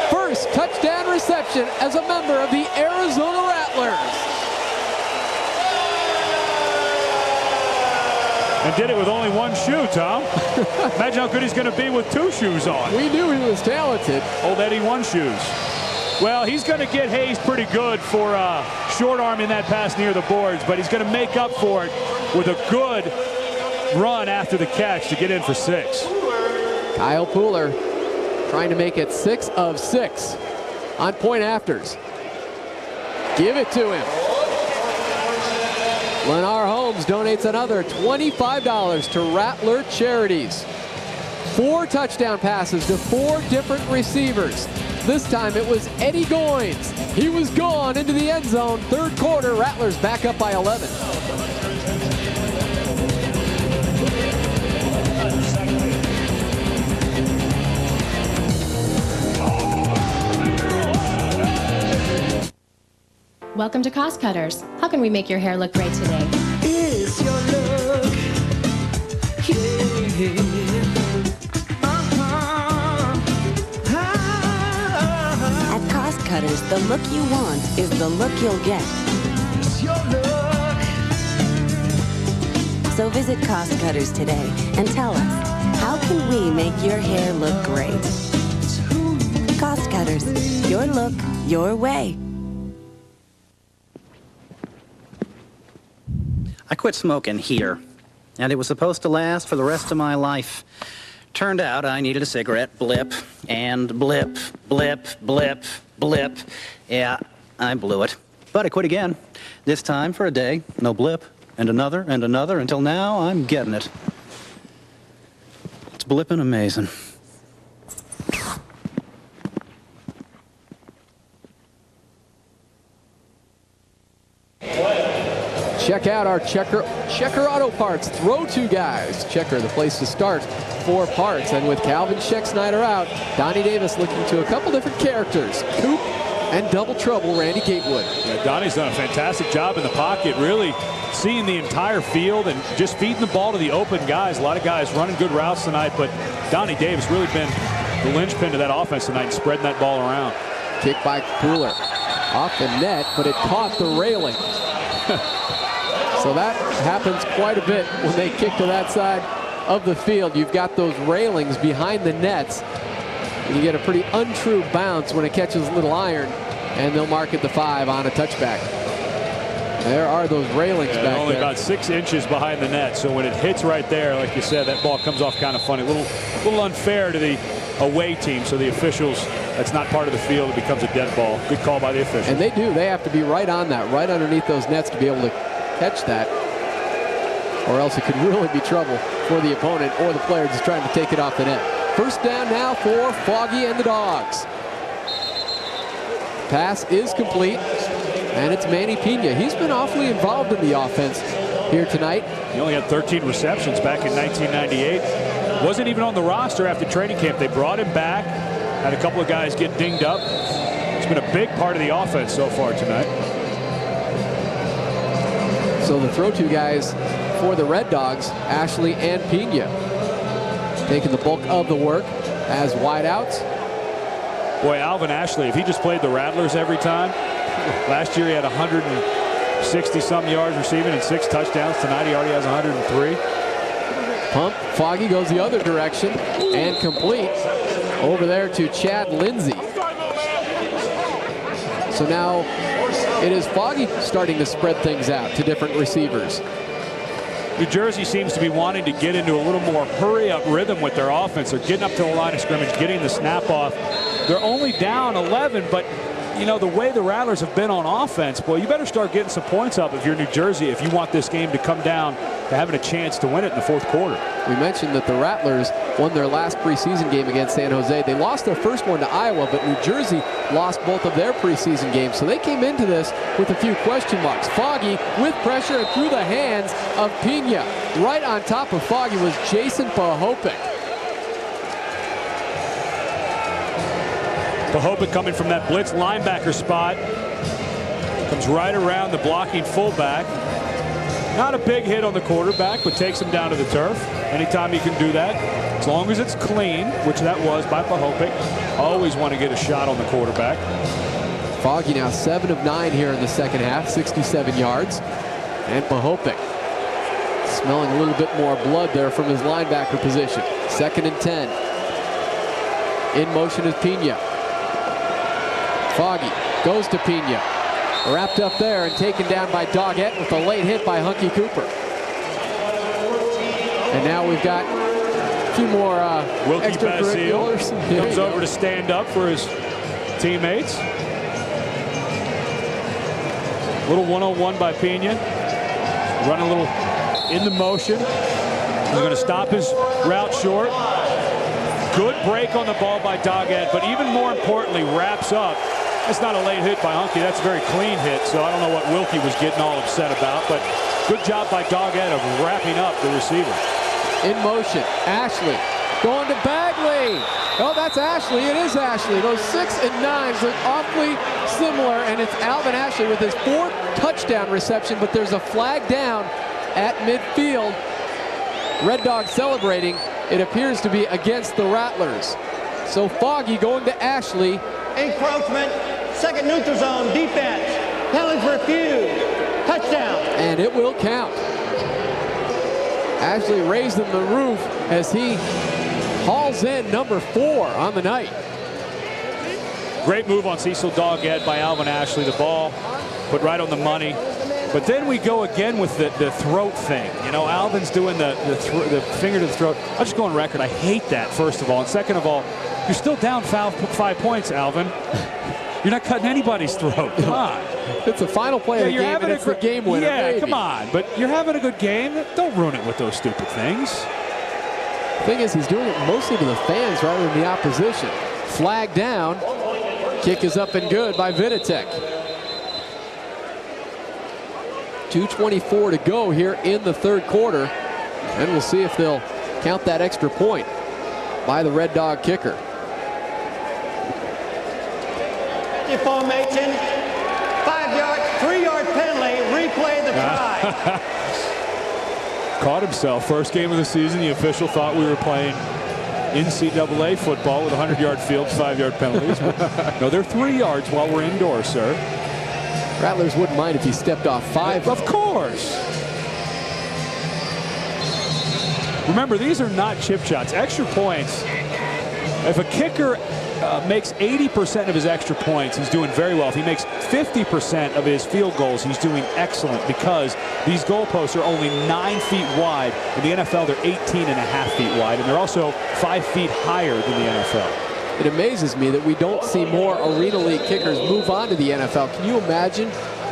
First touchdown reception as a member of the Arizona Rattlers. And did it with only 1 shoe, Tom. Imagine how good he's going to be with 2 shoes on. We knew he was talented. Old Eddie 1 shoes. Well, he's going to get Hayes pretty good for short arm in that pass near the boards, but he's going to make up for it with a good run after the catch to get in for 6. Kyle Pooler trying to make it 6 of 6 on point afters. Give it to him. Lennar Holmes donates another $25 to Rattler Charities. 4 touchdown passes to 4 different receivers. This time it was Eddie Goins. He was gone into the end zone. 3rd quarter, Rattlers back up by 11. Welcome to Cost Cutters. How can we make your hair look great today? Is your look, At Cost Cutters, the look you want is the look you'll get. So visit Cost Cutters today and tell us, how can we make your hair look great? Cost Cutters, your look, your way. I quit smoking here, and it was supposed to last for the rest of my life. Turned out I needed a cigarette, blip, and blip, blip, blip, blip. Yeah, I blew it. But I quit again. This time for a day, no blip, and another, until now I'm getting it. It's blipping amazing. Check out our Checker Auto Parts throw-to guys. Checker, the place to start for parts. And with Calvin Scheck-Snyder out, Donnie Davis looking to a couple different characters. Coop and double trouble Randy Gatewood. Yeah, Donnie's done a fantastic job in the pocket, really seeing the entire field and just feeding the ball to the open guys. A lot of guys running good routes tonight, but Donnie Davis really been the linchpin to that offense tonight and spreading that ball around. Kick by Pooler. Off the net, but it caught the railing. So that happens quite a bit when they kick to that side of the field. You've got those railings behind the nets. And you get a pretty untrue bounce when it catches little iron, and they'll mark it the 5 on a touchback. There are those railings They're back only there. about 6 inches behind the net, so when it hits right there, like you said, that ball comes off kind of funny. A little unfair to the away team, so the officials, that's not part of the field. It becomes a dead ball. Good call by the officials. And they do. They have to be right on that, right underneath those nets to be able to catch that, or else it could really be trouble for the opponent or the player just trying to take it off the net. First down now for Foggy and the Dogs. Pass is complete, and it's Manny Pina. He's been awfully involved in the offense here tonight. He only had 13 receptions back in 1998. Wasn't even on the roster after training camp. They brought him back. Had a couple of guys get dinged up. It's been a big part of the offense so far tonight. So the throw-to guys for the Red Dogs, Ashley and Pina, taking the bulk of the work as wideouts. Boy, Alvin Ashley, if he just played the Rattlers every time, last year he had 160-some yards receiving and 6 touchdowns. Tonight he already has 103. Pump. Foggy goes the other direction and complete over there to Chad Lindsay. So now it is Foggy starting to spread things out to different receivers. New Jersey seems to be wanting to get into a little more hurry-up rhythm with their offense. They're getting up to the line of scrimmage, getting the snap off. They're only down 11, but you know, the way the Rattlers have been on offense, boy, you better start getting some points up if you're New Jersey, if you want this game to come down to having a chance to win it in the fourth quarter. We mentioned that the Rattlers won their last preseason game against San Jose. They lost their first one to Iowa, but New Jersey lost both of their preseason games. So they came into this with a few question marks. Foggy with pressure and through the hands of Pina. Right on top of Foggy was Jason Pahopik. Pahopik coming from that blitz linebacker spot. Comes right around the blocking fullback. Not a big hit on the quarterback, but takes him down to the turf. Anytime you can do that, as long as it's clean, which that was by Pahopik, always want to get a shot on the quarterback. Foggy now 7 of 9 here in the second half, 67 yards. And Pahopik smelling a little bit more blood there from his linebacker position. 2nd and 10. In motion is Pina. Foggy goes to Pina. Wrapped up there and taken down by Doggett with a late hit by Hunky Cooper. And now we've got a few more extracurriculars. Comes over to stand up for his teammates. Little one-on-one by Pina. Run a little in the motion. He's going to stop his route short. Good break on the ball by Doggett, but even more importantly, wraps up. That's not a late hit by Hunky. That's a very clean hit, so I don't know what Wilkie was getting all upset about, but good job by Doggett of wrapping up the receiver. In motion, Ashley going to Bagley. Oh, that's Ashley. It is Ashley. Those 6 and 9s look awfully similar, and it's Alvin Ashley with his 4th touchdown reception, but there's a flag down at midfield. Red Dog celebrating. It appears to be against the Rattlers. So Foggy going to Ashley. Encroachment, 2nd neutral zone, defense. Penalties refused. Touchdown. And it will count. Ashley raising the roof as he hauls in number 4 on the night. Great move on Cecil Doggett by Alvin Ashley. The ball put right on the money. But then we go again with the throat thing. You know, Alvin's doing the finger to the throat. I'll just go on record. I hate that, first of all. And second of all, you're still down 5 points, Alvin. You're not cutting anybody's throat. Come on. It's the final play of the game, and it's the game winner. Yeah, maybe. Come on. But you're having a good game. Don't ruin it with those stupid things. The thing is, he's doing it mostly to the fans rather than the opposition. Flag down. Kick is up and good by Viditek. 2:24 to go here in the 3rd quarter. And we'll see if they'll count that extra point by the Red Dog kicker. Formation, 5-yard, 3-yard penalty, replay the try. Caught himself. First game of the season, the official thought we were playing NCAA football with 100-yard fields, 5-yard penalties. No, they're 3 yards while we're indoors, sir. Rattlers wouldn't mind if he stepped off 5. Of course. Remember, these are not chip shots. Extra points. If a kicker makes 80% of his extra points, he's doing very well. If he makes 50% of his field goals, he's doing excellent, because these goalposts are only 9 feet wide. In the NFL, they're 18.5 feet wide, and they're also 5 feet higher than the NFL. It amazes me that we don't see more Arena League kickers move on to the NFL. Can you imagine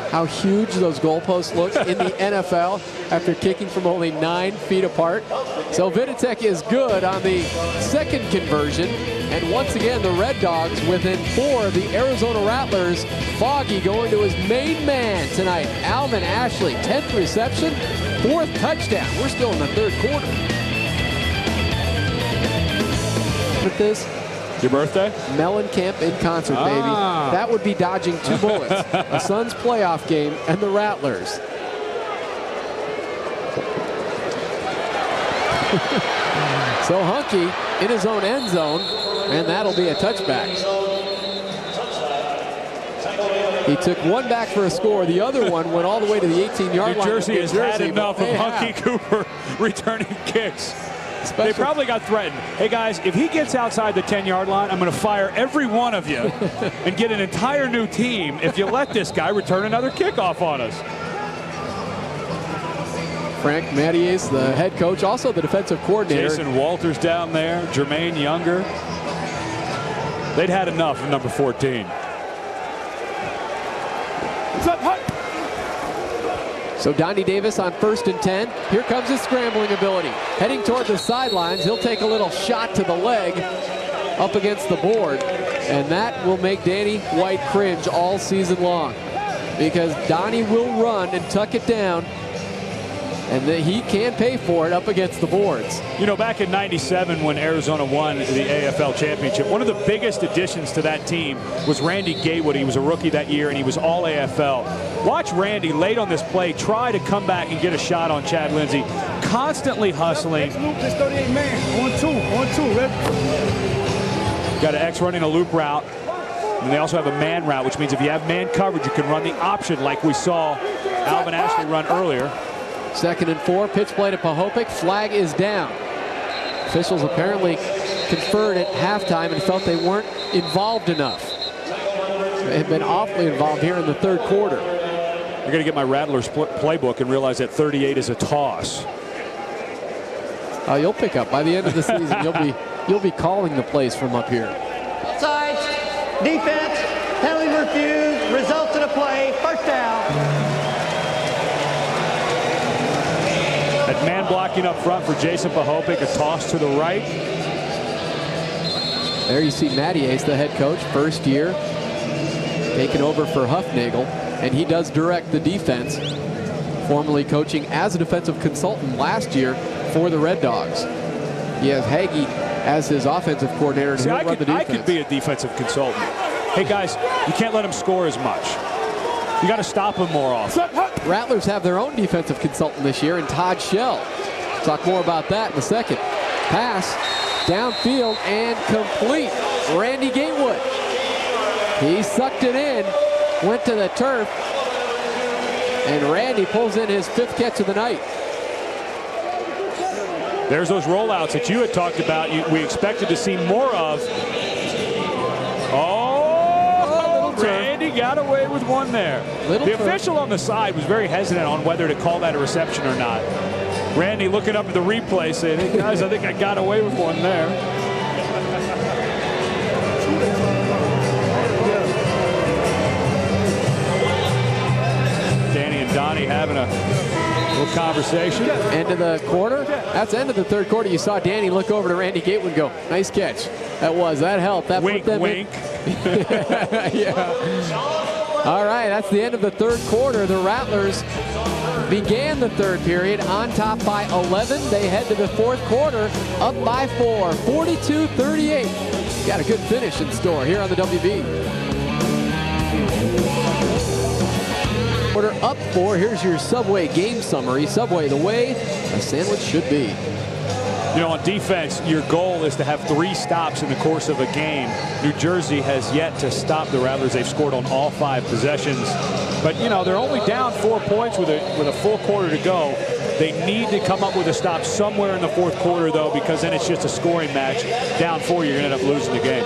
how huge those goalposts look in the NFL after kicking from only 9 feet apart? So Viditek is good on the second conversion. And once again, the Red Dogs within 4 of the Arizona Rattlers. Foggy going to his main man tonight. Alvin Ashley, 10th reception, 4th touchdown. We're still in the 3rd quarter. With this, your birthday? Mellencamp in concert, baby. That would be dodging 2 bullets. A Suns playoff game and the Rattlers. So Hunky in his own end zone, and that'll be a touchback. He took one back for a score. The other one went all the way to the 18-yard line. New Jersey has had enough of Hunky Cooper returning kicks. They probably got threatened. Hey, guys, if he gets outside the 10-yard line, I'm going to fire every one of you and get an entire new team if you let this guy return another kickoff on us. Frank Mattias, the head coach, also the defensive coordinator. Jason Walters down there, Jermaine Younger. They'd had enough of number 14. So Donnie Davis on 1st and 10. Here comes his scrambling ability. Heading toward the sidelines. He'll take a little shot to the leg up against the board. And that will make Danny White cringe all season long, because Donnie will run and tuck it down, and he can pay for it up against the boards. You know, back in '97 when Arizona won the AFL championship, one of the biggest additions to that team was Randy Gatewood. He was a rookie that year, and he was all AFL. Watch Randy late on this play try to come back and get a shot on Chad Lindsay, constantly hustling. This 38 man, on two, red. Got an X running a loop route. And they also have a man route, which means if you have man coverage, you can run the option like we saw Alvin Ashley run earlier. 2nd and 4, pitch play to Pahopic. Flag is down. Officials apparently conferred at halftime and felt they weren't involved enough. They have been awfully involved here in the 3rd quarter. I got to get my Rattlers playbook and realize that 38 is a toss. You'll pick up by the end of the season. You'll be calling the plays from up here. Sides, defense, penalty refused, results of the play, 1st down. That man blocking up front for Jason Pahopic, a toss to the right. There you see Mattias, the head coach, 1st year, taking over for Huffnagel, and he does direct the defense, formerly coaching as a defensive consultant last year for the Red Dogs. He has Hagee as his offensive coordinator. See, I could be a defensive consultant. Hey, guys, you can't let him score as much. You got to stop him more often. Rattlers have their own defensive consultant this year in Todd Shell. Talk more about that in a second. Pass downfield and complete. Randy Gatewood. He sucked it in, went to the turf, and Randy pulls in his 5th catch of the night. There's those rollouts that you had talked about. We expected to see more of. Oh, Randy got away with one there. The official on the side was very hesitant on whether to call that a reception or not. Randy looking up at the replay saying, hey guys, I think I got away with one there. Danny and Donnie having a little conversation. End of the quarter. That's end of the 3rd quarter. You saw Danny look over to Randy Gatewood and go, nice catch. That helped. That wink, put them wink. Yeah. All right, that's the end of the 3rd quarter. The Rattlers began the 3rd period on top by 11. They head to the 4th quarter up by 4, 42-38. Got a good finish in store here on the WB. Quarter up 4. Here's your Subway game summary. Subway, the way a sandwich should be. You know, on defense, your goal is to have 3 stops in the course of a game. New Jersey has yet to stop the Rattlers. They've scored on all 5 possessions. But, you know, they're only down 4 points with a full quarter to go. They need to come up with a stop somewhere in the 4th quarter, though, because then it's just a scoring match. Down 4, you're going to end up losing the game.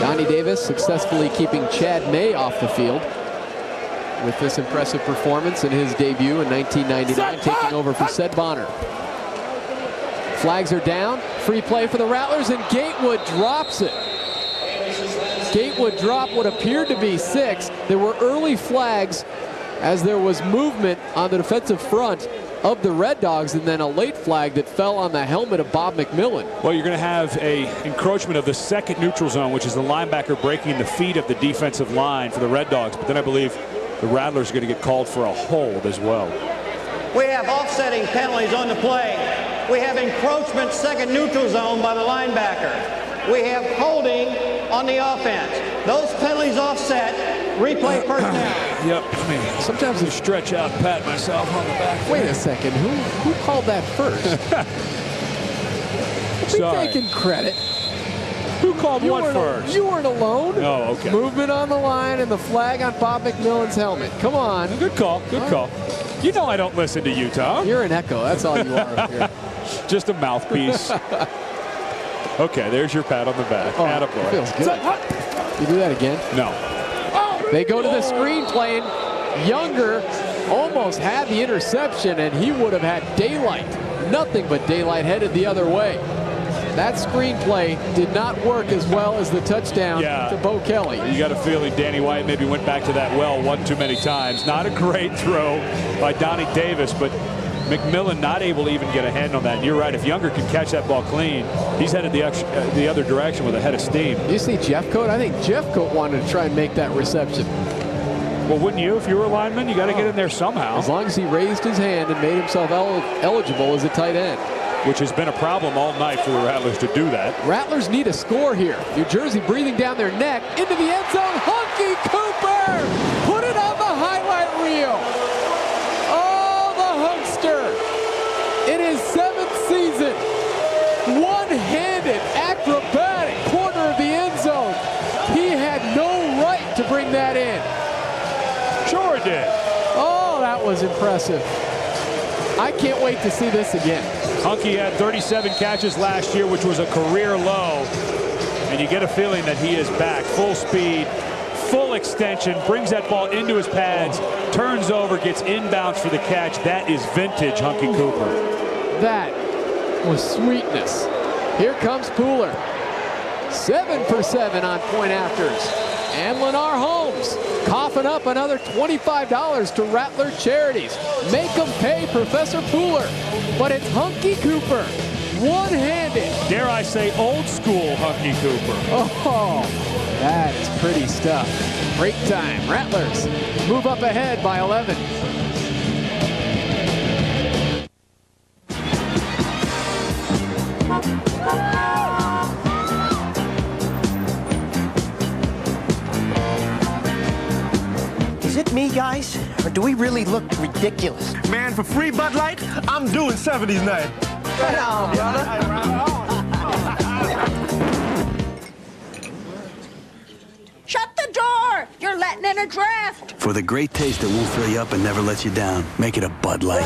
Donnie Davis successfully keeping Chad May off the field with this impressive performance in his debut in 1999, taking over for Sed Bonner. Flags are down. Free play for the Rattlers, and Gatewood drops it. Gatewood dropped what appeared to be 6. There were early flags as there was movement on the defensive front of the Red Dogs, and then a late flag that fell on the helmet of Bob McMillan. Well, you're going to have a encroachment of the second neutral zone, which is the linebacker breaking the feet of the defensive line for the Red Dogs. But then I believe the Rattlers are going to get called for a hold as well. We have offsetting penalties on the play. We have encroachment second neutral zone by the linebacker. We have holding on the offense. Those penalties offset. Replay first down. Yep. I mean, sometimes I stretch out and pat myself on the back. Wait a second. Who called that first? Sorry. Taking credit. Who called what first? You weren't alone. Oh, okay. Movement on the line and the flag on Bob McMillan's helmet. Come on. Good call. Good call. You know I don't listen to you, Tom. You're an echo. That's all you are up here. Just a mouthpiece. Okay, there's your pat on the back. Oh, attaboy. Feels good. You do that again? No. They go to the screen play, and Younger almost had the interception, and he would have had daylight. Nothing but daylight headed the other way. That screenplay did not work as well as the touchdown to Beau Kelly. You got a feeling Danny White maybe went back to that well one too many times. Not a great throw by Donnie Davis, but McMillan not able to even get a hand on that. And you're right, if Younger can catch that ball clean, he's headed the other direction with a head of steam. You see Jeffcoat? I think Jeffcoat wanted to try and make that reception. Well, wouldn't you? If you were a lineman, you got to get in there somehow. As long as he raised his hand and made himself eligible as a tight end. Which has been a problem all night for the Rattlers to do that. Rattlers need a score here. New Jersey breathing down their neck into the end zone. Hunky Cooper! Put it on the highlight reel. Oh, the Hunkster. In his 7th season, one-handed, acrobatic corner of the end zone. He had no right to bring that in. Sure did. Oh, that was impressive. I can't wait to see this again. Hunky had 37 catches last year, which was a career low. And you get a feeling that he is back. Full speed, full extension, brings that ball into his pads, turns over, gets inbounds for the catch. That is vintage Hunky Cooper. That was sweetness. Here comes Pooler. 7 for 7 on point afters. And Lennar Holmes coughing up another $25 to Rattler Charities. Make them pay, Professor Pooler. But it's Hunky Cooper, one-handed. Dare I say old school Hunky Cooper. Oh, that is pretty stuff. Break time. Rattlers move up ahead by 11. Is it me, guys? Or do we really look ridiculous? Man, for free Bud Light, I'm doing 70s night. Right on, brother. Shut the door! You're letting in a draft! For the great taste that won't fill you up and never lets you down, make it a Bud Light.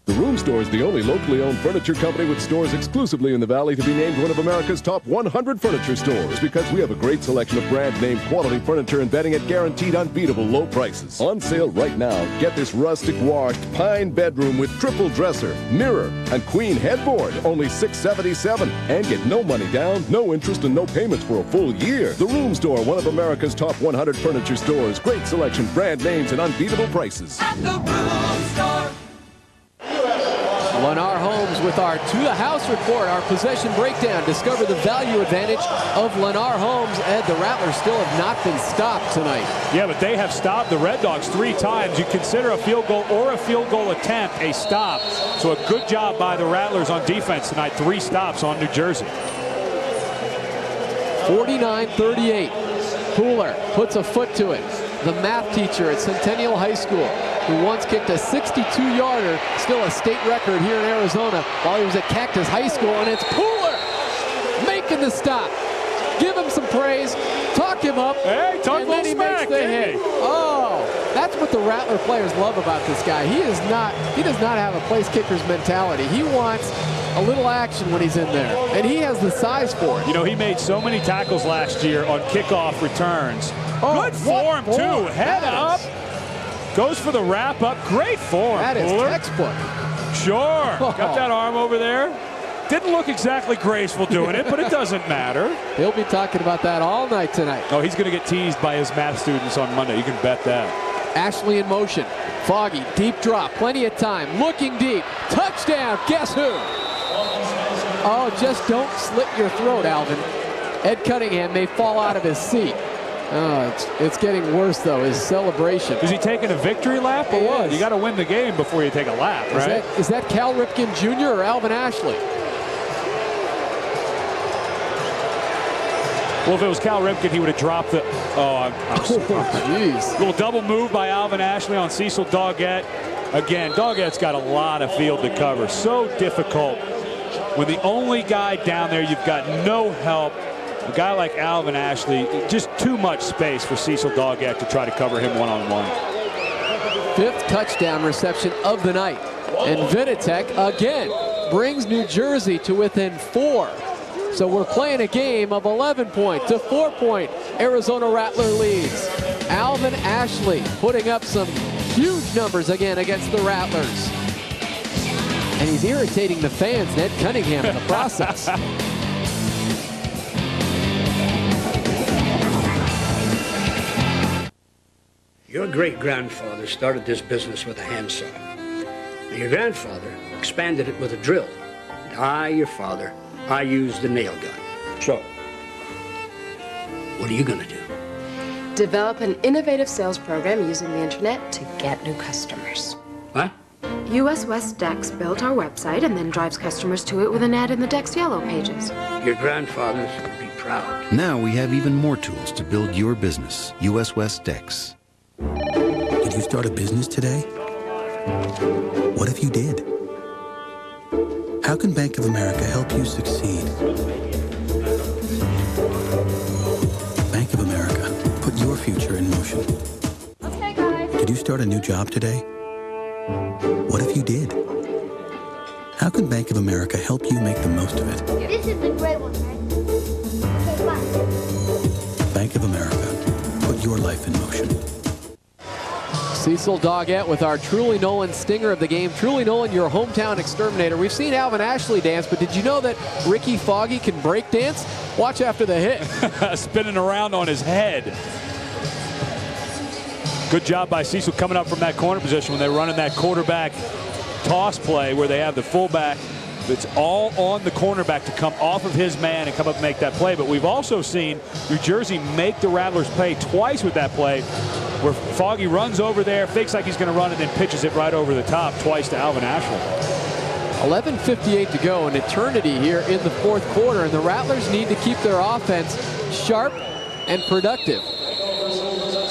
The Room Store is the only locally owned furniture company with stores exclusively in the Valley to be named one of America's top 100 furniture stores because we have a great selection of brand name quality furniture and bedding at guaranteed unbeatable low prices. On sale right now, get this rustic washed pine bedroom with triple dresser, mirror, and queen headboard, only $677. And get no money down, no interest, and no payments for a full year. The Room Store, one of America's top 100 furniture stores. Great selection, brand names, and unbeatable prices. At the Room Store! Lennar Holmes with our To the House report, our possession breakdown. Discover the value advantage of Lennar Holmes, and the Rattlers still have not been stopped tonight. Yeah, but they have stopped the Red Dogs 3 times. You consider a field goal or a field goal attempt a stop. So a good job by the Rattlers on defense tonight. 3 stops on New Jersey. 49-38. Pooler puts a foot to it. The math teacher at Centennial High School, who once kicked a 62-yarder, still a state record here in Arizona, while he was at Cactus High School, and it's Pooler making the stop. Give him some praise, talk him up, hey, talk and then he makes the hit. Oh, that's what the Rattler players love about this guy. He does not have a place kicker's mentality. He wants a little action when he's in there, and he has the size for it. You know, he made so many tackles last year on kickoff returns. Good form, too. Head up. Goes for the wrap up. Great form. That is Fuller. textbook. Sure. Got that arm over there. Didn't look exactly graceful doing it, but it doesn't matter. He'll be talking about that all night tonight. Oh, he's going to get teased by his math students on Monday. You can bet that. Ashley in motion. Foggy, deep drop, plenty of time, looking deep. Touchdown, guess who? Oh, just don't slit your throat, Alvin. Ed Cunningham may fall out of his seat. Oh, it's getting worse, though, his celebration. Is he taking a victory lap or what? You got to win the game before you take a lap, right? Is that Cal Ripken Jr. or Alvin Ashley? Well, if it was Cal Ripken, he would have dropped the... Oh, I'm jeez. Little double move by Alvin Ashley on Cecil Doggett. Again, Doggett's got a lot of field to cover. So difficult. When the only guy down there, you've got no help. A guy like Alvin Ashley, just too much space for Cecil Doggett to try to cover him one-on-one. 5th touchdown reception of the night. And Viditek, again, brings New Jersey to within 4. So we're playing a game of 11-point to 4-point. Arizona Rattler leads. Alvin Ashley putting up some huge numbers again against the Rattlers. And he's irritating the fans, Ed Cunningham, in the process. Your great-grandfather started this business with a handsaw. And your grandfather expanded it with a drill. And I, your father, I used the nail gun. So, what are you gonna do? Develop an innovative sales program using the internet to get new customers. What? US West Dex built our website and then drives customers to it with an ad in the Dex Yellow pages. Your grandfathers would be proud. Now we have even more tools to build your business. US West Dex. Did you start a business today? What if you did? How can Bank of America help you succeed? Bank of America, put your future in motion. Okay, guys. Did you start a new job today? What if you did? How can Bank of America help you make the most of it? This is the gray one, right? Okay, bye. Bank of America, put your life in motion. Cecil Doggett with our Truly Nolan stinger of the game. Truly Nolan, your hometown exterminator. We've seen Alvin Ashley dance, but did you know that Ricky Foggy can break dance? Watch after the hit. Spinning around on his head. Good job by Cecil coming up from that corner position when they're running that quarterback toss play where they have the fullback that's all on the cornerback to come off of his man and come up and make that play. But we've also seen New Jersey make the Rattlers pay twice with that play, where Foggy runs over there, fakes like he's going to run, and then pitches it right over the top twice to Alvin Ashley. 11:58 to go, an eternity here in the 4th quarter, and the Rattlers need to keep their offense sharp and productive.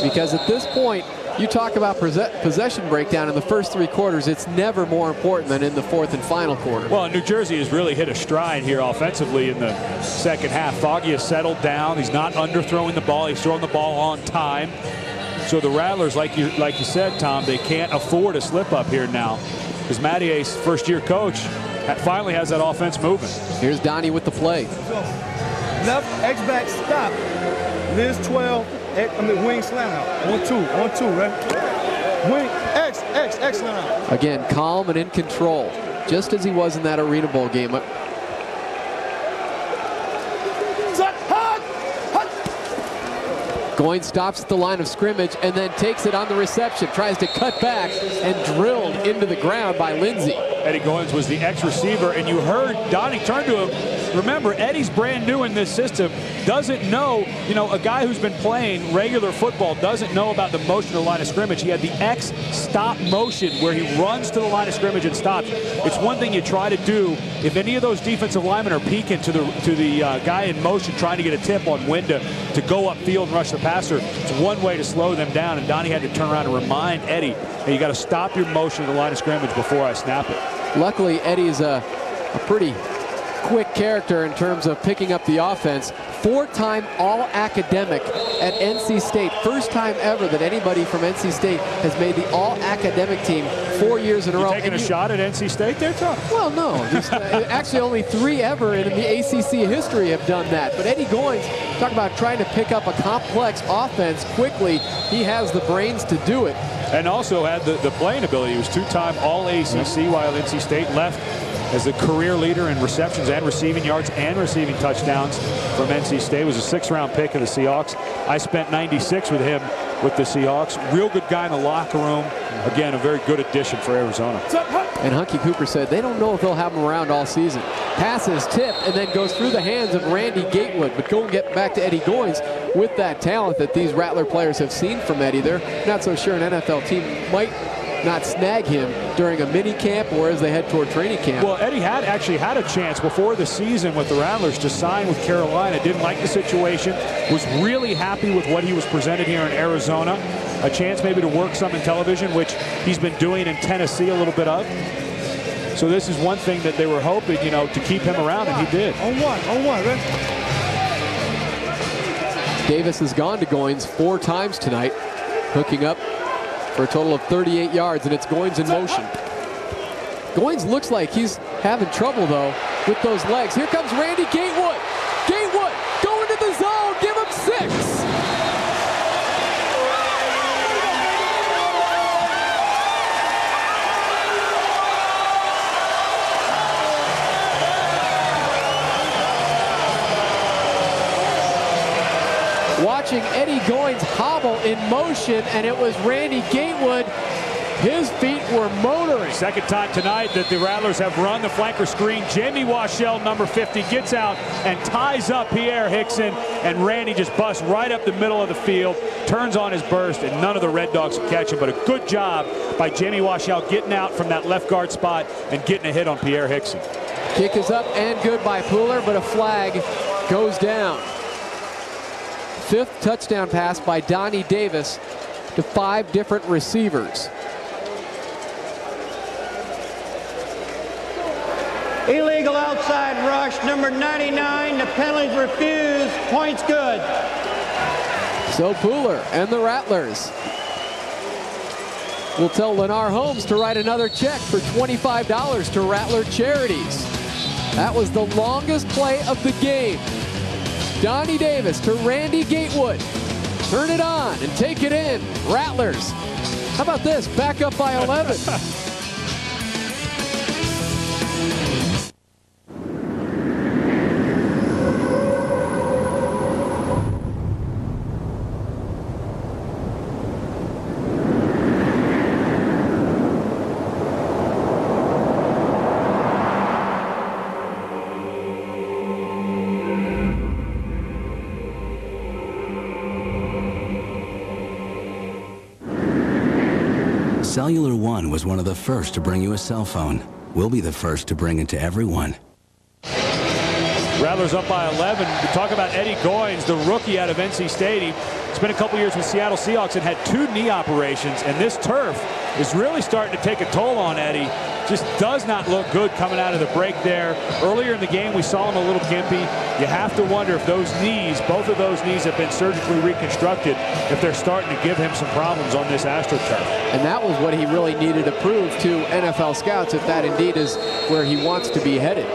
Because at this point, you talk about possession breakdown in the first 3 quarters, it's never more important than in the 4th and final quarter. Well, New Jersey has really hit a stride here offensively in the second half. Foggy has settled down. He's not underthrowing the ball. He's throwing the ball on time. So the Rattlers, like you said, Tom, they can't afford a slip up here now, because Mattier's first-year coach finally has that offense moving. Here's Donnie with the play. Left X-back stop. Liz 12. Wing slant out. 1-2, right? Wing X slant out. Again, calm and in control, just as he was in that Arena Bowl game. Goins stops at the line of scrimmage and then takes it on the reception, tries to cut back and drilled into the ground by Lindsey. Eddie Goins was the ex-receiver, and you heard Donnie turn to him. Remember, Eddie's brand new in this system, doesn't know, a guy who's been playing regular football doesn't know about the motion of the line of scrimmage. He had the X stop motion where he runs to the line of scrimmage and stops. It's one thing you try to do if any of those defensive linemen are peeking to the guy in motion trying to get a tip on when to go upfield and rush the passer. It's one way to slow them down, and Donnie had to turn around and remind Eddie, hey, you got to stop your motion at the line of scrimmage before I snap it. Luckily, Eddie is a pretty quick character in terms of picking up the offense. 4-time All-Academic at NC State. First time ever that anybody from NC State has made the All-Academic team 4 years in a row. Taking a shot at NC State there, Tom? Well, no. Just, actually, only 3 ever in the ACC history have done that. But Eddie Goins, talk about trying to pick up a complex offense quickly. He has the brains to do it. And also had the playing ability. He was 2-time All-ACC while NC State left as the career leader in receptions and receiving yards and receiving touchdowns from NC State. Was a 6th-round pick of the Seahawks. I spent 96 with him with the Seahawks. Real good guy in the locker room. Again, a very good addition for Arizona. And Hunky Cooper said they don't know if they'll have him around all season. Passes tipped and then goes through the hands of Randy Gatewood. But go and get back to Eddie Goins with that talent that these Rattler players have seen from Eddie. They're not so sure an NFL team might not snag him during a mini camp or as they head toward training camp. Well, Eddie had actually had a chance before the season with the Rattlers to sign with Carolina. Didn't like the situation. Was really happy with what he was presented here in Arizona. A chance maybe to work some in television, which he's been doing in Tennessee a little bit of. So this is one thing that they were hoping, you know, to keep him around, and he did. On one, man. Davis has gone to Goins 4 times tonight, hooking up for a total of 38 yards, and it's Goins in motion. Goins looks like he's having trouble, though, with those legs. Here comes Randy Gatewood. Gatewood going to the zone. Give him 6. Watching Eddie Goins hobble in motion, and it was Randy Gatewood. His feet were motoring. Second time tonight that the Rattlers have run the flanker screen. Jamie Washell, number 50, gets out and ties up Pierre Hickson, and Randy just busts right up the middle of the field, turns on his burst, and none of the Red Dogs can catch him. But a good job by Jamie Washell getting out from that left guard spot and getting a hit on Pierre Hickson. Kick is up and good by Pooler, but a flag goes down. 5th touchdown pass by Donnie Davis to 5 different receivers. Illegal outside rush, number 99. The penalties refused. Points good. So Pooler and the Rattlers will tell Lennar Holmes to write another check for $25 to Rattler Charities. That was the longest play of the game. Donnie Davis to Randy Gatewood. Turn it on and take it in. Rattlers. How about this? Back up by 11. Cellular One was one of the first to bring you a cell phone. We'll be the first to bring it to everyone. Rattlers up by 11. We talk about Eddie Goins, the rookie out of NC State. He spent a couple years with Seattle Seahawks and had 2 knee operations, and this turf is really starting to take a toll on Eddie. Just does not look good coming out of the break there. Earlier in the game, we saw him a little gimpy. You have to wonder if those knees, both of those knees have been surgically reconstructed, if they're starting to give him some problems on this AstroTurf. And that was what he really needed to prove to NFL scouts, if that indeed is where he wants to be headed.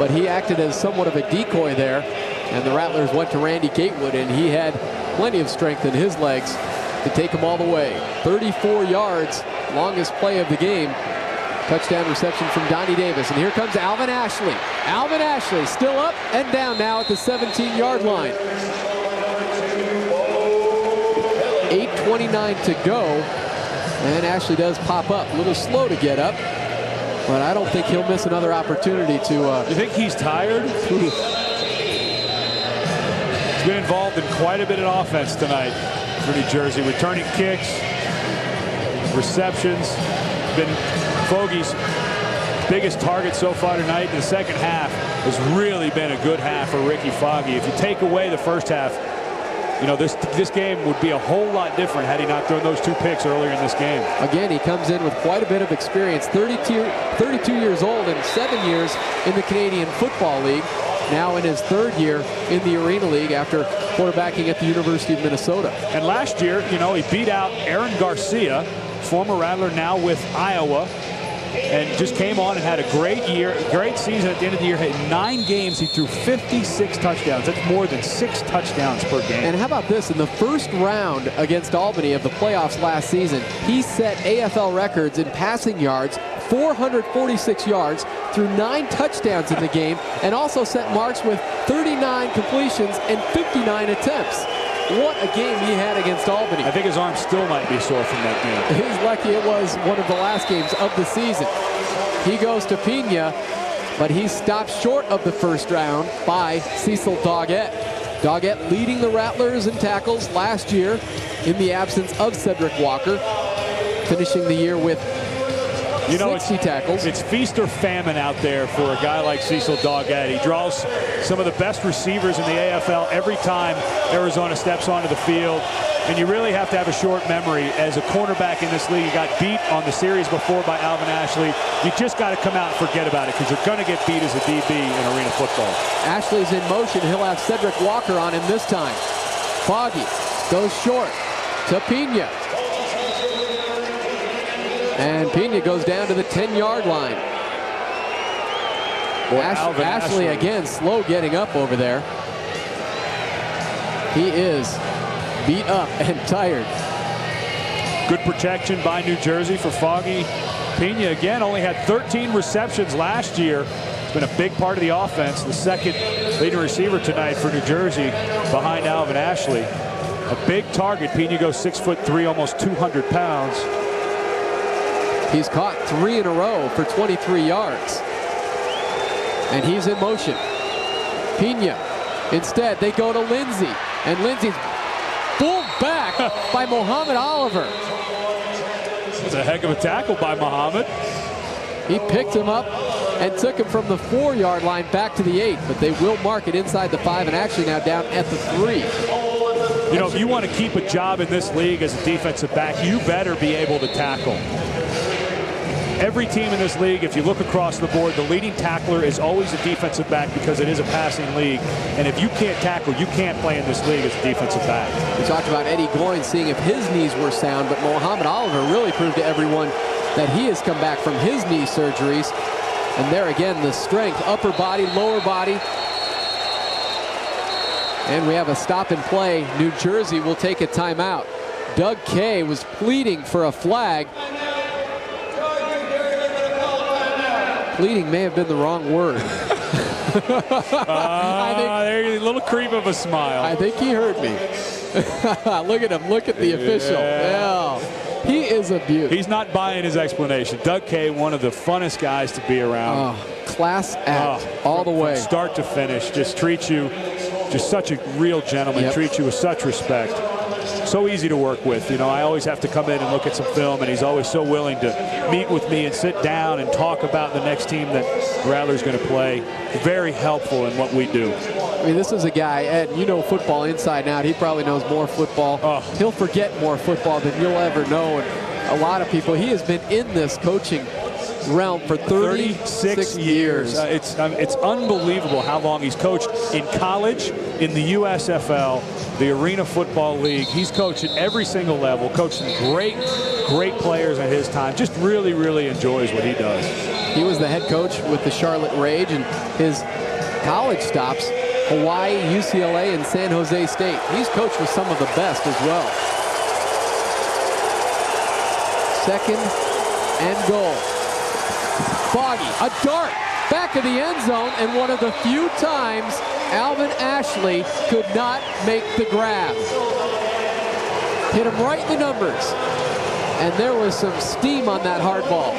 But he acted as somewhat of a decoy there, and the Rattlers went to Randy Gatewood, and he had plenty of strength in his legs to take him all the way. 34 yards, longest play of the game. Touchdown reception from Donnie Davis. And here comes Alvin Ashley. Alvin Ashley still up and down now at the 17-yard line. 8:29 to go. And Ashley does pop up. A little slow to get up. But I don't think he'll miss another opportunity to... You think he's tired? He's been involved in quite a bit of offense tonight for New Jersey. Returning kicks, receptions. Been Fogey's biggest target so far tonight in the second half. Has really been a good half for Ricky Foggy. If you take away the first half, you know, this game would be a whole lot different had he not thrown those 2 picks earlier in this game. Again, he comes in with quite a bit of experience. 32 years old and 7 years in the Canadian Football League. Now in his 3rd year in the Arena League after quarterbacking at the University of Minnesota. And last year, you know, he beat out Aaron Garcia, former Rattler, now with Iowa, and just came on and had a great year, great season at the end of the year. Had 9 games, he threw 56 touchdowns. That's more than 6 touchdowns per game. And how about this? In the first round against Albany of the playoffs last season, he set AFL records in passing yards, 446 yards, threw 9 touchdowns in the game, and also set marks with 39 completions and 59 attempts. What a game he had against Albany. I think his arm still might be sore from that game. He's lucky it was one of the last games of the season. He goes to Pina, but he stopped short of the first round by Cecil Doggett. Doggett leading the Rattlers in tackles last year in the absence of Cedric Walker, finishing the year with 60 tackles. It's feast or famine out there for a guy like Cecil Doggett. He draws some of the best receivers in the AFL every time Arizona steps onto the field. And you really have to have a short memory. As a cornerback in this league, you got beat on the series before by Alvin Ashley. You just got to come out and forget about it because you're going to get beat as a DB in arena football. Ashley's in motion. He'll have Cedric Walker on him this time. Foggy goes short to Pina. And Pina goes down to the 10-yard line. Ashley again slow getting up over there. He is beat up and tired. Good protection by New Jersey for Foggy. Pina again only had 13 receptions last year. It's been a big part of the offense. The 2nd leading receiver tonight for New Jersey behind Alvin Ashley. A big target. Pina goes 6'3", almost 200 pounds. He's caught 3 in a row for 23 yards. And he's in motion. Pina. Instead, they go to Lindsey. And Lindsey's pulled back by Mohammed Oliver. It's a heck of a tackle by Mohammed. He picked him up and took him from the 4-yard line back to the 8. But they will mark it inside the 5 and actually now down at the 3. You know, if you want to keep a job in this league as a defensive back, you better be able to tackle. Every team in this league, if you look across the board, the leading tackler is always a defensive back because it is a passing league. And if you can't tackle, you can't play in this league as a defensive back. We talked about Eddie Goins seeing if his knees were sound, but Mohammed Oliver really proved to everyone that he has come back from his knee surgeries. And there again, the strength, upper body, lower body. And we have a stop and play. New Jersey will take a timeout. Doug Kay was pleading for a flag. Pleading may have been the wrong word. There's a little creep of a smile. I think he heard me. Look at him. Look at the official. Yeah. He is a beauty. He's not buying his explanation. Doug Kay, one of the funnest guys to be around. Class act all the way. From start to finish. Just treats you, just such a real gentleman. Treats you with such respect. So easy to work with. You know, I always have to come in and look at some film, and he's always so willing to meet with me and sit down and talk about the next team that Rattler's going to play. Very helpful in what we do. I mean, this is a guy, Ed, you know football inside and out. He probably knows more football. He'll forget more football than you'll ever know. And a lot of people, he has been in this coaching realm for 36 years. It's unbelievable how long he's coached in college, in the USFL, the Arena Football League. He's coached at every single level, coached some great players at his time. Just really, really enjoys what he does. He was the head coach with the Charlotte Rage, and his college stops, Hawaii, UCLA, and San Jose State. He's coached with some of the best as well. 2nd and goal. Foggy, a dart back of the end zone, and one of the few times Alvin Ashley could not make the grab. Hit him right in the numbers. And there was some steam on that hard ball.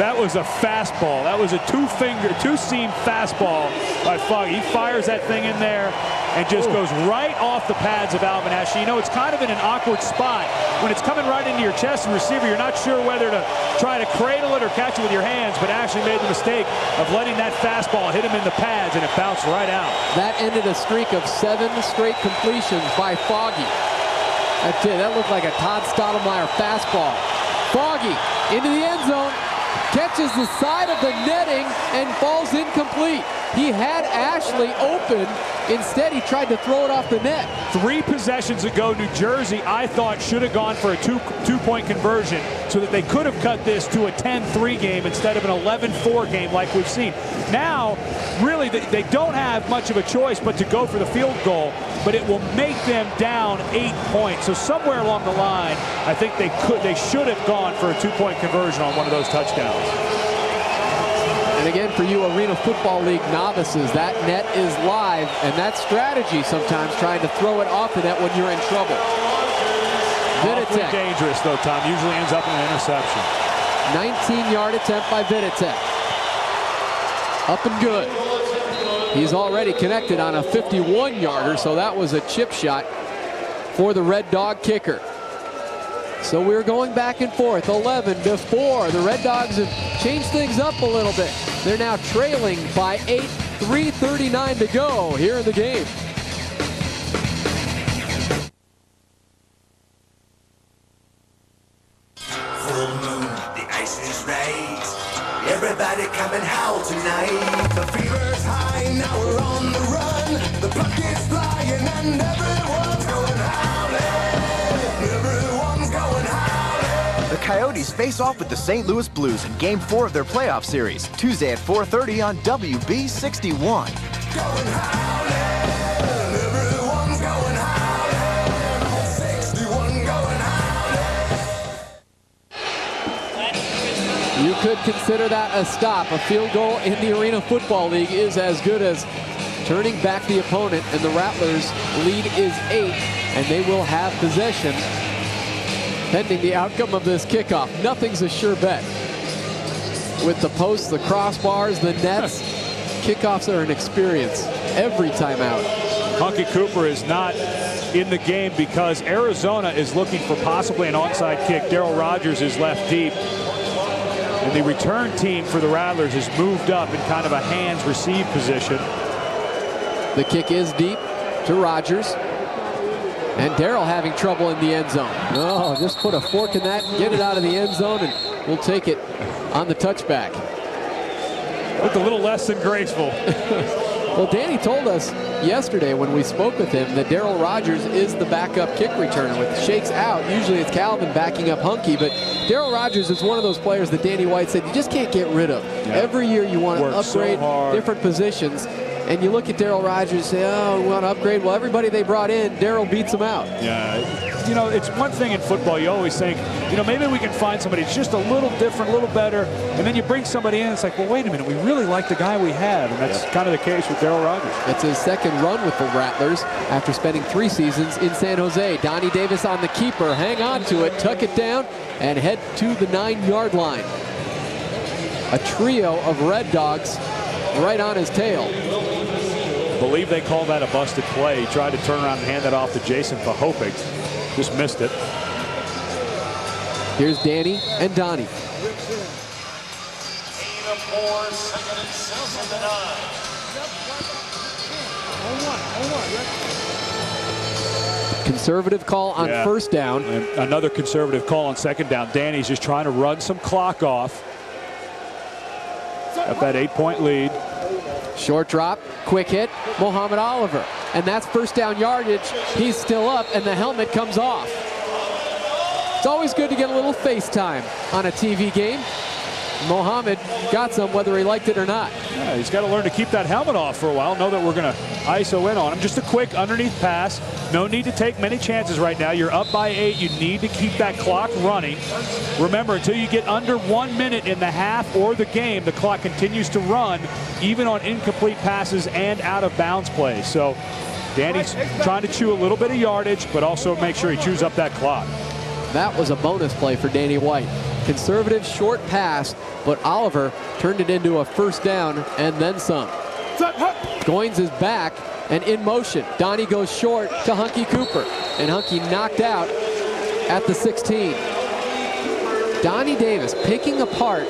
That was a fastball. That was a two-seam fastball by Foggy. He fires that thing in there and just goes right off the pads of Alvin Ashley. You know, it's kind of in an awkward spot. When it's coming right into your chest and receiver, you're not sure whether to try to cradle it or catch it with your hands, but Ashley made the mistake of letting that fastball hit him in the pads, and it bounced right out. That ended a streak of 7 straight completions by Foggy. That looked like a Todd Stottlemyre fastball. Foggy into the end zone, catches the side of the netting and falls incomplete. He had Ashley open. Instead, he tried to throw it off the net. 3 possessions ago, New Jersey, I thought, should have gone for a two-point conversion so that they could have cut this to a 10-3 game instead of an 11-4 game like we've seen. Now, really, they don't have much of a choice but to go for the field goal, but it will make them down 8 points. So somewhere along the line, I think they should have gone for a 2-point conversion on one of those touchdowns. And again, for you Arena Football League novices, that net is live, and that strategy sometimes trying to throw it off the net when you're in trouble. Awfully dangerous, though, Tom. Usually ends up in an interception. 19-yard attempt by Viditek. Up and good. He's already connected on a 51-yarder, so that was a chip shot for the Red Dog kicker. So we're going back and forth, 11-4. The Red Dogs have changed things up a little bit. They're now trailing by 8, 3:39 to go here in the game. Full moon, the ice is raised. Everybody come and howl tonight. The fever's high, now we're on the run. The puck is flying and everyone's going howling. Everyone's going howling. The Coyotes face off with the St. Louis Blues in Game 4 of their playoff series, Tuesday at 4:30 on WB61. Going howling. Everyone's going howling. 61 going howling. You could consider that a stop. A field goal in the Arena Football League is as good as turning back the opponent, and the Rattlers' lead is 8, and they will have possession pending the outcome of this kickoff. Nothing's a sure bet. With the posts, the crossbars, the nets, kickoffs are an experience every time out. Hunky Cooper is not in the game because Arizona is looking for possibly an onside kick. Darryl Rogers is left deep. And the return team for the Rattlers has moved up in kind of a hands receive position. The kick is deep to Rogers. And Darryl having trouble in the end zone. Oh, just put a fork in that, get it out of the end zone, and we'll take it on the touchback. Looked a little less than graceful. Well, Danny told us yesterday when we spoke with him that Darryl Rogers is the backup kick returner. With Shakes out, usually it's Calvin backing up Hunky, but Darryl Rogers is one of those players that Danny White said you just can't get rid of. Yeah. Every year you want to upgrade different positions. And you look at Darryl Rogers and say, oh, we want to upgrade. Well, everybody they brought in, Darryl beats them out. Yeah, you know, it's one thing in football. You always think, you know, maybe we can find somebody that's just a little different, a little better. And then you bring somebody in, it's like, well, wait a minute, we really like the guy we have. And that's kind of the case with Darryl Rogers. It's his second run with the Rattlers after spending 3 seasons in San Jose. Donnie Davis on the keeper. Hang on to it, tuck it down, and head to the 9-yard line. A trio of Red Dogs right on his tail. I believe they call that a busted play. He tried to turn around and hand that off to Jason Fahopik. Just missed it. Here's Danny and Donnie. Conservative call on first down. And another conservative call on second down. Danny's just trying to run some clock off. Got that 8-point lead. Short drop, quick hit, Mohammed Oliver. And that's first down yardage. He's still up, and the helmet comes off. It's always good to get a little FaceTime on a TV game. Mohammed got some whether he liked it or not. Yeah, he's got to learn to keep that helmet off for a while. Know that we're going to ISO in on him. Just a quick underneath pass. No need to take many chances right now. You're up by 8. You need to keep that clock running. Remember, until you get under 1 minute in the half or the game, the clock continues to run, even on incomplete passes and out of bounds plays. So Danny's trying to chew a little bit of yardage, but also make sure he chews up that clock. That was a bonus play for Danny White. Conservative short pass, but Oliver turned it into a first down and then some. Goins is back and in motion. Donnie goes short to Hunky Cooper, and Hunky knocked out at the 16. Donnie Davis picking apart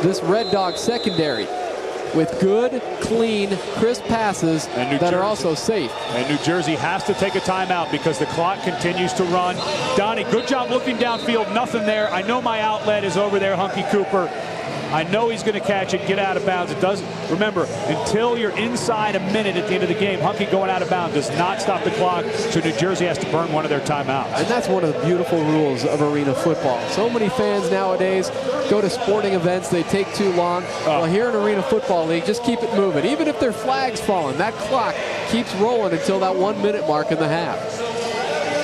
this Red Dog secondary with good, clean, crisp passes that are also safe. And New Jersey has to take a timeout because the clock continues to run. Donnie, good job looking downfield. Nothing there. I know my outlet is over there, Hunky Cooper. I know he's going to catch it, get out of bounds. It doesn't. Remember, until you're inside a minute at the end of the game, Hunky going out of bounds does not stop the clock, so New Jersey has to burn one of their timeouts. And that's one of the beautiful rules of arena football. So many fans nowadays go to sporting events, they take too long. Well, here in Arena Football League, just keep it moving. Even if their flag's falling, that clock keeps rolling until that 1 minute mark in the half.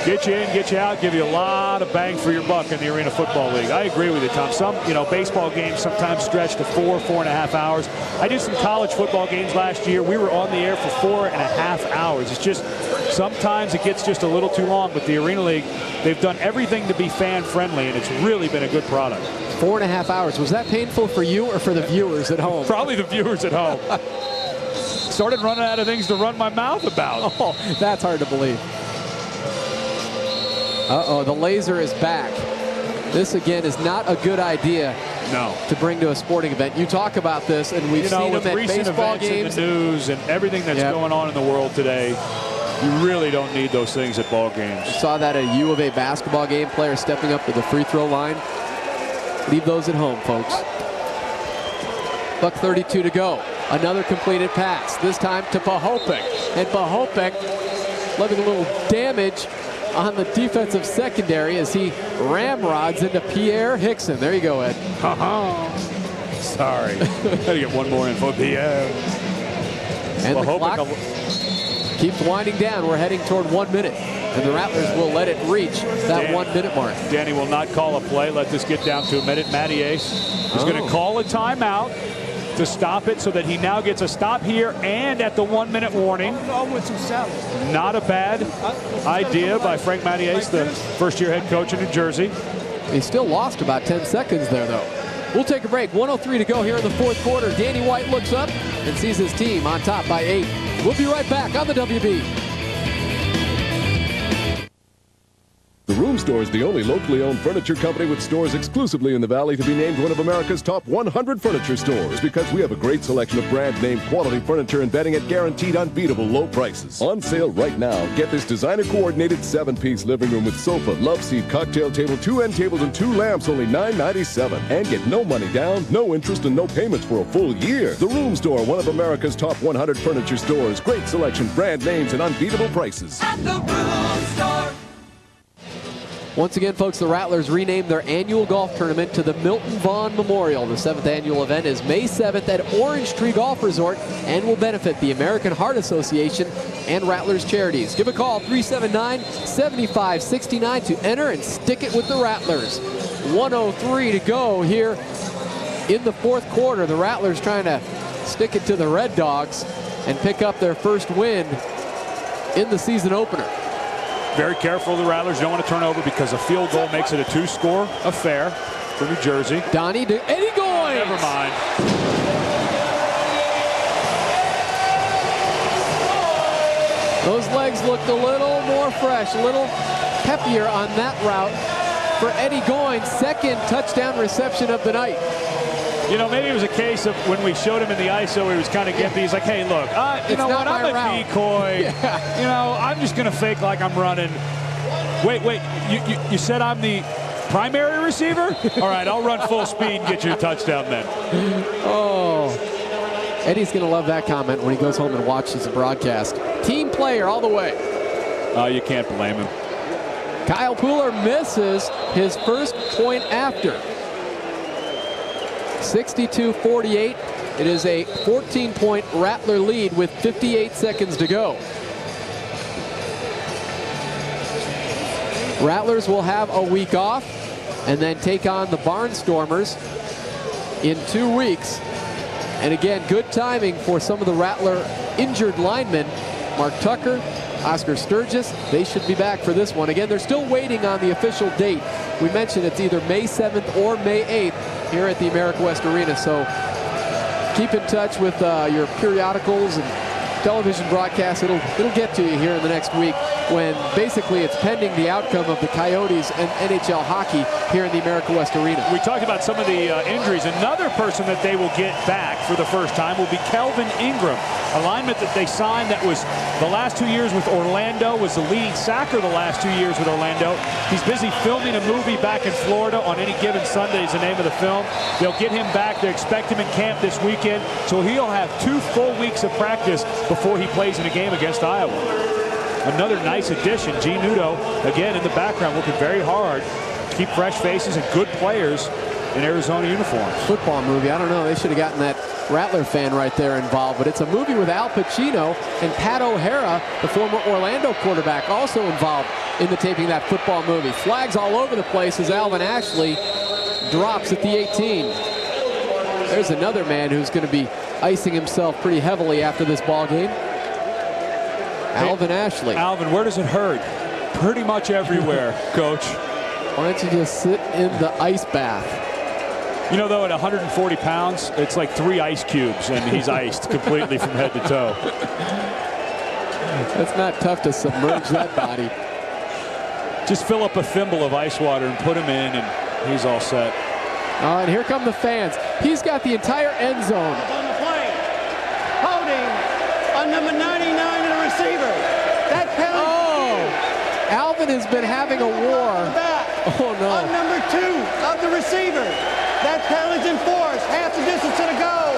Get you in, get you out, give you a lot of bang for your buck in the Arena Football League. I agree with you, Tom. Some, baseball games sometimes stretch to 4.5 hours. I did some college football games last year. We were on the air for 4.5 hours. It's just, sometimes it gets just a little too long, but the Arena League, they've done everything to be fan-friendly, and it's really been a good product. 4.5 hours. Was that painful for you or for the viewers at home? Probably the viewers at home. Started running out of things to run my mouth about. Oh, that's hard to believe. Uh-oh, the laser is back. This, again, is not a good idea to bring to a sporting event. You talk about this, and we've seen them at baseball games. In the news and everything that's going on in the world today, you really don't need those things at ball games. You saw that at a U of A basketball game, player stepping up to the free throw line. Leave those at home, folks. $1:32 to go. Another completed pass, this time to Pahopek. And Pahopek leaving a little damage on the defensive secondary as he ramrods into Pierre Hickson. There you go, Ed. Sorry. Gotta get one more in for Pierre. And the clock keeps winding down. We're heading toward 1 minute. And the Rattlers will let it reach that 1 minute mark. Danny will not call a play. Let this get down to a minute. Matty Ace is going to call a timeout to stop it so that he now gets a stop here and at the 1 minute warning. Not a bad idea by Frank Mattias, the first-year head coach in New Jersey. He still lost about 10 seconds there, though. We'll take a break. 1:03 to go here in the fourth quarter. Danny White looks up and sees his team on top by 8. We'll be right back on the WB. The Room Store is the only locally owned furniture company with stores exclusively in the Valley to be named one of America's top 100 furniture stores because we have a great selection of brand name quality furniture and bedding at guaranteed unbeatable low prices. On sale right now, get this designer coordinated 7-piece living room with sofa, love seat, cocktail table, 2 end tables, and 2 lamps, only $9.97. And get no money down, no interest, and no payments for a full year. The Room Store, one of America's top 100 furniture stores. Great selection, brand names, and unbeatable prices. At the Room Store. Once again, folks, the Rattlers renamed their annual golf tournament to the Milton Vaughn Memorial. The 7th annual event is May 7th at Orange Tree Golf Resort and will benefit the American Heart Association and Rattlers charities. Give a call, 379-7569 to enter and stick it with the Rattlers. 1:03 to go here in the fourth quarter. The Rattlers trying to stick it to the Red Dogs and pick up their first win in the season opener. Very careful, the Rattlers don't want to turn over because a field goal makes it a 2-score affair for New Jersey. Donnie to Eddie Goins. Never mind. Those legs looked a little more fresh, a little peppier on that route for Eddie Goins. Second touchdown reception of the night. You know, maybe it was a case of when we showed him in the ISO, he was kind of gimpy. He's like, hey, look, you know what? I'm a decoy. Yeah. You know, I'm just going to fake like I'm running. Wait, you said I'm the primary receiver? All right, I'll run full speed and get you a touchdown then. Oh, Eddie's going to love that comment when he goes home and watches the broadcast. Team player all the way. Oh, you can't blame him. Kyle Pooler misses his first point after. 62-48. It is a 14-point Rattler lead with 58 seconds to go. Rattlers will have a week off and then take on the Barnstormers in 2 weeks. And again, good timing for some of the Rattler injured linemen, Mark Tucker Oscar Sturgis. They should be back for this one. Again, they're still waiting on the official date. We mentioned it's either May 7th or May 8th here at the America West Arena. So keep in touch with your periodicals and television broadcasts. It'll get to you here in the next week, when basically it's pending the outcome of the Coyotes and NHL hockey here in the America West Arena. We talked about some of the injuries. Another person that they will get back for the first time will be Kelvin Ingram, a lineman that they signed that was the last 2 years with Orlando, was the leading sacker the last 2 years with Orlando. He's busy filming a movie back in Florida. On Any Given Sunday is the name of the film. They'll get him back. They expect him in camp this weekend, so he'll have 2 full weeks of practice before he plays in a game against Iowa. Another nice addition. Gene Nudo, again, in the background, working very hard to keep fresh faces and good players in Arizona uniforms. Football movie. I don't know. They should have gotten that Rattler fan right there involved. But it's a movie with Al Pacino and Pat O'Hara, the former Orlando quarterback, also involved in the taping of that football movie. Flags all over the place as Alvin Ashley drops at the 18. There's another man who's going to be icing himself pretty heavily after this ball game. Alvin Ashley. Alvin, where does it hurt? Pretty much everywhere, Coach. Why don't you just sit in the ice bath? You know, though, at 140 pounds, it's like 3 ice cubes, and he's iced completely from head to toe. That's not tough to submerge that body. Just fill up a thimble of ice water and put him in, and he's all set. And here come the fans. He's got the entire end zone. On the play, holding on number 99 in the receiver. That penalty. Oh, Alvin has been having a war. Oh no. On number 2 of the receiver. That penalty's enforced. Half the distance to the goal.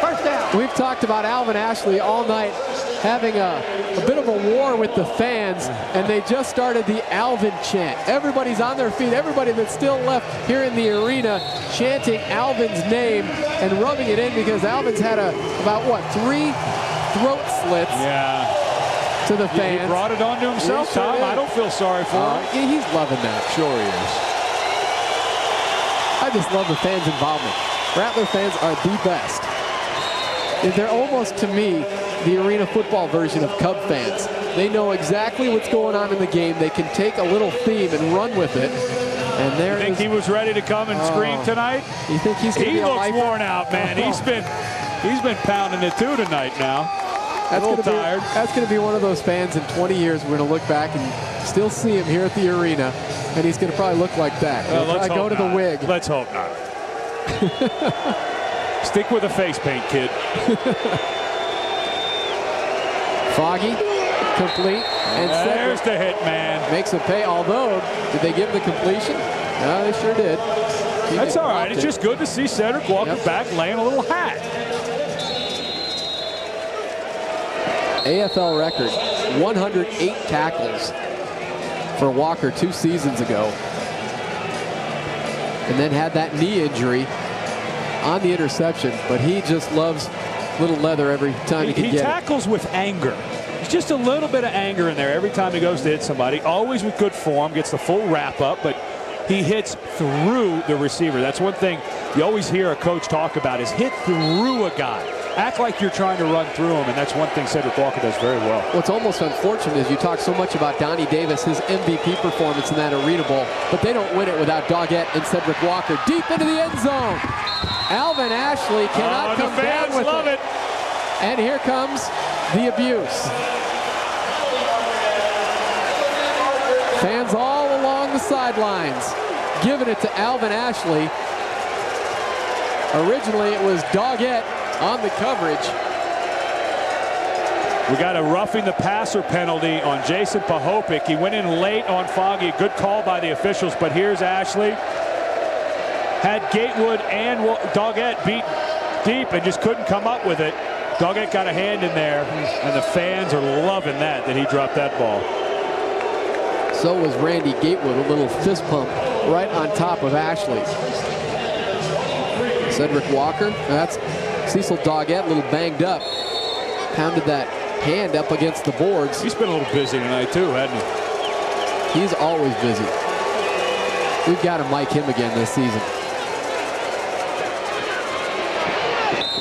First down. We've talked about Alvin Ashley all night having a bit of a war with the fans, and they just started the Alvin chant. Everybody's on their feet. Everybody that's still left here in the arena chanting Alvin's name and rubbing it in, because Alvin's had about, what, 3 throat slits to the fans. He brought it on to himself, Tom. I don't feel sorry for him. He's loving that. Sure he is. I just love the fans' involvement. Rattler fans are the best. They're almost, to me, the arena football version of Cub fans. They know exactly what's going on in the game. They can take a little theme and run with it. And there you think he was ready to come and scream tonight? You think he's going to be a lifer? He looks worn out, man. He's been pounding it too tonight now. That's a little tired. That's going to be one of those fans in 20 years. We're going to look back and still see him here at the arena, and he's going to probably look like that. Let's go to the wig. Let's hope not. Stick with the face paint, kid. Foggy, complete, and there's the hit, man. Makes a pay. Although, did they give him the completion? No, they sure did. That's all right. It's just good to see Cedric Walker back laying a little hat. AFL record, 108 tackles for Walker 2 seasons ago. And then had that knee injury on the interception, but he just loves little leather every time he can get it. He tackles with anger. There's just a little bit of anger in there every time he goes to hit somebody. Always with good form, gets the full wrap up, but he hits through the receiver. That's one thing you always hear a coach talk about, is hit through a guy. Act like you're trying to run through him, and that's one thing Cedric Walker does very well. What's almost unfortunate is you talk so much about Donnie Davis, his MVP performance in that Arena Bowl, but they don't win it without Doggett and Cedric Walker deep into the end zone. Alvin Ashley cannot come down with it. And here comes the abuse. Fans all along the sidelines giving it to Alvin Ashley. Originally it was Doggett on the coverage. We got a roughing the passer penalty on Jason Pahopik. He went in late on Foggy. Good call by the officials, but here's Ashley. Had Gatewood and Doggett beat deep and just couldn't come up with it. Doggett got a hand in there, and the fans are loving that he dropped that ball. So was Randy Gatewood, a little fist pump right on top of Ashley. Cedric Walker, that's Cecil Doggett, a little banged up. Pounded that hand up against the boards. He's been a little busy tonight too, hasn't he? He's always busy. We've got to mic him again this season.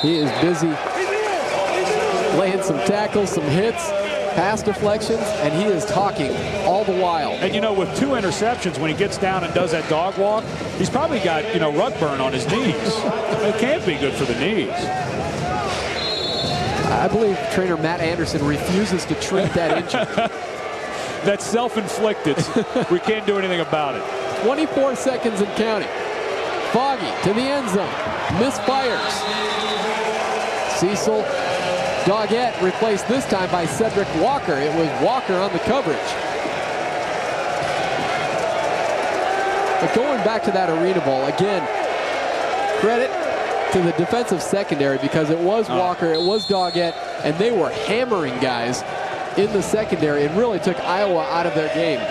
He is busy laying some tackles, some hits. pass deflections, and he is talking all the while. And you know, with 2 interceptions, when he gets down and does that dog walk, he's probably got, you know, rug burn on his knees. It can't be good for the knees. I believe trainer Matt Anderson refuses to treat that injury. That's self-inflicted. We can't do anything about it. 24 seconds and counting. Foggy to the end zone. Misfires. Cecil Doggett replaced this time by Cedric Walker. It was Walker on the coverage. But going back to that Arena Bowl, again, credit to the defensive secondary because it was Walker, it was Doggett, and they were hammering guys in the secondary and really took Iowa out of their game.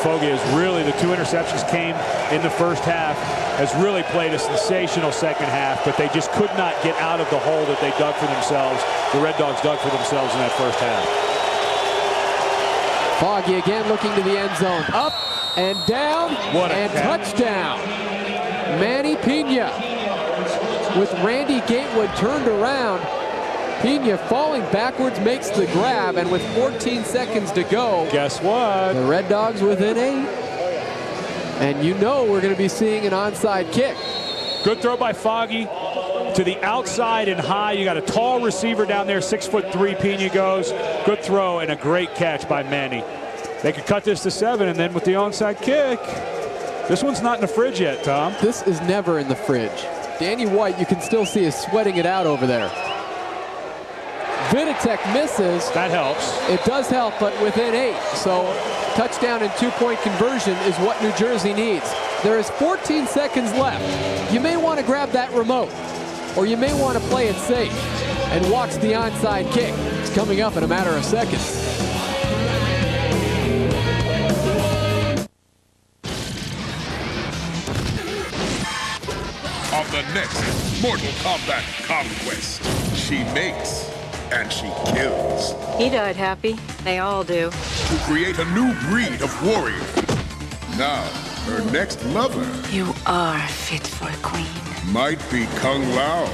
Foggy has really, the 2 interceptions came in the first half, has really played a sensational second half, but they just could not get out of the hole that they dug for themselves. The Red Dogs dug for themselves in that first half. Foggy again looking to the end zone. Up and down and touchdown. Manny Pina with Randy Gatewood turned around. Pina falling backwards makes the grab, and with 14 seconds to go, guess what? The Red Dogs within 8. And you know we're going to be seeing an onside kick. Good throw by Foggy to the outside and high. You got a tall receiver down there, 6'3" Pina goes. Good throw and a great catch by Manny. They could cut this to 7, and then with the onside kick, this one's not in the fridge yet, Tom. This is never in the fridge. Danny White, you can still see, is sweating it out over there. Viditek misses. That helps. It does help, but within 8. So touchdown and 2-point conversion is what New Jersey needs. There is 14 seconds left. You may want to grab that remote, or you may want to play it safe and watch the onside kick. It's coming up in a matter of seconds. On the next Mortal Kombat Conquest, she makes and she kills. He died happy. They all do. To create a new breed of warrior. Now, her next lover. You are fit for a queen. Might be Kung Lao.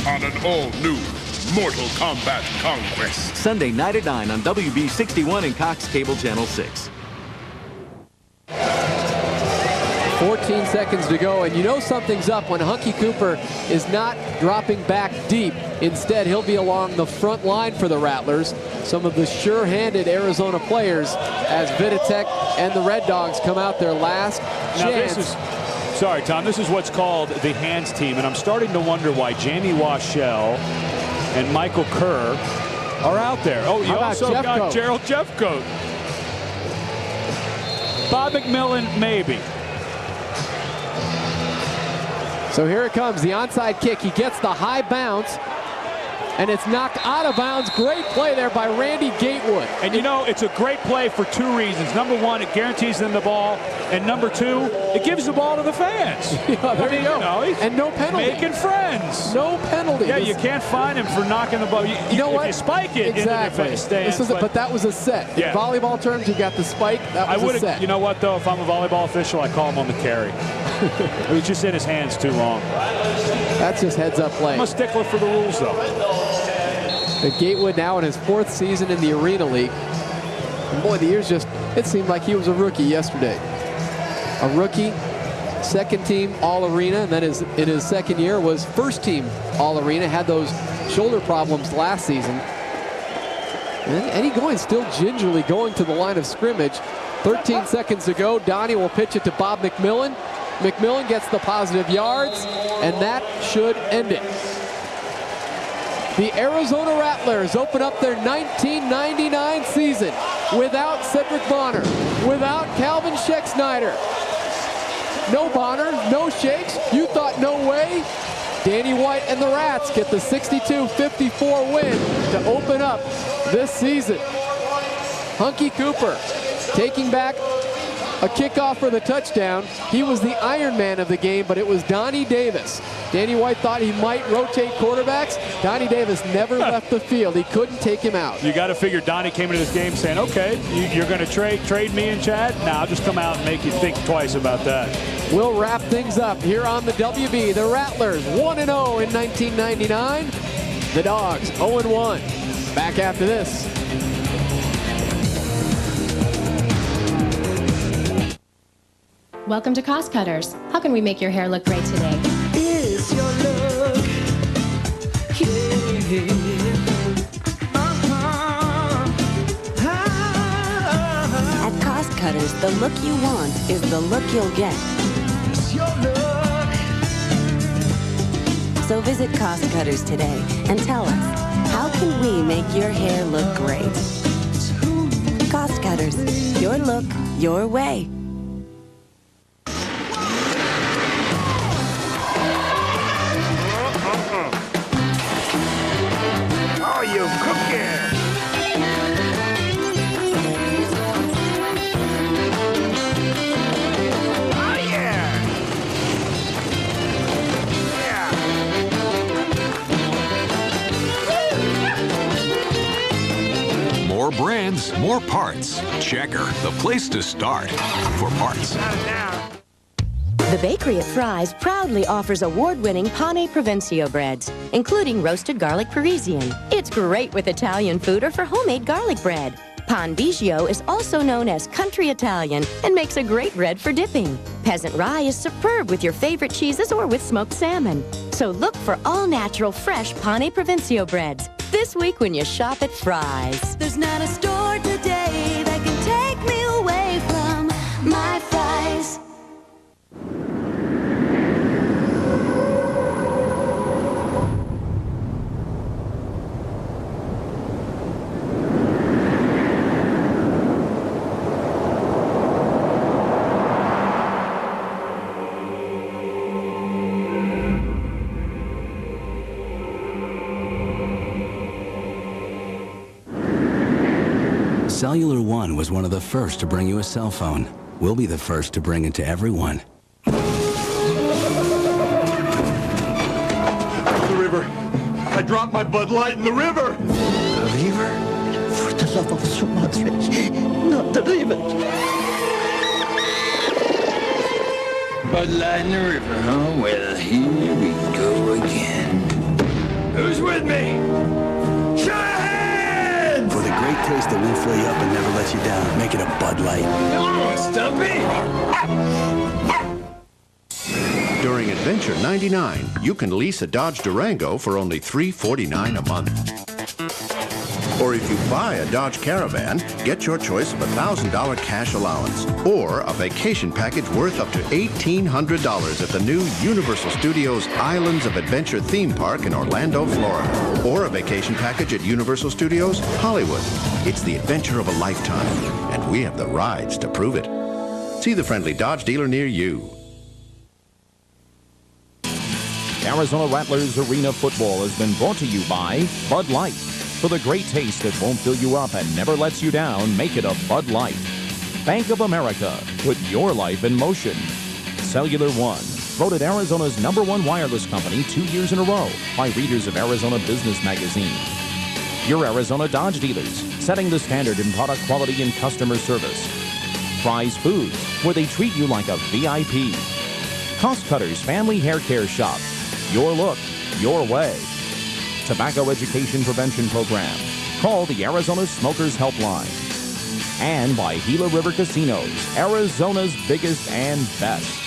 On an all-new Mortal Kombat Conquest. Sunday night at 9 on WB61 and Cox Cable Channel 6. 14 seconds to go, and you know something's up when Hunky Cooper is not dropping back deep. Instead, he'll be along the front line for the Rattlers. Some of the sure-handed Arizona players as Viditek and the Red Dogs come out their last chance. This is, sorry, Tom, this is what's called the hands team, and I'm starting to wonder why Jamie Washell and Michael Kerr are out there. Oh, you also got Gerald Jeffcoat. Bob McMillan, maybe. So here it comes, the onside kick. He gets the high bounce, and it's knocked out of bounds. Great play there by Randy Gatewood. And you know, it's a great play for 2 reasons. Number 1, it guarantees them the ball. And number 2, it gives the ball to the fans. Yeah, there you go. You know, and no penalty. Making friends. No penalty. Yeah, you can't fine him for knocking the ball. You know what? If you spike it exactly. into the stands. But that was a set. Yeah. In volleyball terms, you got the spike. That was a set. You know what, though? If I'm a volleyball official, I call him on the carry. It was just in his hands too long. That's just heads-up play. I'm a stickler for the rules, though. The Gatewood now in his 4th season in the Arena League. And boy, the years just, it seemed like he was a rookie yesterday. A rookie, 2nd team All-Arena, and then in his 2nd year was 1st team All-Arena. Had those shoulder problems last season. And Eddie Goins still gingerly going to the line of scrimmage. 13 seconds to go. Donnie will pitch it to Bob McMillan. McMillan gets the positive yards, and that should end it. The Arizona Rattlers open up their 1999 season without Cedric Bonner, without Calvin Scheck-Snyder. No Bonner, no Shakes. You thought no way? Danny White and the Rats get the 62-54 win to open up this season. Hunky Cooper taking back a kickoff for the touchdown. He was the Iron Man of the game, but it was Donnie Davis. Danny White thought he might rotate quarterbacks. Donnie Davis never left the field. He couldn't take him out. You got to figure Donnie came into this game saying, okay, you're going to trade me and Chad? Nah, I'll just come out and make you think twice about that. We'll wrap things up here on the WB. The Rattlers 1-0 in 1999. The Dogs 0-1. Back after this. Welcome to Cost Cutters. How can we make your hair look great today? It's your look. At Cost Cutters, the look you want is the look you'll get. It's your look. So visit Cost Cutters today and tell us, how can we make your hair look great? Cost Cutters, your look, your way. Oh, you cooking! Oh, yeah! More brands, more parts. Checker, the place to start for parts. The bakery at Fry's proudly offers award-winning Pane Provencio breads, including roasted garlic Parisian. It's great with Italian food or for homemade garlic bread. Pan Biggio is also known as country Italian and makes a great bread for dipping. Peasant rye is superb with your favorite cheeses or with smoked salmon. So look for all-natural, fresh Pane Provencio breads this week when you shop at Fry's. There's not a store today that can take me away from my Fry's. Cellular One was one of the first to bring you a cell phone. We'll be the first to bring it to everyone. The river. I dropped my Bud Light in the river. The river? For the love of so much, not the river. Bud Light in the river, huh? Well, here we go again. Who's with me? Show your hands! For the great taste that will fill you up and never let you down, make it a Bud Light. Come on, Stumpy! During Adventure 99, you can lease a Dodge Durango for only $349 a month. Or if you buy a Dodge Caravan, get your choice of $1,000 cash allowance or a vacation package worth up to $1,800 at the new Universal Studios Islands of Adventure theme park in Orlando, Florida. Or a vacation package at Universal Studios Hollywood. It's the adventure of a lifetime, and we have the rides to prove it. See the friendly Dodge dealer near you. Arizona Rattlers Arena Football has been brought to you by Bud Light. For the great taste that won't fill you up and never lets you down, make it a Bud Light. Bank of America, put your life in motion. Cellular One, voted Arizona's #1 wireless company 2 years in a row by readers of Arizona Business Magazine. Your Arizona Dodge dealers, setting the standard in product quality and customer service. Fry's Foods, where they treat you like a VIP. Cost Cutters Family Hair Care Shop. Your look, your way. Tobacco Education Prevention Program. Call the Arizona Smokers Helpline. And by Gila River Casinos, Arizona's biggest and best.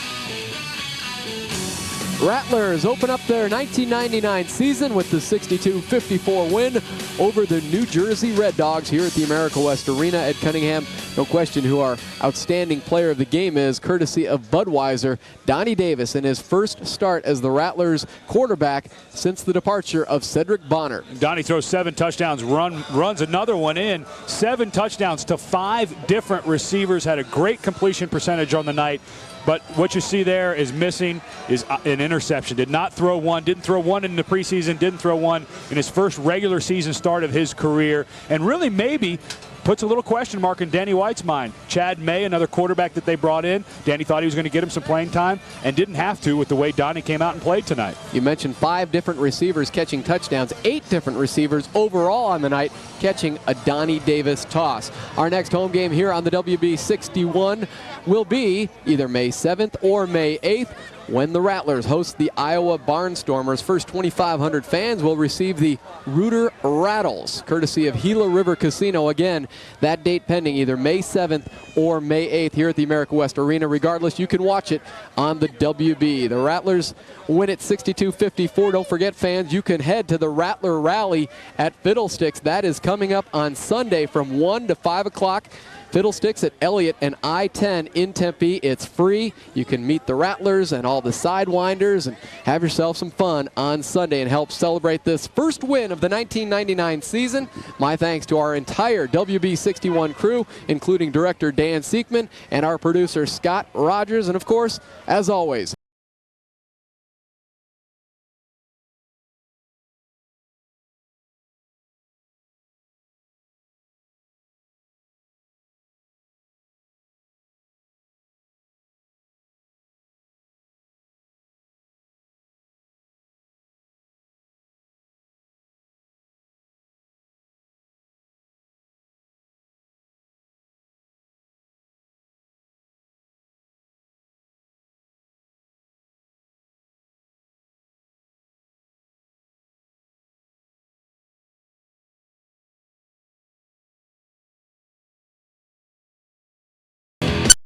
Rattlers open up their 1999 season with the 62-54 win over the New Jersey Red Dogs here at the America West Arena at Cunningham. No question who our outstanding player of the game is, courtesy of Budweiser. Donnie Davis in his first start as the Rattlers quarterback since the departure of Cedric Bonner. Donnie throws 7 touchdowns, runs another one in. 7 touchdowns to 5 different receivers. Had a great completion percentage on the night. But what you see there is missing is an interception. Did not throw one. Didn't throw one in the preseason. Didn't throw one in his first regular season start of his career. And really maybe puts a little question mark in Danny White's mind. Chad May, another quarterback that they brought in. Danny thought he was going to get him some playing time and didn't have to with the way Donnie came out and played tonight. You mentioned 5 different receivers catching touchdowns, 8 different receivers overall on the night catching a Donnie Davis toss. Our next home game here on the WB 61 will be either May 7th or May 8th. when the Rattlers host the Iowa Barnstormers. First 2,500 fans will receive the Rooter Rattles, courtesy of Gila River Casino. Again, that date pending either May 7th or May 8th here at the America West Arena. Regardless, you can watch it on the WB. The Rattlers win it 62-54. Don't forget, fans, you can head to the Rattler Rally at Fiddlesticks. That is coming up on Sunday from 1 to 5 o'clock. Fiddlesticks at Elliott and I-10 in Tempe. It's free. You can meet the Rattlers and all the Sidewinders and have yourself some fun on Sunday and help celebrate this first win of the 1999 season. My thanks to our entire WB61 crew, including director Dan Siekman and our producer Scott Rogers. And of course, as always,